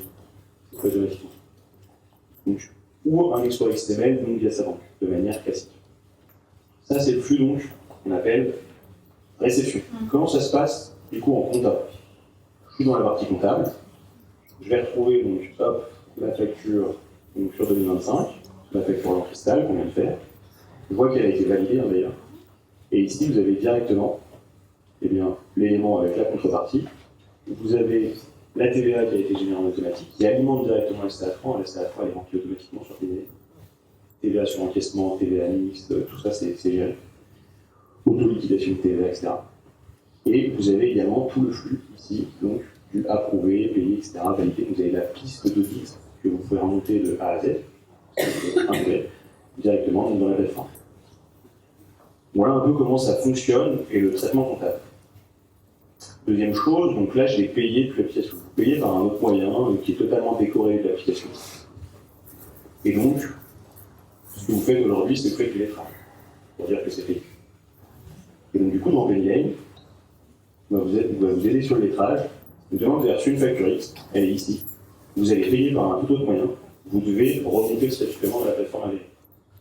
C'est pas automatiquement. Donc, ou un export XML, donc via sa banque, de manière classique. Ça, c'est le flux donc qu'on appelle réception. Comment ça se passe du coup en comptable? Je suis dans la partie comptable. Je vais retrouver donc la facture donc, sur 2025, la facture en cristal qu'on vient de faire. Je vois qu'elle a été validée d'ailleurs. Et ici, vous avez directement l'élément avec la contrepartie. Vous avez la TVA qui a été générée en automatique, qui alimente directement la STA3. La STA3 elle est remplie automatiquement sur TVA. TVA sur encaissement, TVA mixte, tout ça c'est géré. Auto-liquidation de TVA, etc. Et vous avez également tout le flux ici, donc du approuvé, payé, etc. validé. Vous avez la piste d'audit que vous pouvez remonter de A à Z, directement dans la plateforme. Voilà un peu comment ça fonctionne et le traitement comptable. Deuxième chose, donc là je vais payer toute l'application. Vous payez par un autre moyen qui est totalement décoré de l'application. Et donc, Ce que vous faites aujourd'hui, c'est que vous faites du lettrage, pour dire que c'est payé. Et donc du coup, dans Pennyline, on va vous aider sur le lettrage. Notamment, vous avez reçu une facture X, elle est ici. Vous allez payer par un tout autre moyen, vous devez remonter le statut paiement de la plateforme AVR.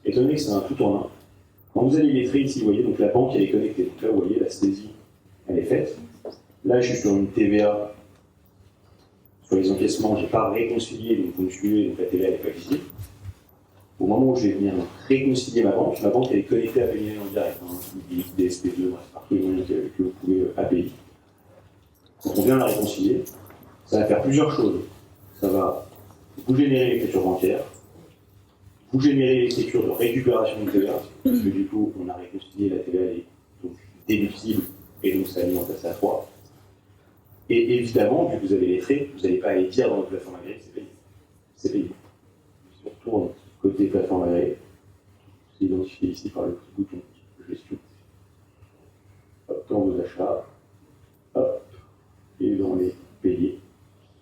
Étant donné que c'est un tout en un, quand vous allez lettrer ici, vous voyez, donc la banque elle est connectée. Donc là, vous voyez, la saisie, elle est faite. Là, je suis sur une TVA. Sur les encaissements, je n'ai pas réconcilié, donc vous me suivez, donc la TVA n'est pas visible. Au moment où je vais venir réconcilier ma banque elle est connectée à Pennyline en direct, hein, DSP2, bref, par tous les moyens que vous pouvez API. Quand on vient la réconcilier, ça va faire plusieurs choses. Ça va vous générer l'écriture bancaire, vous générer l'écriture de récupération de TVA, parce que du coup, on a réconcilié la TVA, elle est donc déductible, et donc ça alimente ça à 3. Et évidemment, vu que vous avez lettré, vous n'allez pas aller dire dans votre plateforme agréée que c'est payé. C'est payé. Si on retourne côté plateforme agréée, c'est identifié ici par le petit bouton gestion. Hop, dans vos achats, hop, et dans les payés,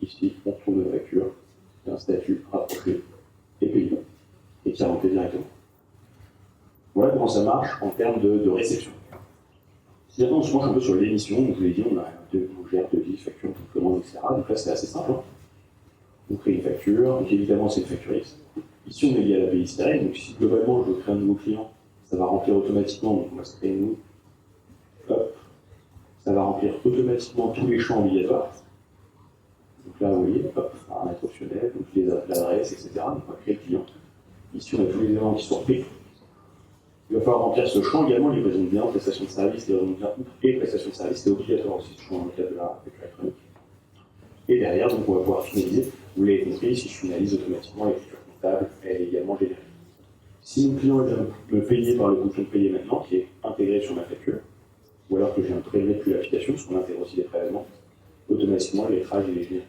ici, on retrouve la facture, c'est un statut rapproché et payé, et qui est rentré directement. Voilà comment ça marche en termes de réception. Si maintenant on se penche un peu sur l'émission, donc je vous l'ai dit, on gère devis, facture, commande, etc. Donc là c'est assez simple. Hein. On crée une facture, donc évidemment c'est une facture X. Ici on est lié à l'API Sterling, donc si globalement je veux créer un nouveau client, ça va remplir automatiquement, donc on va se créer nous. Hop. Ça va remplir automatiquement tous les champs obligatoires. Donc là vous voyez, hop, paramètres optionnels, donc l'adresse, etc. Donc on va créer le client. Ici on a tous les éléments qui sont repris. Il va falloir remplir ce champ également, livraison de biens, prestation de services, livraison de biens et prestation de services, c'est obligatoire aussi ce champ dans le cadre de la facture électronique. Et derrière, donc, on va pouvoir finaliser. Vous l'avez compris, si je finalise automatiquement l'écriture comptable, elle est également générée. Si mon client vient me payer par le bouton payer maintenant, qui est intégré sur ma facture, ou alors que je viens de prélever depuis l'application, parce qu'on intègre aussi des prélèvements, automatiquement le lettrage est généré,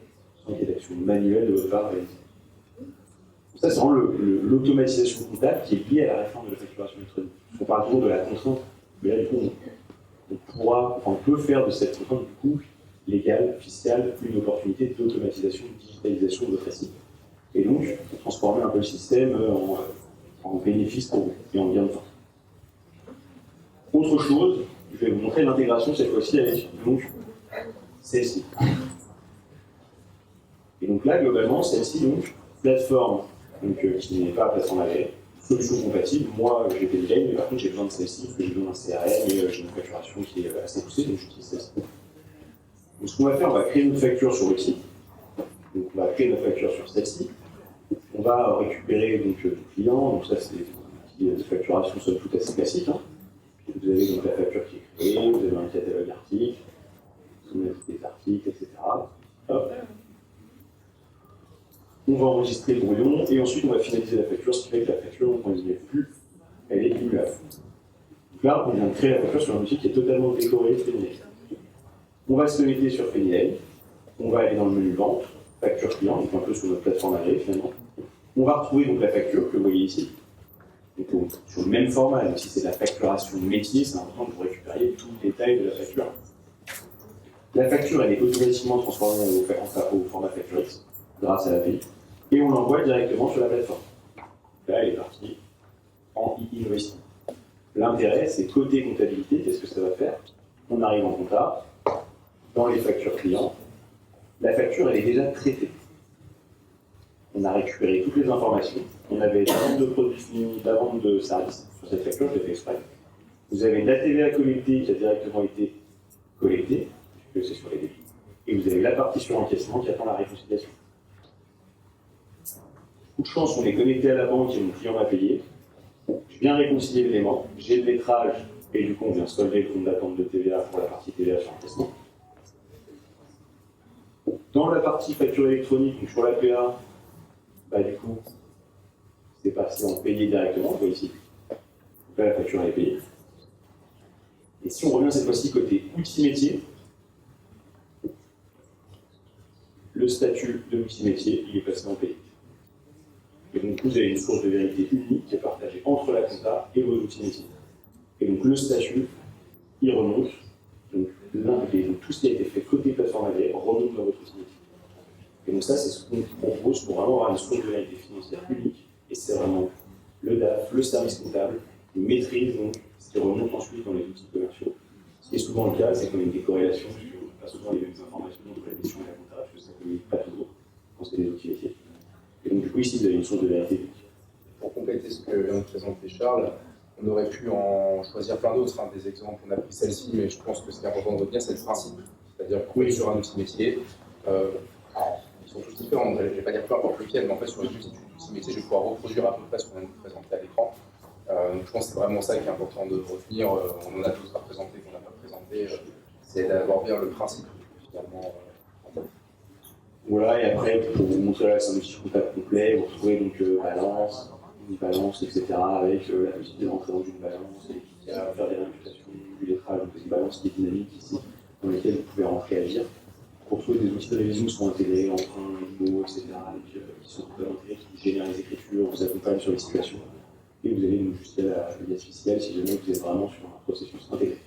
sans qu'il y ait d'action manuelle de votre part réalisée. Ça, c'est vraiment l'automatisation comptable qui est liée à la réforme de la facturation électronique. On parle toujours de la contrainte, mais là, du coup, on peut faire de cette contrainte, du coup, légale, fiscale, une opportunité d'automatisation, de digitalisation de votre SI. Et donc, transformer un peu le système en bénéfice pour vous et en gain de temps. Autre chose, je vais vous montrer l'intégration cette fois-ci avec donc celle-ci. Et donc là, globalement, celle-ci, donc, plateforme qui n'est pas plateforme agréée, solution compatible. Moi, j'ai fait le game, mais par contre, j'ai besoin de celle-ci, parce que j'ai besoin d'un CRM et j'ai une facturation qui est assez poussée, donc j'utilise celle-ci. Donc, ce qu'on va faire, on va créer une facture sur le site. Donc, on va créer notre facture sur celle-ci. On va récupérer donc, le client. Donc, ça, c'est une facturation somme toute assez classique. Hein. Vous avez donc la facture qui est créée, vous avez un catalogue article, vous ajoutez des articles, etc. Hop. On va enregistrer le brouillon et ensuite on va finaliser la facture, ce qui fait que la facture, quand on n'y met plus, elle est immutable. Donc là, on vient de créer la facture sur un outil qui est totalement décoré de Pennyline. On va se connecter sur Pennyline, on va aller dans le menu vente, facture client, donc un peu sur notre plateforme agréée finalement. On va retrouver donc la facture que vous voyez ici, donc, sur le même format, donc si c'est de la facturation métier, c'est important que vous récupériez tout le détail de la facture. La facture, elle est automatiquement transformée au format facture X grâce à l'API, et on l'envoie directement sur la plateforme. Là, elle est partie en e-invoicing. L'intérêt, c'est côté comptabilité, qu'est-ce que ça va faire? On arrive en compta, dans les factures clients, la facture, elle est déjà traitée. On a récupéré toutes les informations. On avait la vente de produits finis, la vente de services sur cette facture, je l'ai fait exprès. Vous avez la TVA collectée qui a directement été collectée, puisque c'est sur les débits. Et vous avez la partie sur encaissement qui attend la réconciliation. Coup de chance, on est connecté à la banque et mon client m'a payé. Je viens réconcilier l'élément, j'ai le lettrage et du coup on vient solder le compte d'attente de TVA pour la partie TVA sur encaissement. Dans la partie facture électronique, donc sur la PA, du coup, c'est passé en payé directement, vous voyez ici. Donc là, la facture est payée. Et si on revient cette fois-ci côté outil métier, le statut de l'outil métier, il est passé en payé. Et donc vous avez une source de vérité unique qui est partagée entre la compta et vos outils métiers. Et donc le statut, il remonte. Donc tout ce qui a été fait côté plateforme agréée remonte dans votre outil métier. Et donc ça, c'est ce qu'on propose pour vraiment avoir une source de vérité financière unique. Et c'est vraiment le DAF, le service comptable, ils maîtrisent donc ce qui remonte ensuite dans les outils commerciaux. Ce qui est souvent le cas, c'est qu'on a une décorrélation, puisqu'on n'a pas souvent les mêmes informations entre la gestion et la compta, parce que ça ne communique pas toujours quand c'est des outils métiers. Et donc du coup ici vous avez une source de vérité. Pour compléter ce que vient de présenter Charles, on aurait pu en choisir plein d'autres, des exemples, on a pris celle-ci, mais je pense que ce qui est important de retenir, c'est le principe. C'est-à-dire qu'on est sur un outil métier, ils sont tous différents, je ne vais pas dire peu importe lequel, mais en fait sur les outils métier, je vais pouvoir reproduire à peu près ce qu'on vient de vous présenter à l'écran. Donc je pense que c'est vraiment ça qui est important de retenir, on en a tous à présenter, qu'on n'a pas présenté, c'est d'avoir bien le principe finalement en tête. Voilà, et après, pour vous montrer là, c'est un outil comptable complet, vous retrouvez donc balance, balance, etc. avec la possibilité de rentrer dans une balance et qui a faire des réimputations du lettrage, donc c'est une balance qui est dynamique ici, dans laquelle vous pouvez rentrer agir. Pour trouver des outils de révision qui sont intégrés, emprunts, IMO, etc., qui sont complémentaires, qui génèrent les écritures, vous accompagnent sur les situations. Et vous allez nous justifier la liasse fiscale si jamais vous êtes vraiment sur un processus intégré.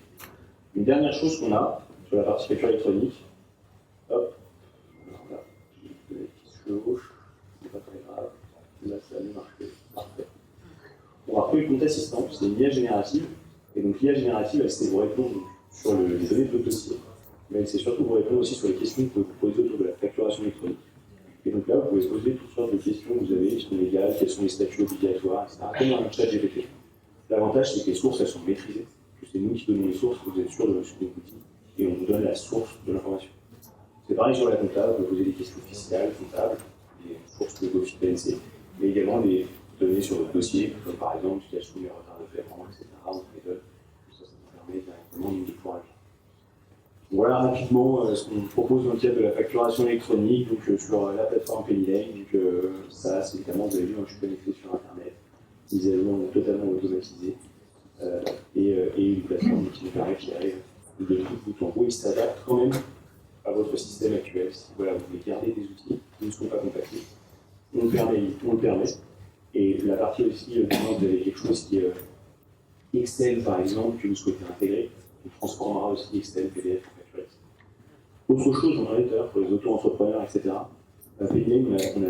Une dernière chose qu'on a sur la partie facture électronique, hop, là, qui se chevauche, c'est pas très grave, là ça a bien marché, parfait. On va retrouver le compte assistant, c'est une IA générative, et donc l'IA générative, elle sait vous répondre sur les données de votre dossier, mais elle sait surtout vous répondre aussi sur les questions que vous posez autour de la facturation électronique. Et donc là, vous pouvez poser toutes sortes de questions que vous avez, qui sont légales, quels sont les statuts obligatoires, etc. Comme dans le chat GPT. L'avantage, c'est que les sources, elles sont maîtrisées. C'est nous qui donnons les sources, vous êtes sûr de ce que vous dites, et on vous donne la source de l'information. C'est pareil sur la compta, vous pouvez poser des questions fiscales, comptables, des sources de l'office PNC, mais également des données sur votre dossier, comme par exemple quels sont les retards de paiement, etc. ou méthode. Ça vous permet directement de pouvoir agir. Voilà rapidement ce qu'on propose dans le cadre de la facturation électronique, donc sur la plateforme Penny Lane. Donc ça, c'est évidemment, vous avez vu, je suis connecté sur Internet, mise à jour totalement automatisée, et une plateforme qui nous permet de gérer de tout bout en bout, et s'adapte quand même à votre système actuel. Si voilà, vous voulez garder des outils qui ne sont pas compatibles, on le permet. Et la partie aussi, vous avez quelque chose qui est Excel par exemple, que vous souhaitez intégrer, on transformera aussi Excel, PDF en facturation. Autre chose, j'en parlais tout à l'heure pour les auto-entrepreneurs, etc. À Penny, on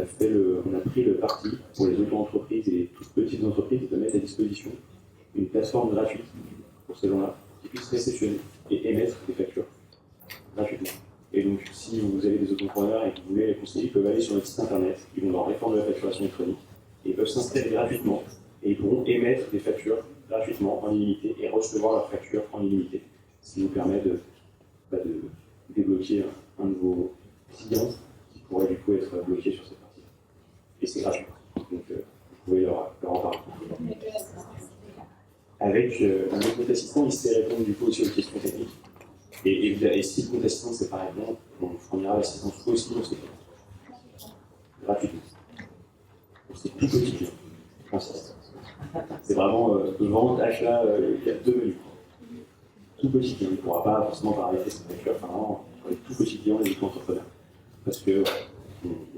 a pris le parti pour les auto-entreprises et les toutes petites entreprises de mettre à disposition une plateforme gratuite pour ces gens-là qui puissent réceptionner et émettre des factures gratuitement. Et donc, si vous avez des auto-entrepreneurs et que vous voulez les conseiller, ils peuvent aller sur notre site internet, ils vont dans réforme de la facturation électronique, et ils peuvent s'inscrire gratuitement et ils pourront émettre des factures gratuitement en illimité et recevoir leurs factures en illimité, ce qui vous permet de débloquer un de vos clients qui pourrait du coup être bloqué sur cette partie. Et c'est gratuit, donc vous pouvez leur en parler. Avec le compte assistant, il sait répondre du coup aussi aux questions techniques. Et si le compte assistant ne sait pas répondre, on fournira l'assistance aussi dans ce cas. Gratuitement. C'est tout petit client, j'insiste. C'est vraiment vente, achat, il y a 2 menus. Tout petit client, il ne pourra pas forcément paramétrer ses factures, enfin vraiment, pour les tout petits clients, les auto-entrepreneurs. Parce que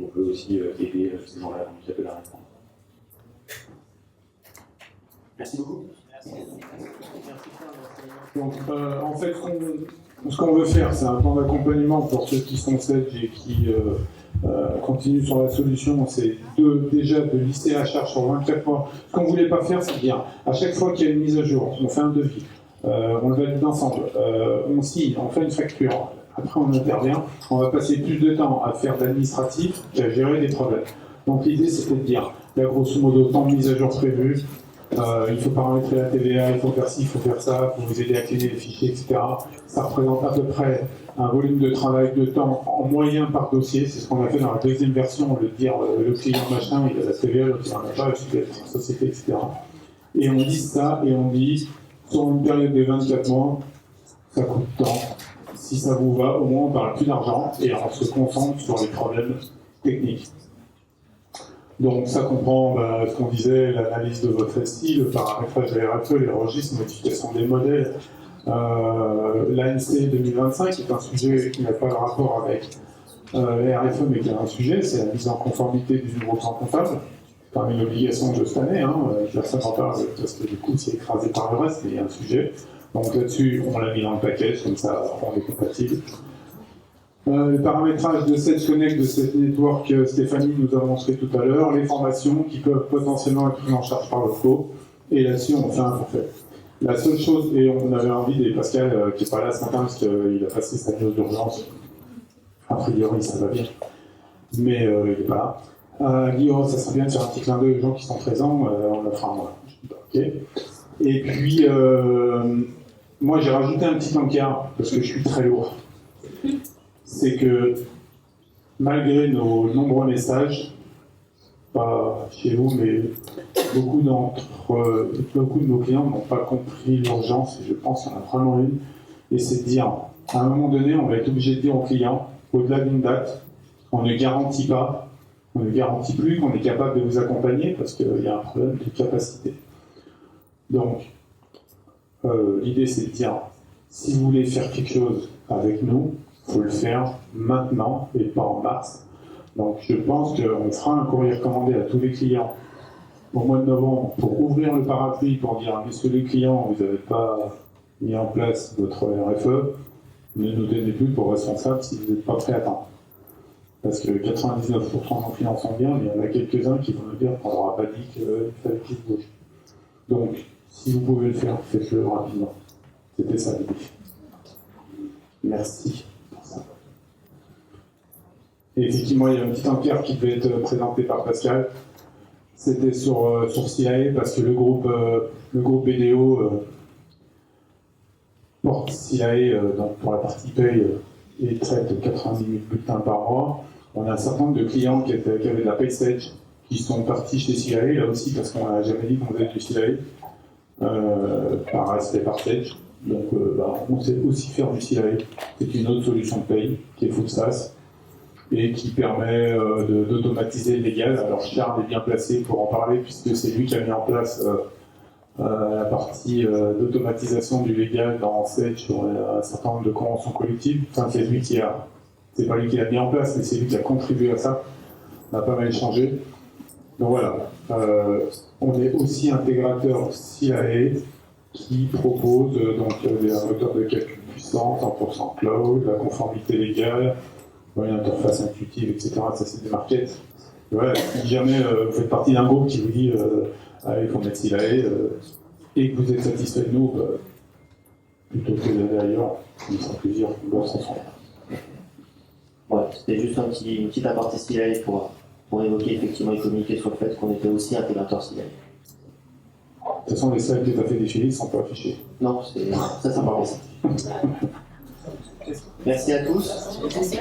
on peut aussi aider ces gens-là dans le cadre de la réforme. Merci beaucoup. Donc, en fait, ce qu'on veut faire, c'est un plan d'accompagnement pour ceux qui sont sage et qui continuent sur la solution. C'est déjà de lisser la charge sur 24 mois. Ce qu'on ne voulait pas faire, c'est dire, à chaque fois qu'il y a une mise à jour, on fait un devis, on le valide ensemble, on signe, on fait une facture. Après, on intervient, on va passer plus de temps à faire de l'administratif qu'à gérer des problèmes. Donc, l'idée, c'était de dire, là, grosso modo, tant de mise à jour prévues, il faut paramétrer la TVA, il faut faire ci, il faut faire ça, il faut vous aider à cleaner les fichiers, etc. Ça représente à peu près un volume de travail de temps en moyen par dossier. C'est ce qu'on a fait dans la deuxième version, de dire le client machin, il a la TVA, le client n'a pas, il a la société, etc. Et on dit ça, et on dit, sur une période de 24 mois, ça coûte tant. Si ça vous va, au moins on parle plus d'argent et on se concentre sur les problèmes techniques. Donc ça comprend ce qu'on disait, l'analyse de votre SI, le paramétrage des RFE, les registres, modification des modèles. L'ANC 2025 est un sujet qui n'a pas de rapport avec les RFE, mais qui est un sujet, c'est la mise en conformité du nouveau plan comptable. C'est quand même une obligation de cette année, personne n'en parle parce que du coup c'est écrasé par le reste, mais il y a un sujet. Donc là-dessus, on l'a mis dans le package, comme ça on est compatible. Le paramétrage de Sage Connect de cette network que Stéphanie nous a montré tout à l'heure, les formations qui peuvent potentiellement être prises en charge par l'OFCO, et là-dessus on fait un forfait. La seule chose, et on avait envie, et Pascal qui n'est pas là ce matin parce qu'il a passé sa news d'urgence, a priori ça va bien, mais il n'est pas là. Guillaume, ça serait bien de faire un petit clin d'œil aux gens qui sont présents, on le fera moi. Ok. Et puis, moi j'ai rajouté un petit encart, parce que je suis très lourd. C'est que, malgré nos nombreux messages, pas chez vous, mais beaucoup de nos clients n'ont pas compris l'urgence, et je pense qu'il y en a vraiment une, et c'est de dire, à un moment donné, on va être obligé de dire aux clients, au-delà d'une date, on ne garantit pas, on ne garantit plus qu'on est capable de vous accompagner, parce qu'il y a un problème de capacité. Donc, l'idée c'est de dire, si vous voulez faire quelque chose avec nous, il faut le faire maintenant et pas en mars. Donc je pense qu'on fera un courrier recommandé à tous les clients au mois de novembre pour ouvrir le parapluie, pour dire, messieurs les clients, vous n'avez pas mis en place votre RFE, ne nous donnez plus pour responsable si vous n'êtes pas prêts à attendre. Parce que 99% de nos clients sont bien, mais il y en a quelques-uns qui vont nous dire qu'on leur a pas dit qu'il fallait qu'ils se bougent. Donc, si vous pouvez le faire, faites-le rapidement. C'était ça l'idée. Merci pour ça. Et effectivement, il y a un petit encart qui devait être présenté par Pascal. C'était sur CIA, parce que le groupe BDO porte CIA donc pour la partie paye et traite 90 000 bulletins par mois. On a un certain nombre de clients qui avaient de la PaySage qui sont partis chez CIA, là aussi parce qu'on n'a jamais dit qu'on faisait du CIA, par respect par Sage. Donc on sait aussi faire du CIA. C'est une autre solution de paye qui est full SaaS et qui permet d'automatiser le légal. Alors Charles est bien placé pour en parler puisque c'est lui qui a mis en place la partie d'automatisation du légal dans Sage sur un certain nombre de conventions collectives. Enfin, c'est lui qui a, c'est pas lui qui l'a mis en place, mais c'est lui qui a contribué à ça. On a pas mal changé. Donc voilà, on est aussi intégrateur CIA qui propose des moteurs de calcul puissants, 100% cloud, la conformité légale, une interface intuitive, etc. Ça c'est des markets. Voilà, si jamais vous faites partie d'un groupe qui vous dit il faut mettre CIA et que vous êtes satisfait de nous, plutôt que d'aller ailleurs, il sera plusieurs bourses ensemble. Voilà, c'était juste une petite aparté CIA pour évoquer effectivement et communiquer sur le fait qu'on était aussi intégrateur CIA. De toute façon, les slides que tu as fait défiler ne sont pas affichés. Non, ça c'est marrant. Merci à tous. Merci.